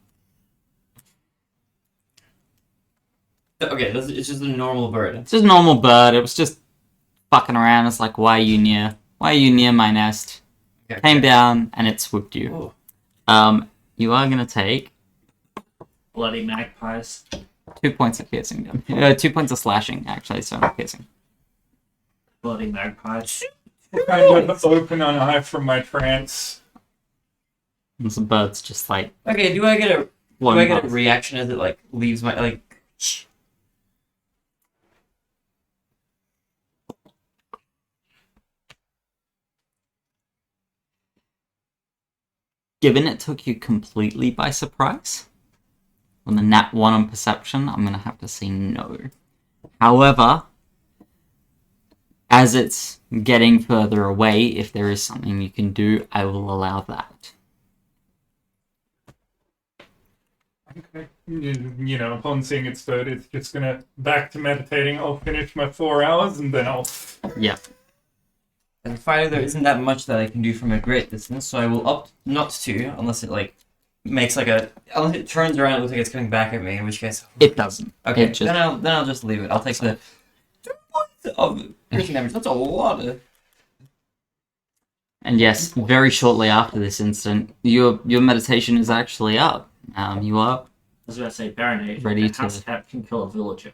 Okay, it's just a normal bird. It's just a normal bird. It was just fucking around. It's like, why are you near my nest? Okay. Came down and it swooped you. Oh. You are gonna take Bloody magpies. 2 points of piercing damage. 2 points of slashing, actually, so not piercing. Bloody magpies. Kind of open an eye from my trance. And the bird's just like Okay, do I get a blowing a past. reaction as it like leaves my like? Given it took you completely by surprise, on the nat 1 on perception, I'm gonna have to say no. However, as it's getting further away, if there is something you can do, I will allow that. Okay. you know, upon seeing its bird, it's just gonna back to meditating. I'll finish my 4 hours and then I'll. Yeah. As a fighter, there isn't that much that I can do from a great distance, so I will opt not to, unless it like makes like a, unless it turns around and looks like it's coming back at me. In which case, It doesn't. okay, It just- then I'll just leave it. I'll take the 2 points of piercing damage. That's a lot. And yes, very shortly after this incident, your meditation is actually up. You are I was going to say, Baron Ready a to- house cat can kill a villager.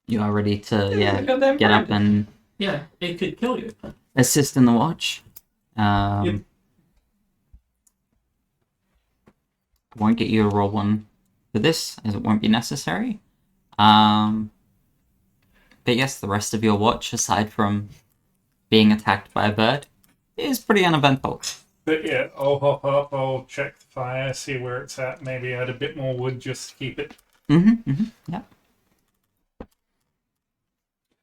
ready to Goddamn get bird. up and Yeah, it could kill you. assist in the watch. Yep. Won't get you to roll one for this, as it won't be necessary. But yes, the rest of your watch, aside from being attacked by a bird, is pretty uneventful. But yeah, I'll hop up. I'll check the fire, see where it's at. Maybe add a bit more wood just to keep it. Yeah.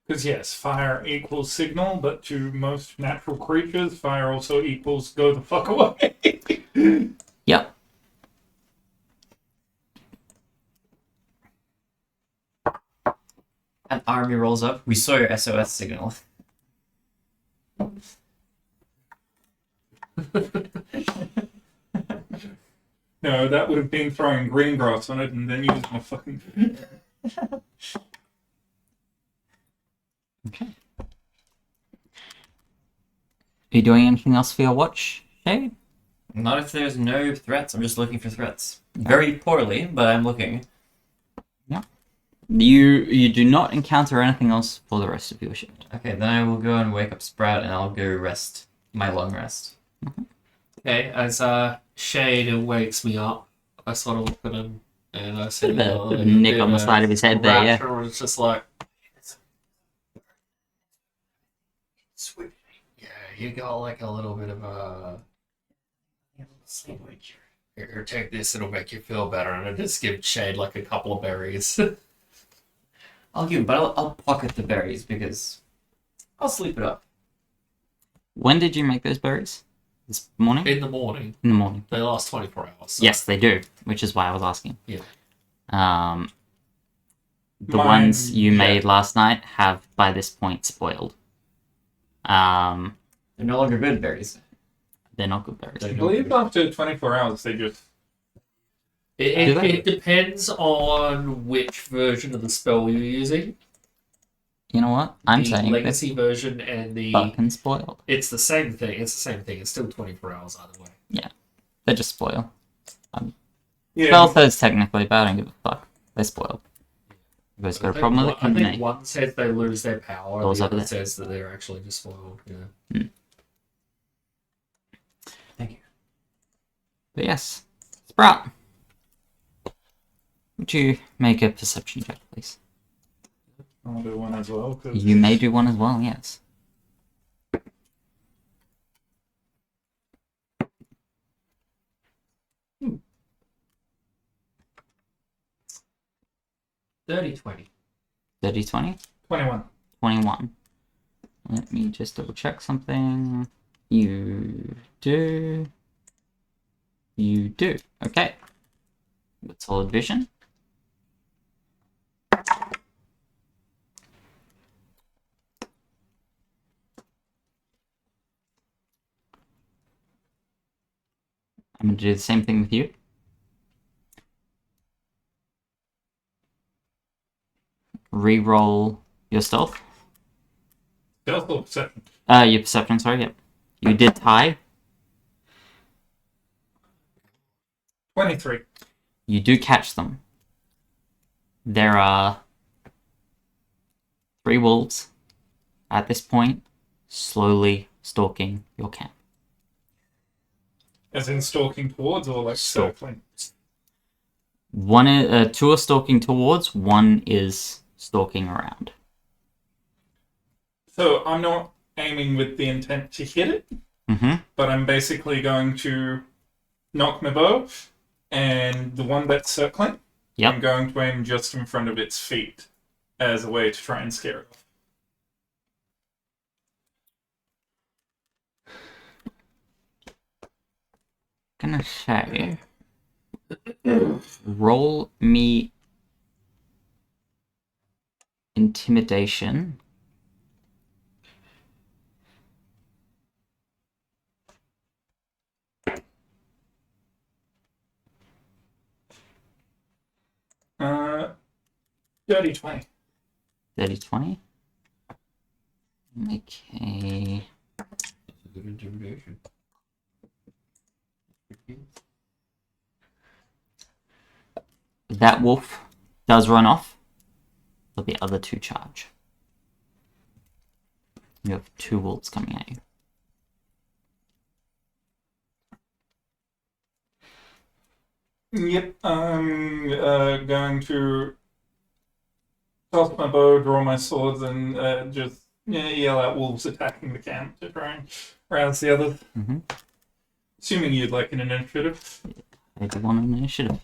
Because yes, fire equals signal, but to most natural creatures, fire also equals go the fuck away. Yep. An army rolls up. We saw your SOS signal. No, that would have been throwing green grass on it and then using my fucking. Okay. Are you doing anything else for your watch, Shade? Not if there's no threats. I'm just looking for threats. Very poorly, but I'm looking. You do not encounter anything else for the rest of your shift. Okay, then I will go and wake up Sprout, and I'll go rest my long rest. Okay, as Shade wakes me up, I sort of look at him and I see Bit of a nick on the side of his head there, yeah. rapture, it's just like, sweet. Yeah, you got like a little bit of a. Here, take this, it'll make you feel better. And I just give Shade like a couple of berries. I'll give, but I'll pocket the berries because I'll sleep it up. When did you make those berries? This morning? In the morning. In the morning. They last 24 hours. So. Yes, they do, which is why I was asking. Yeah. The Mine- ones you yeah. made last night have, by this point, spoiled. They're no longer good berries. They're not good berries. I believe after 24 hours they just. It, Do they? it depends on which version of the spell you're using. You know what? I'm the saying they're legacy version and the. fucking spoiled. It's the same thing. It's the same thing. It's still 24 hours either way. They just spoil. Yeah. Spell says technically, but I don't give a fuck. They're spoiled. You guys got a problem with it? I Come to think me. one says they lose their power, Those the over other there. says that they're actually just spoiled. Yeah. Thank you. But yes. Sprout. Would you make a perception check, please? I'll do one as well. 'Cause You may do one as well, yes. Hmm. 30-20. 30-20? 21. 21. Let me just double check something. You do. You do. Okay. With solid vision. I'm going to do the same thing with you. Reroll your stealth. Stealth or perception? Your perception, sorry, yep. You did tie. 23. You do catch them. There are 3 wolves at this point slowly stalking your camp. As in stalking towards or like Stalk. circling? One, 2 are stalking towards, 1 is stalking around. So I'm not aiming with the intent to hit it, Mm-hmm. but I'm basically going to knock my bow, and the one that's circling, Yep. I'm going to aim just in front of its feet as a way to try and scare it off. Gonna say Roll me intimidation. Dirty 20. 30-20. Okay. That's a good intimidation. That wolf does run off, but the other two charge. You have two wolves coming at you. Yep, I'm going to toss my bow, draw my swords, and just yell at wolves attacking the camp to try and rouse the others. Mm-hmm. Assuming you'd like an initiative. I do want an initiative.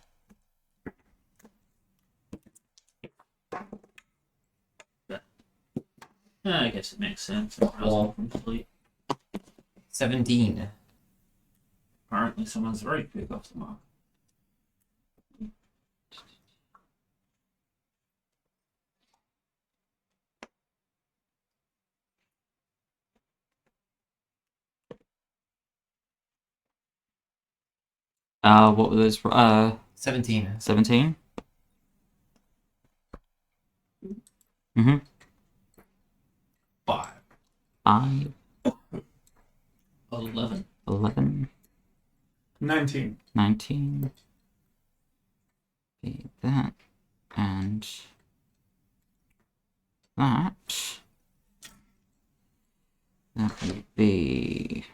I guess it makes sense. Rousing from sleep. 17. Apparently, someone's very quick off the mark. What were those? 17. 17? Mm-hmm. 5. 5, 11. 11, 19. 19. Be that. And that. That would be...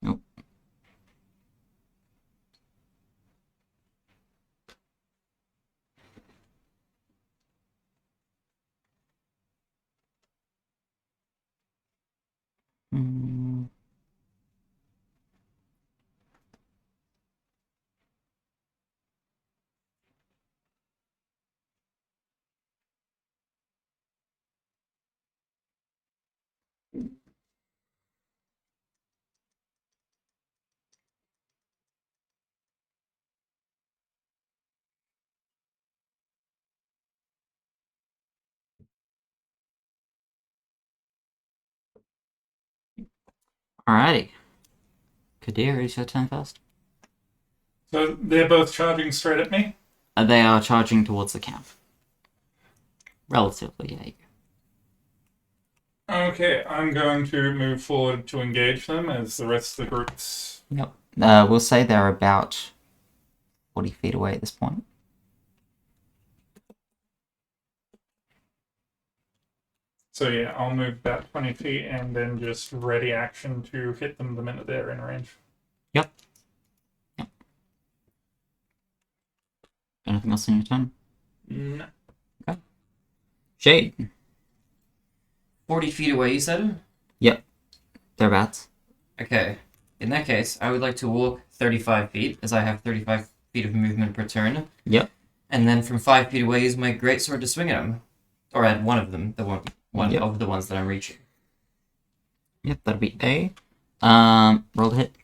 Nope. Mm. Alrighty. Kadir, is your turn first? So they're both charging straight at me? They are charging towards the camp. Relatively, yeah. Okay, I'm going to move forward to engage them as the rest of the groups. Yep. We'll say they're about 40 feet away at this point. So yeah, I'll move about 20 feet and then just ready action to hit them the minute they're in range. Yep. Anything else on your turn? No. Okay. Shade. 40 feet away, you said? Thereabouts. Okay. In that case, I would like to walk 35 feet, as I have 35 feet of movement per turn. Yep. And then from 5 feet away, use my greatsword to swing at him. Or at one of them, the one Yep. of the ones that I'm reaching. Yep, that'll be A. Roll to hit.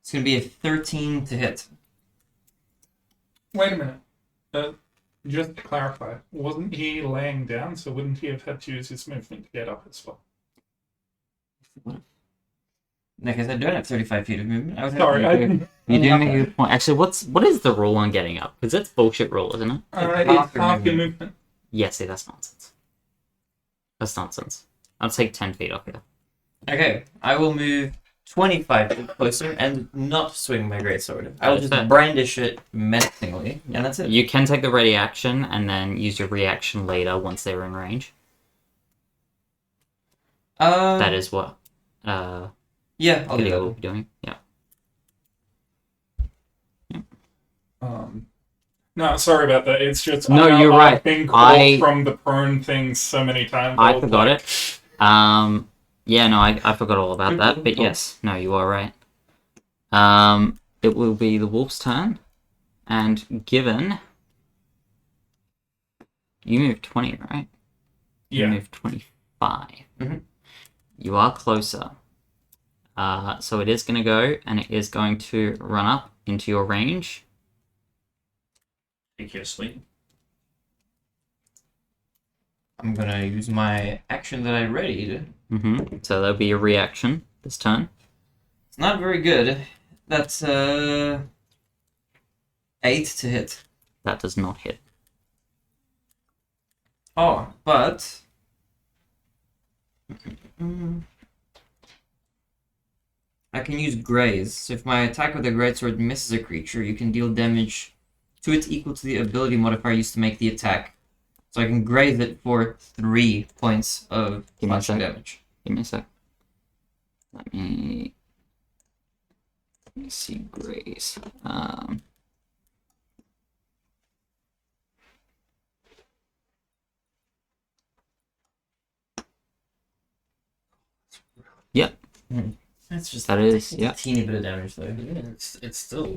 It's going to be a 13 to hit. Wait a minute. Just to clarify, wasn't he laying down, so wouldn't he have had to use his movement to get up as well? In that case, I don't have 35 feet of movement. I would have Sorry, I... You do make a good point. Actually, what is the rule on getting up? Because it's bullshit rule, isn't it? it's half your movement. Yeah, see, that's nonsense. That's nonsense. I'll take 10 feet off here. Okay, I will move 25 feet closer and not swing my greatsword. I will That's just fair. brandish it menacingly, and that's it. You can take the ready action and then use your reaction later once they're in range. That is what Yeah, I'll do Kadir will that. be doing. Yeah. No, sorry about that. It's just No, I've you're right. been caught I- from the prone thing so many times. I was forgot like, it. Yeah, no, I forgot all about that. But yes, no, you are right. It will be the wolf's turn, and given You moved 20, right? You Yeah. moved 25. Mhm. You are closer. So it is going to go, and it is going to run up into your range. Take your sweet. I'm gonna use my action that I readied. So there'll be a reaction this turn. It's not very good. That's 8 to hit. That does not hit. Oh, but I can use graze. So if my attack with a greatsword misses a creature, you can deal damage to it equal to the ability modifier used to make the attack. So I can graze it for 3 points of Give me a slashing sec. damage. Give me a sec. Let me see Grace. Yep. That's just That is, a yeah. teeny bit of damage though. Yeah, it's still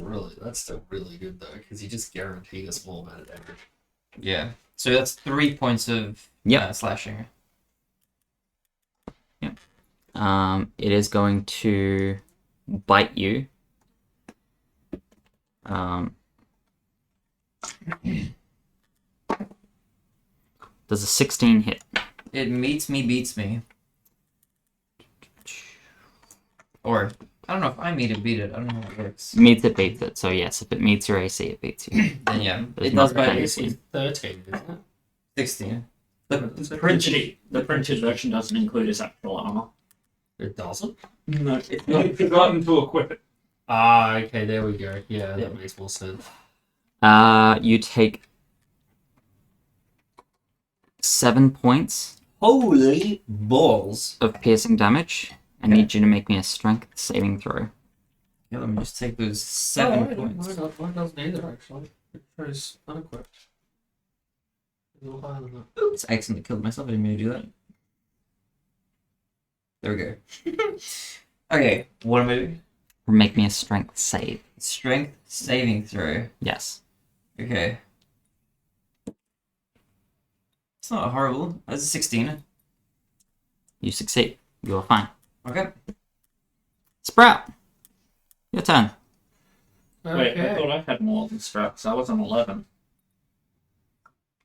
really good though, because you just guarantee a small amount of damage. Yeah. So that's 3 points of slashing. It is going to bite you. Does a 16 hit? It meets me, beats me. Or, I don't know if I meet it, beat it. I don't know how it works. Meets it, beats it. So yes, if it meets your AC, it beats you. Then yeah, Does it not does bite affect me. AC. It's 13, isn't it? 16. The printed version doesn't include his actual armor. It doesn't? No, You've forgotten to equip it. Ah, okay, there we go. Yeah, that makes more sense. You take 7 points Holy balls. of piercing damage. I need you to make me a strength saving throw. Yeah, let me just take those 7 Oh, points. Mine doesn't either, actually. It shows unequipped. It's a little higher than that. Oops, I accidentally killed myself. I didn't mean to do that. There we go. Okay, what am I doing? Make me a strength save. Strength saving throw. Yes. Okay. It's not horrible. That's a 16. You succeed. You are fine. Okay. Sprout! Your turn. Wait, I thought I had more than Struts. I was on 11.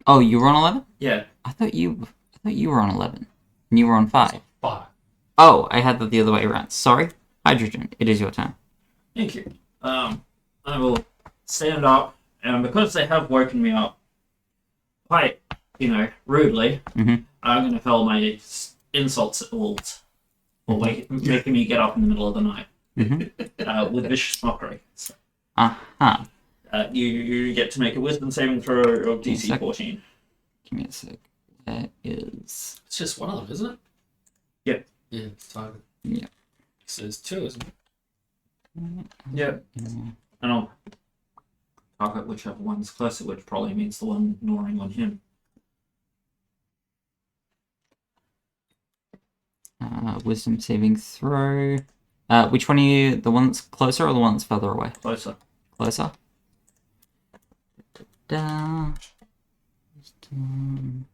Oh, you were on 11? Yeah. I thought you were on 11. And you were on 5. 5. Oh, I had that the other way around. Sorry. Hydrogen, it is your turn. Thank you. I will stand up, and because they have woken me up quite, rudely, Mhm. I'm going to hurl my insults at wolves for making me get up in the middle of the night with vicious mockery. So, Uh-huh. you get to make a wisdom saving throw of DC Sec. 14. Give me a sec. That is... It's just one of them, isn't it? Yep. Yeah, it's target. Yeah. So there's 2, isn't it? Yep. And I'll target whichever one's closer, which probably means the one gnawing on him. Wisdom saving throw. Which one are you? The one that's closer or the one that's further away? Closer. Closer. Da. Wisdom.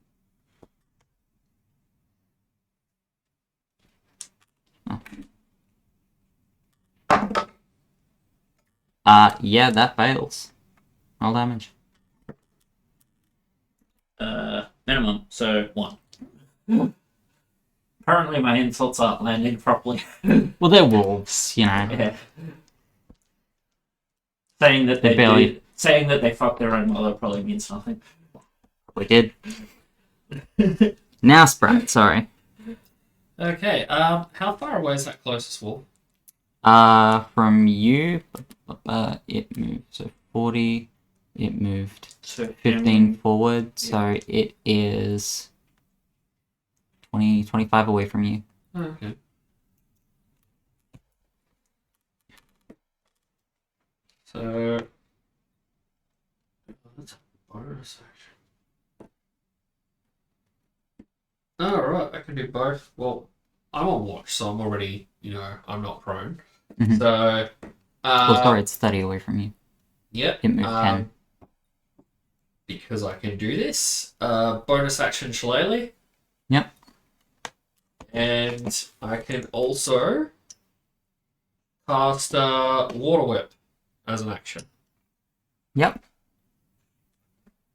Yeah, that fails. Roll damage. Minimum, so 1. Apparently my insults aren't landing properly. Well, they're wolves, you know. Yeah. Saying that saying that they fucked their own mother probably means nothing. We did. Now, Sprat, sorry. Okay, how far away is that closest wolf? From you, it moved. So 40, it moved So 15 forward, so it is 20, 25 away from you. Oh, okay. So that's a bonus action. Oh, right, I can do both. Well, I'm on watch, so I'm already, I'm not prone. Mhm. So, Well, sorry, it's 30 away from you. Yep. It moved 10. because I can do this. Bonus action Shillelagh. Yep. And I can also cast Water Whip as an action. Yep.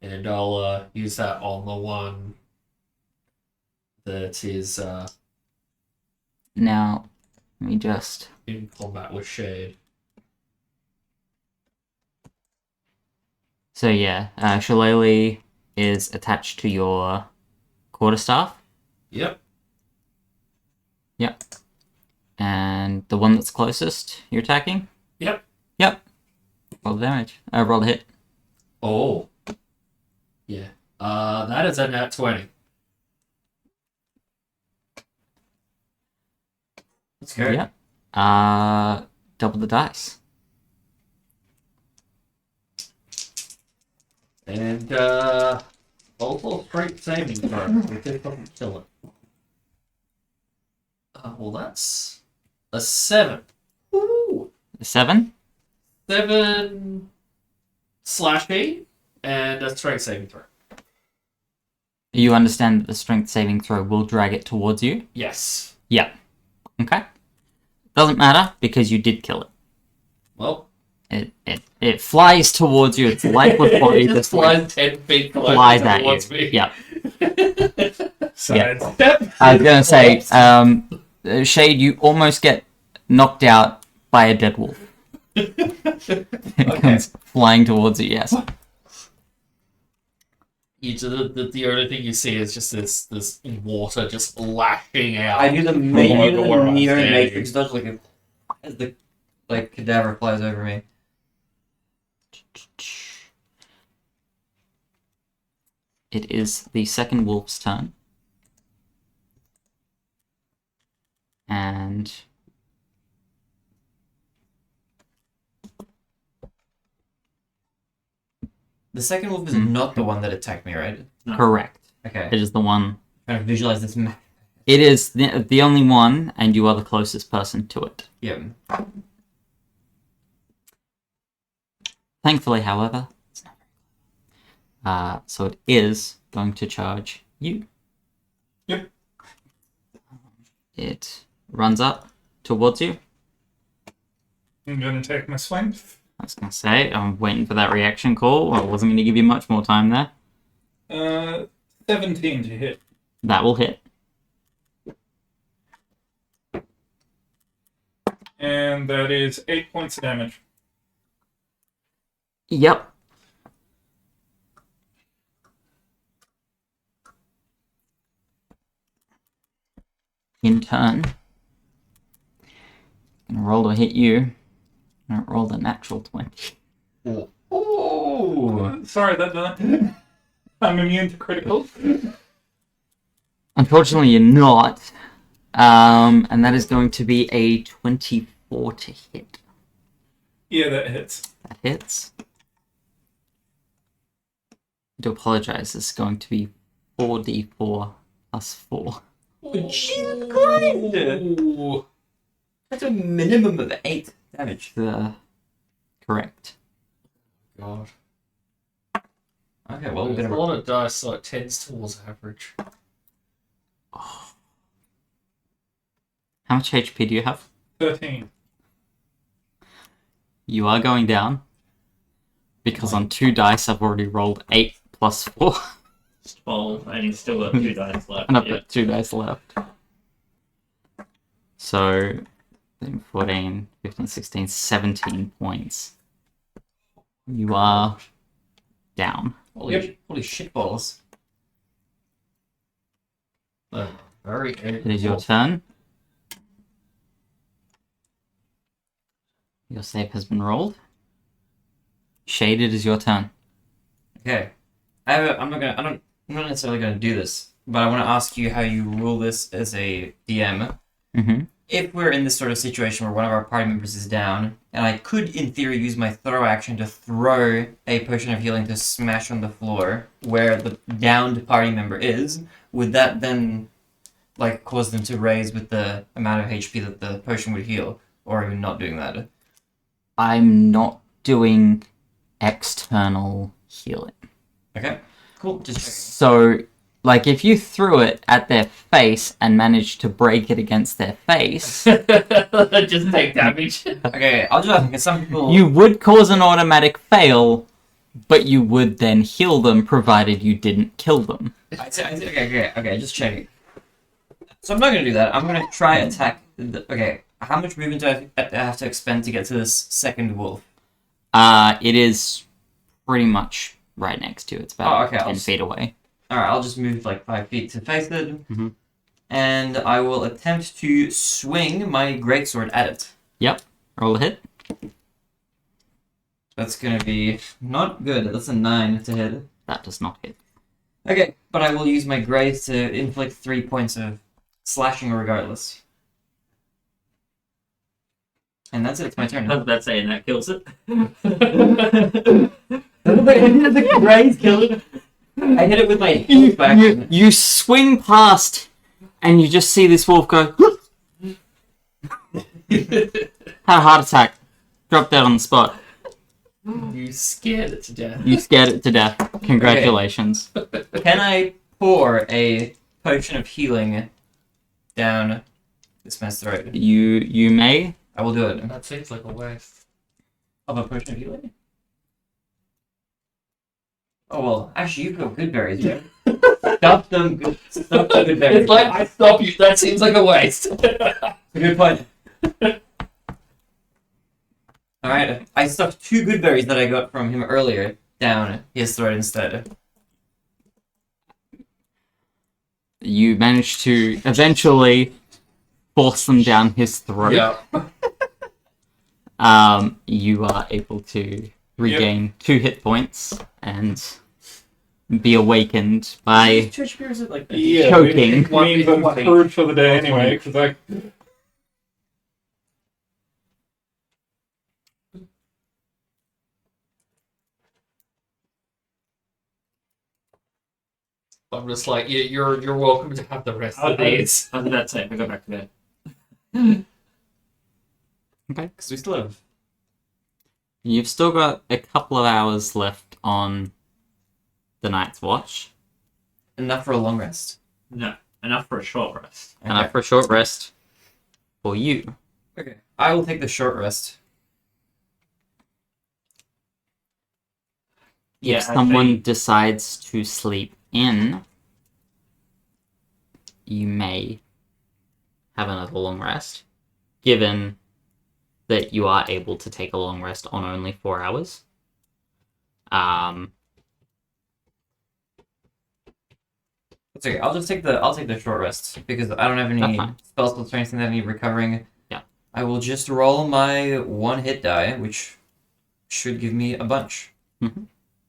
And I'll use that on the one that is Now, let me just... in combat with Shade. So yeah, Shillelagh is attached to your quarterstaff. Yep. Yep. And the one that's closest, you're attacking? Yep. Yep. Roll the damage. Roll the hit. Oh. Yeah. That is a nat 20. Let's go. Yep. Double the dice. And also strength saving throw. If it doesn't kill it. Well, that's a 7. Woo! 7. 7 /E and a strength saving throw. You understand that the strength saving throw will drag it towards you? Yes. Yep. Okay. Doesn't matter because you did kill it. Well, It flies towards you. Its lifeless body it just flies 10 feet closer flies at towards you. me. Yep. Sidestep. I was gonna say, Shade, you almost get knocked out by a dead wolf. It comes flying towards you. Yes. The only thing you see is just this water just lashing out. I do the from Neo where I'm standing. Matrix dodge as the cadaver flies over me. It is the second wolf's turn. And The second wolf is not the one that attacked me, right? No. correct. Okay. It is the one. Trying to visualize this map. It is the only one, and you are the closest person to it. Yeah. Thankfully, however, it's not very so it is going to charge you. Yep. It runs up towards you. I'm gonna take my swing. I was going to say, I'm waiting for that reaction call. I wasn't going to give you much more time there. 17 to hit. That will hit. And that is 8 points of damage. Yep. In turn, I'm going to roll to hit you. I rolled a natural 20. Ooh. Sorry, that I'm immune to critical. Unfortunately, you're not. And that is going to be a 24 to hit. Yeah, that hits. That hits. I do apologize. This is going to be 4d4 plus 4. Jesus Christ! Ooh. That's a minimum of 8 damage. Correct. God. Okay, well, we're There's gonna a lot of dice, so it tends towards average. How much HP do you have? 13. You are going down. Because on 2 dice, I've already rolled 8 plus 4. 12, and he's still got 2 dice left. And I've Yeah. got 2 dice left. So, 14, 15, 16, 17 points. You are down. holy shitballs. Very It is your turn. Your save has been rolled. Shade, it is your turn. Okay. I'm not necessarily gonna do this, but I want to ask you how you rule this as a DM. Mm-hmm. If we're in this sort of situation where one of our party members is down, and I could, in theory, use my throw action to throw a potion of healing to smash on the floor where the downed party member is, would that then, cause them to raise with the amount of HP that the potion would heal? Or are you not doing that? I'm not doing external healing. Okay. Cool. Just checking. So, like, if you threw it at their face and managed to break it against their face, Just take damage. Okay, I'll just ask because some people. you would cause an automatic fail, but you would then heal them provided you didn't kill them. Okay. Just checking. So I'm not gonna do that. I'm gonna try attack. Okay. How much movement do I have to expend to get to this second wolf? It is pretty much right next to you. It's about 10 feet away. Alright, I'll just move like 5 feet to face it. Mhm. And I will attempt to swing my greatsword at it. Yep. Roll a hit. That's gonna be not good. That's a 9 to hit. That does not hit. Okay, but I will use my grace to inflict 3 points of slashing regardless. And that's it. It's my turn. I was about to say, and that kills it. The grace kill it. I hit it with my heel back. You swing past, and you just see this wolf go. Had a heart attack. Dropped dead on the spot. You scared it to death. You scared it to death. Congratulations. Can I pour a potion of healing down this man's throat? You may. I will do it. That seems like a waste. Of a potion of healing? Oh well, actually you've got good berries, yeah? Stop them good berries. It's like, I stop you. That seems like a waste. Good point. Alright, I stuffed 2 good berries that I got from him earlier down his throat instead. You manage to eventually force them down his throat. Yeah. You are able to regain 2 hit points and be awakened by Church beer is it like Yeah, choking. It means I'm screwed for the day anyway, because I... I'm just like, you're welcome to have the rest of these. I was about to say, I go back to bed. Because we still have... You've still got a couple of hours left on the night's watch. enough for a long rest. No, enough for a short rest. Okay. Enough for a short rest for you. Okay. I will take the short rest. If someone decides to sleep in, you may have another long rest, given that you are able to take a long rest on only 4 hours. It's okay. I'll take the short rest because I don't have That's any fine. spell slots or anything that need recovering. Yeah. I will just roll my 1 hit die, which should give me a bunch. Mhm.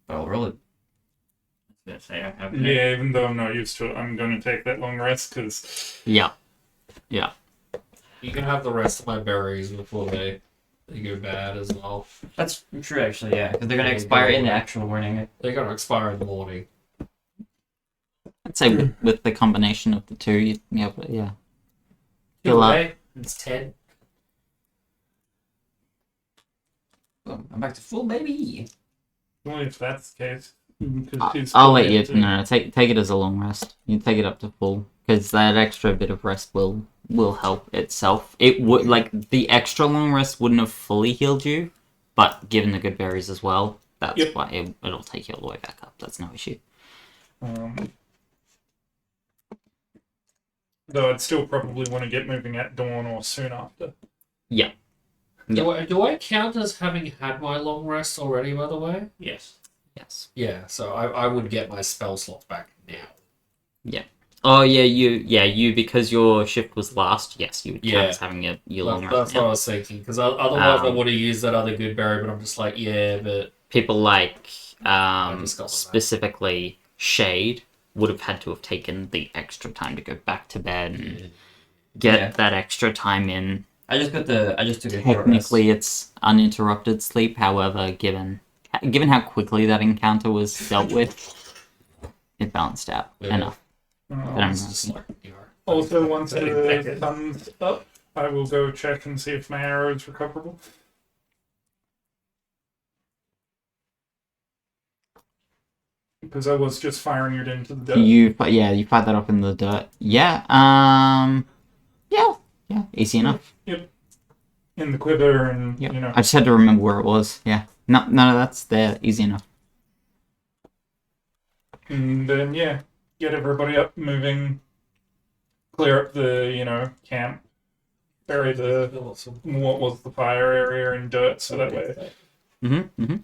But I'll roll it. I was gonna say, I have Yeah, even though I'm not used to it, I'm going to take that long rest because Yeah. You can have the rest of my berries before they go bad as well. That's true, actually. Yeah, because they're gonna expire in the actual morning. They're gonna expire in the morning. I'd say with the combination of the two, you'd be able to, yeah. Either Fill up. way, it's 10. Boom, I'm back to full, baby. only if that's the case. Because he's I'll let you. still able No, take it as a long rest. You take it up to full because that extra bit of rest will help itself. It would the extra long rest wouldn't have fully healed you, but given the good berries as well, that's Yep. why it'll take you all the way back up. That's no issue. Though I'd still probably want to get moving at dawn or soon after. Yeah. Do I count as having had my long rest already, by the way? Yes. Yes. Yeah, so I would get my spell slots back now. Oh yeah, you because your shift was last. Yes, you would count Yeah. as having your long That's rest. what I Now. was thinking, because otherwise I Um, would have used that other good berry, but I'm just like, yeah, but People like just got one back. specifically Shade would have had to have taken the extra time to go back to bed and get Yeah. that extra time in. I just took a short rest. Technically, it's uninterrupted sleep. However, given how quickly that encounter was dealt with, it balanced out Yeah. enough. it's just like, you know, Also, once 30 the seconds. sun's up, I will go check and see if my arrow is recoverable. Because I was just firing it into the dirt. You fired that up in the dirt. Yeah. Yeah. Easy enough. In the quiver, and Yep. you know. I just had to remember where it was. Yeah. No, that's there. Easy enough. And then get everybody up, moving, clear up the camp, bury the what was the fire area in dirt, so that way. Mm-hmm.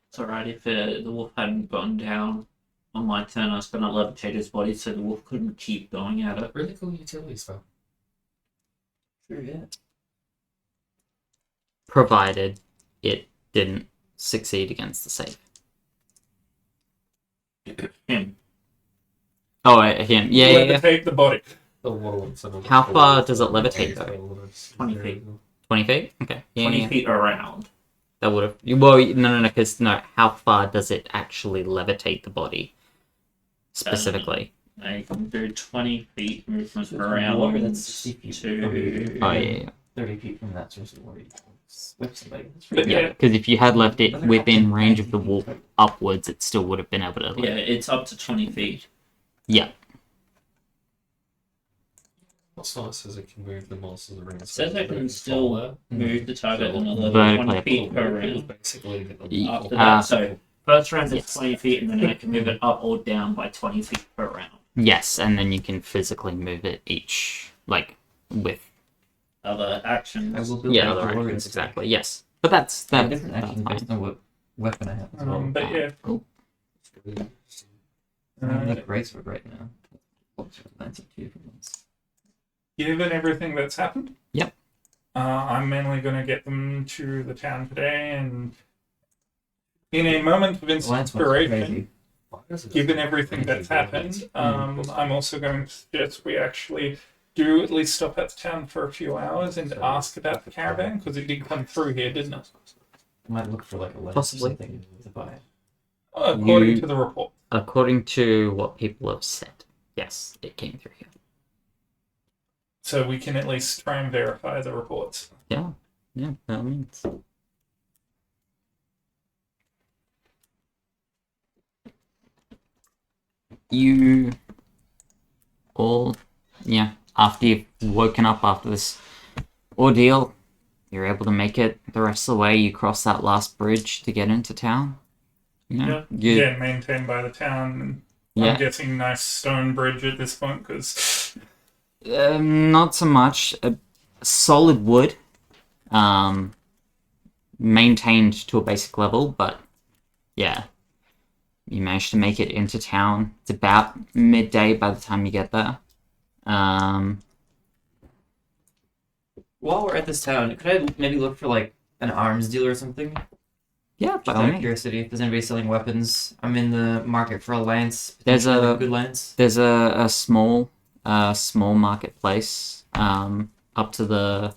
It's alright if the wolf hadn't gone down on my turn. I was going to levitate his body so the wolf couldn't keep going at it. Really cool utility spell. Sure, yeah. Provided it didn't succeed against the save. Him. Oh, him. Yeah. Levitate the body. How far does it levitate, though? 20 feet. 20 feet? Okay. 20 feet around. That would have. Well, no, because how far does it actually levitate the body? Specifically. I can do 20 feet movement So around. water, that's 60 feet. to. Oh, yeah. 30 feet from that source of water. Whip somebody. That's But pretty Yeah, good. because if you had left it within range of the wolf upwards, it still would have been able to. Yeah, it's up to 20 feet. Yeah. What's nice is it can move the monsters around. It says I can still move the target another Vertically. 20 feet per round. Basically, get them Yeah. After that, so first round is Yes. 20 feet, and then I can move it up or down by 20 feet per round. Yes, and then you can physically move it each, with Other actions. I will build yeah, my other warrior actions, stack. exactly. Yes, but I that's have different actions fine. based on what weapon I have as well. But yeah, Cool. I have uh, the greatsword right now. That's two different ones. given everything that's happened, Yep. I'm mainly going to get them to the town today, and in a moment of Lance one's inspiration, crazy. given everything that's happened, I'm also going to suggest we actually do at least stop at the town for a few hours and ask about the caravan, because it did come through here, didn't it? I might look for like a lens Possibly. or something to buy. According You- to the report. According to what people have said, yes, it came through here. So we can at least try and verify the reports. Yeah, that means. You all, after you've woken up after this ordeal, you're able to make it the rest of the way. You cross that last bridge to get into town. Yeah. Yeah, maintained by the town. Yeah. I'm guessing nice stone bridge at this point, because Not so much. Solid wood, maintained to a basic level, but yeah, you managed to make it into town. It's about midday by the time you get there. While we're at this town, could I maybe look for like an arms dealer or something? Yeah, by Just all out of means. curiosity, if there's anybody selling weapons, I'm in the market for a lance. There's potentially a- good lance. There's a small marketplace up to the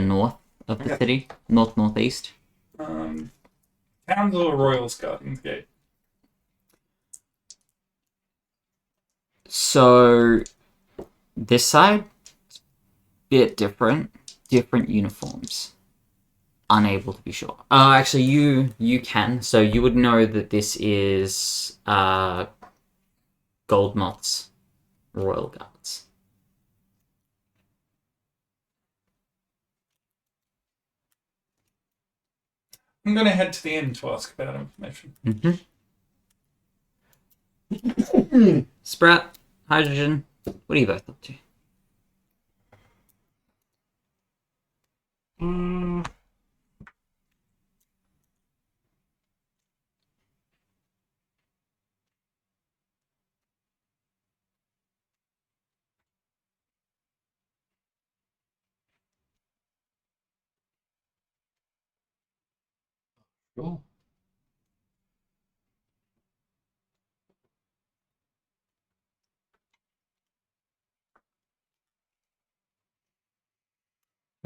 north of the Okay. city, northeast. towns or royals guarding the gate. So this side, bit different uniforms. Unable to be sure. Actually, you can. So you would know that this is Goldmoth's Royal Guards. I'm going to head to the inn to ask about information. Mm-hmm. Sprout, Hydrogen, what are you both up to? Cool.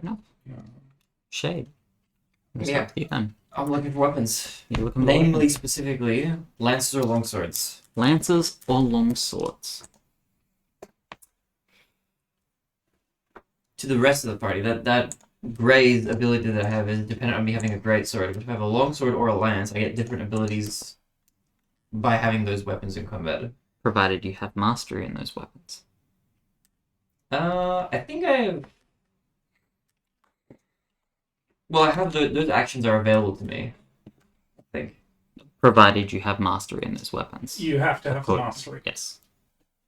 Enough. Shade. What's Yeah. up with you then? I'm looking for weapons. You're looking for Namely, specifically, lances or longswords. lances or long swords. To the rest of the party, that Gray's ability that I have is dependent on me having a great sword. But if I have a longsword or a lance, I get different abilities by having those weapons in combat. Provided you have mastery in those weapons. I think I have. Well, I have those actions are available to me. I think. Provided you have mastery in those weapons. You have to have According- mastery. Yes.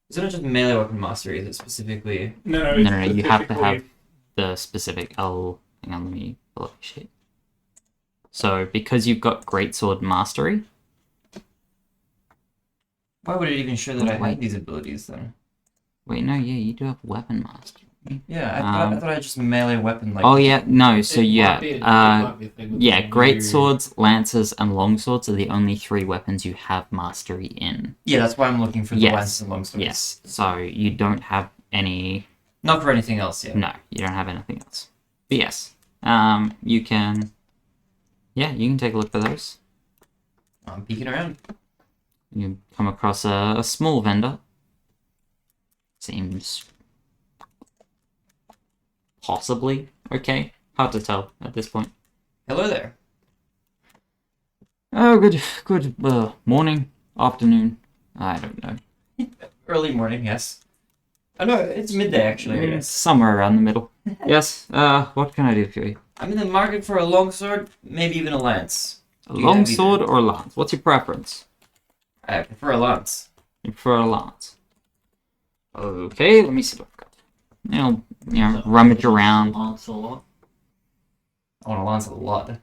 Is it not just melee weapon mastery? Is it specifically? No, No, you have to specifically- have the specific. Oh, hang on, let me pull up shit. So, because you've got greatsword mastery, Why would it even show that I Wait. have these abilities then? wait, no, yeah, you do have weapon mastery. Yeah, I thought I had just melee weapon like. Oh yeah, no, so It yeah, might be a- it might be a thing with yeah, the great new- swords, lances, and longswords are the only 3 weapons you have mastery in. Yeah, that's why I'm looking for the Yes. lances and longswords. Yes, so you don't have any. Not for anything else yet. No, you don't have anything else. But yes, you can. Yeah, you can take a look for those. I'm peeking around. You come across a small vendor. Seems possibly okay. Hard to tell at this point. Hello there. Oh, good morning, afternoon. I don't know. Early morning, yes. Oh no, it's midday actually. I guess. Somewhere around the middle. Yes. What can I do for you? I'm in the market for a longsword, maybe even a lance. A Do you have longsword either? or a lance? What's your preference? I prefer a lance. You prefer a lance. Okay, let me see what I've got. Rummage around. Lance a lot. I want a lance a lot.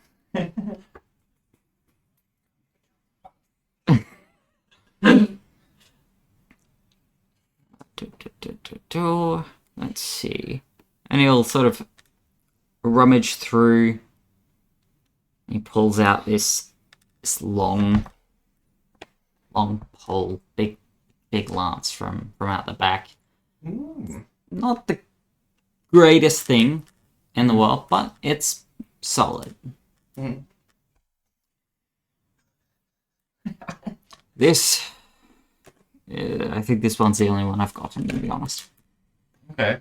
Let's see. And he'll sort of rummage through. He pulls out this long pole, big lance from out the back. Ooh. Not the greatest thing in the world, but it's solid. Mm. This, I think this one's the only one I've gotten, to be honest. Okay.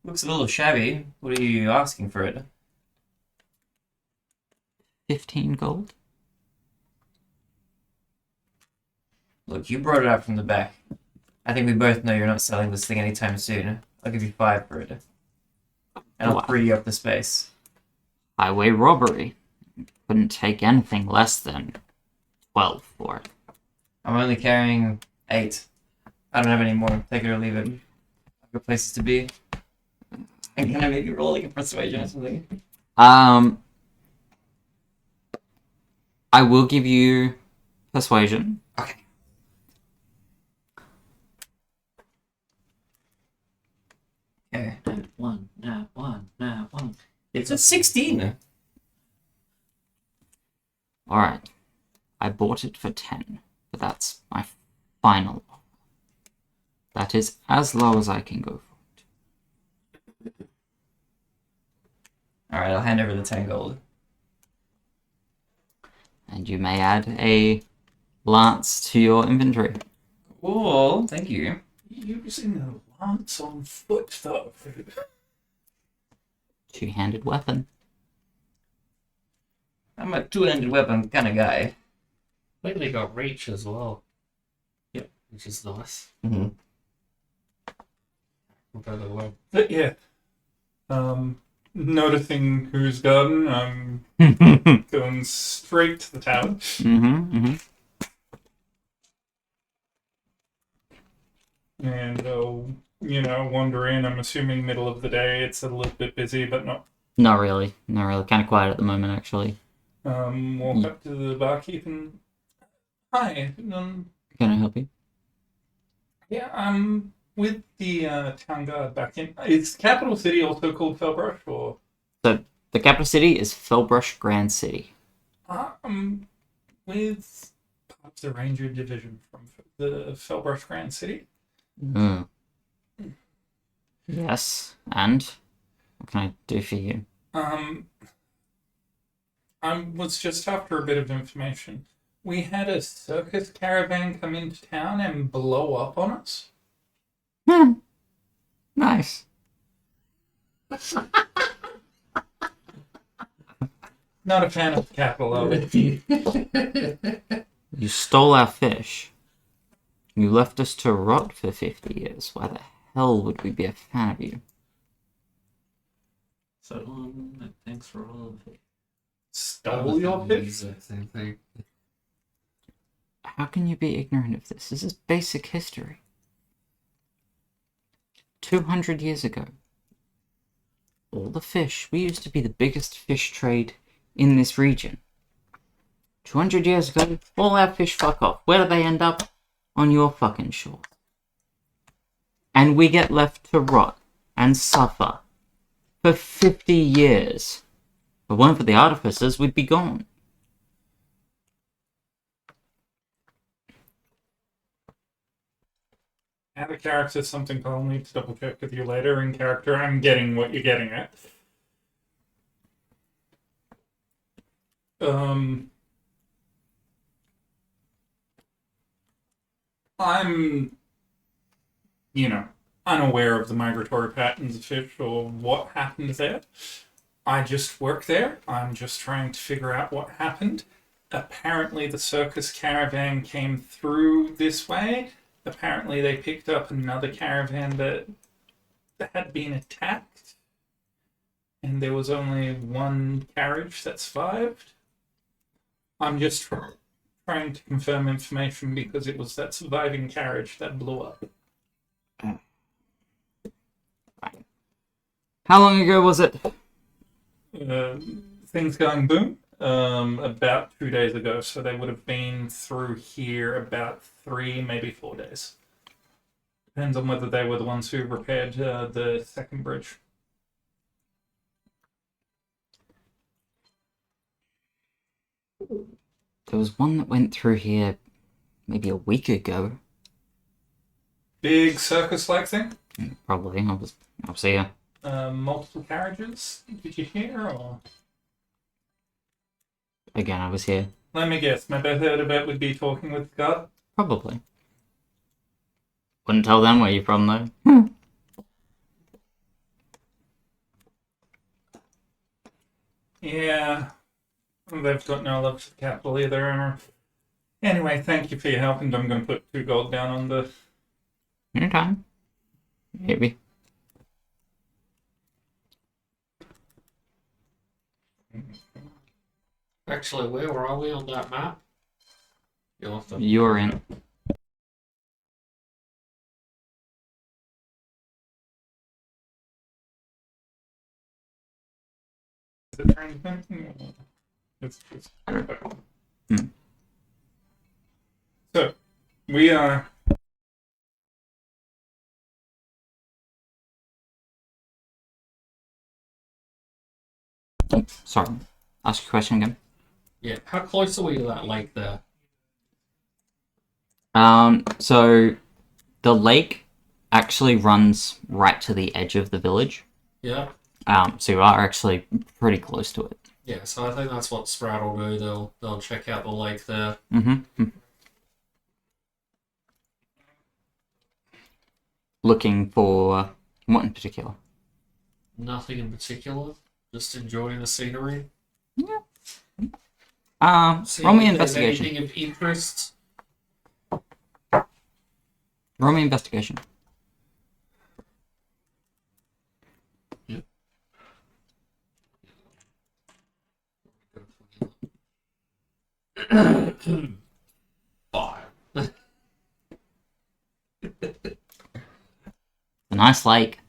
Looks a little shabby. What are you asking for it? 15 gold? Look, you brought it up from the back. I think we both know you're not selling this thing anytime soon. I'll give you 5 for it. And I'll Wow. free you up the space. Highway robbery. Couldn't take anything less than 12 for it. I'm only carrying 8. I don't have any more. Take it or leave it. I've got places to be. And can I maybe roll like a persuasion or something? I will give you persuasion. Okay. Okay. One. It's a 16. Alright. I bought it for 10, but that's my final offer. That is as low as I can go for it. Alright, I'll hand over the 10 gold. And you may add a lance to your inventory. Cool, thank you. Using a lance on foot, though. Two-handed weapon. I'm a two-handed weapon kind of guy. Lately got reach as well. Yep. Which is nice. Mm-hmm. Compared to the way. But yeah, noticing who's garden, I'm going straight to the tower. And wander in. I'm assuming middle of the day. It's a little bit busy, but not. Not really. Kind of quiet at the moment, actually. Walk up to the barkeep and hi. Can I help you? Yeah, I'm with the town guard back in. Is capital city also called Fellbrush, or? The capital city is Fellbrush Grand City. I'm with part of the ranger division from the Fellbrush Grand City. Mm. Yes, and what can I do for you? I was just after a bit of information. We had a circus caravan come into town and blow up on us. Nice. Not a fan of the capital of it. You stole our fish. You left us to rot for 50 years. Why the hell would we be a fan of you? So, thanks for all of it. Stole your fish? Same thing. How can you be ignorant of this? This is basic history. 200 years ago, all the fish, we used to be the biggest fish trade in this region. 200 years ago, all our fish fuck off. Where do they end up? On your fucking shore. And we get left to rot and suffer for 50 years. If it weren't for the artificers, we'd be gone. Out of character, something I'll need to double check with you later. In character, I'm getting what you're getting at. I'm, unaware of the migratory patterns of fish or what happened there. I just work there. I'm just trying to figure out what happened. Apparently, the circus caravan came through this way. Apparently, they picked up another caravan that had been attacked. And there was only one carriage that survived. I'm just trying to confirm information because it was that surviving carriage that blew up. How long ago was it? Things going boom. About 2 days ago, so they would have been through here about 3, maybe 4 days. Depends on whether they were the ones who repaired the second bridge. There was one that went through here maybe a week ago. Big circus-like thing? Probably. I'll see ya. Multiple carriages? Did you hear, or...? Again, I was here. Let me guess, my method of it would be talking with God? Probably. Wouldn't tell them where you're from, though. Yeah. They've got no love for the capital either. Anyway, thank you for your help, and I'm going to put 2 gold down on the... Anytime. Maybe. Actually, where are we on that map? You'll have to... You're in. Is it transmitting? It's So, we are... Oh, sorry. Ask your question again. Yeah, how close are we to that lake there? So the lake actually runs right to the edge of the village. Yeah. So you are actually pretty close to it. Yeah, so I think that's what Sprout will do. They'll check out the lake there. Mm-hmm. Looking for what in particular? Nothing in particular. Just enjoying the scenery. Yeah. See Roll me if there's investigation. anything of interest. Roll me investigation. Yep. 5. A nice lake.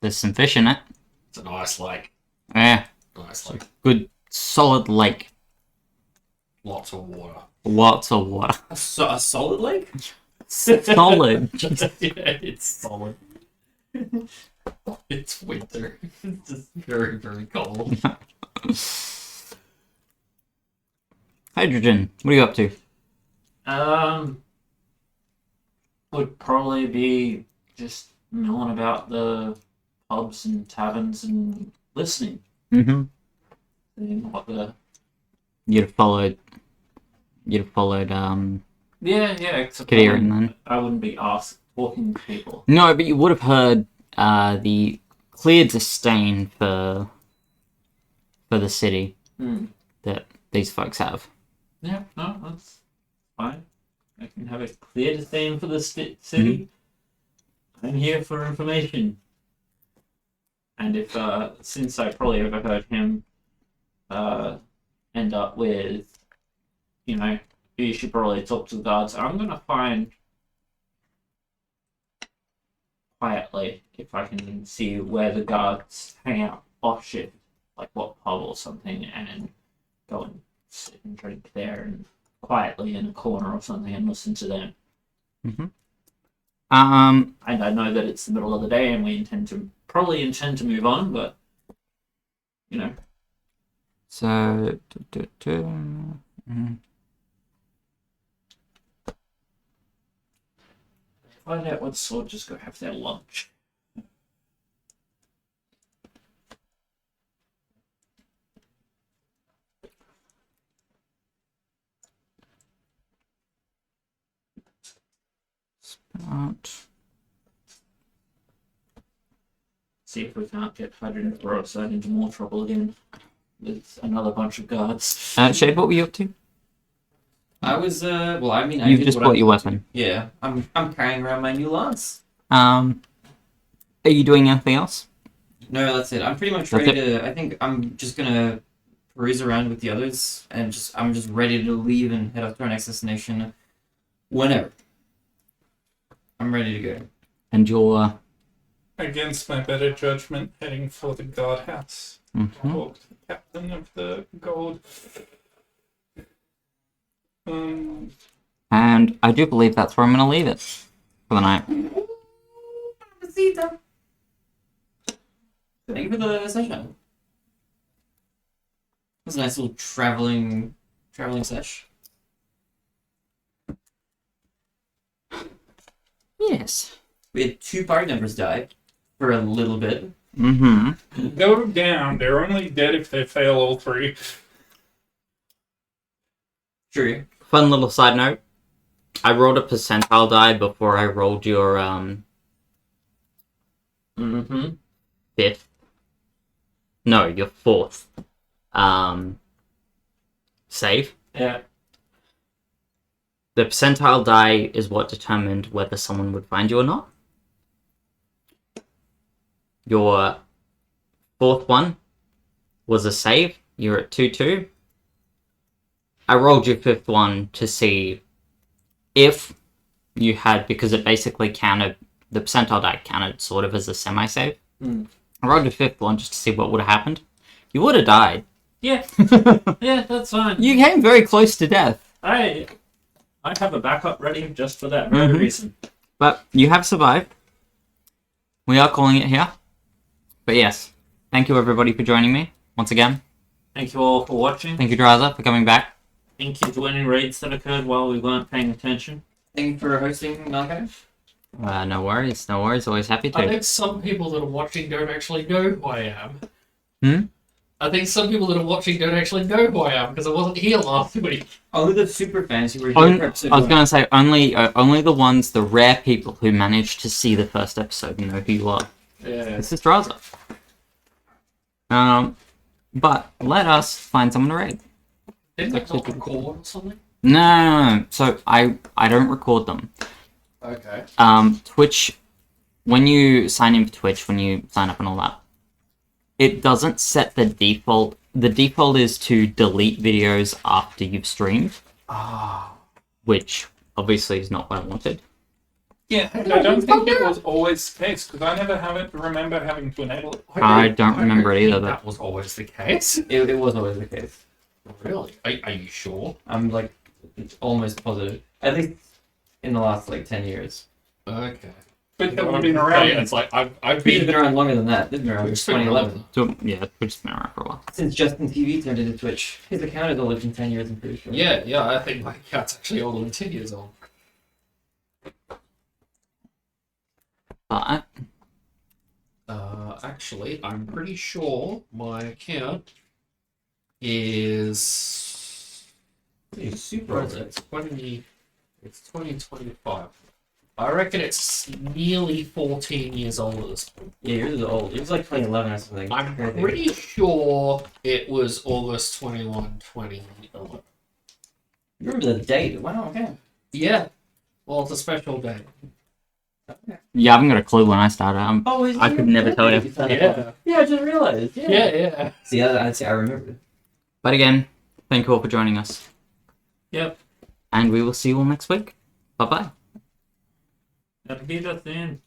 There's some fish in it. It's a nice lake. Yeah. Nice lake. Good, solid lake. Lots of water. Lots of water. A solid lake? Solid. Yeah, it's solid. It's winter. It's just very, very cold. Hydrogen, what are you up to? Would probably be just milling about the pubs and taverns and listening. Mm-hmm. Seeing what the... You'd have followed, Yeah, except Kadirian then. I wouldn't be asked talking to people. No, but you would have heard the clear disdain for the city Hmm. that these folks have. Yeah, no, that's fine. I can have a clear disdain for the city. I'm here for information. And if, since I probably overheard him end up with, you should probably talk to the guards, I'm going to find quietly if I can see where the guards hang out off shift, like what pub or something, and go and sit and drink there and quietly in a corner or something and listen to them. And I know that it's the middle of the day and we probably intend to move on, but So, find out what sort, just go have their lunch. See if we can't get Hydrogen Peroxide into more trouble again with another bunch of guards. Shade, what were you up to? I was well. I mean, I You've did just what bought I your wanted to. weapon. Yeah, I'm carrying around my new lance. Are you doing anything else? No, that's it. I'm pretty much That's ready to. I think I'm just gonna peruse around with the others, and I'm just ready to leave and head off to our next destination whenever. I'm ready to go. And you're Against my better judgment, heading for the guardhouse. Talk to the captain of the gold. and I do believe that's where I'm going to leave it for the night. Thank you for the session. It was a nice little traveling sesh. Yes. We had 2 party members die for a little bit. Go down. They're only dead if they fail all 3. True. Fun little side note. I rolled a percentile die before I rolled your fifth. No, your 4th save. Yeah. The percentile die is what determined whether someone would find you or not. Your 4th one was a save. You're at 2-2. I rolled your 5th one to see if you had, because it basically counted, the percentile die counted sort of as a semi-save. I rolled your 5th one just to see what would have happened. You would have died. Yeah. Yeah, that's fine. You came very close to death. I have a backup ready just for that very reason. But you have survived. We are calling it here. But yes, thank you everybody for joining me once again. Thank you all for watching. Thank you, Draza, for coming back. Thank you to any raids that occurred while we weren't paying attention. Thank you for hosting, Malachi. No worries, no worries. Always happy I to. think some people that are watching don't actually know who I am. I think some people that are watching don't actually know who I am because I wasn't here last week. Only the super fans who were here for I episode was 1. going to say only the ones, the rare people who managed to see the first episode and know who you are. Yeah. This is Draza. But let us find someone to raid. Didn't I not record or something? No. So I don't record them. Okay. Twitch, when you sign in for Twitch, when you sign up and all that, it doesn't set the default. The default is to delete videos after you've streamed. Which obviously is not what I wanted. Yeah, I don't think it was always the case, because I never remember having to enable it. I don't remember it either, think but that was always the case. It was always the case. Really? Are you sure? I'm like almost positive. At least in the last 10 years. Okay. But that would have been around. Yeah, it's like I've It's been been around longer than that. It's been around It's since been 2011. so, yeah, Twitch's been around for a while. Since Justin TV turned into Twitch. His account has only been 10 years, I'm pretty sure. Yeah, I think my account's actually older than 10 years old. But Actually, I'm pretty sure my account is He's super old. it's 2025. I reckon it's nearly 14 years old at this point. Yeah, yours is old. It was like 2011 or something. I'm Crazy. pretty sure it was August 21, 2011. You remember the date? Wow, okay. Yeah. Well, it's a special day. Yeah, I haven't got a clue when I started. Oh, I could never tell you. Yeah. Yeah, I just realized. Yeah. Yeah. See, I'd say I remember. But again, thank you all for joining us. Yep. And we will see you all next week. Bye bye. Auf Wiedersehen.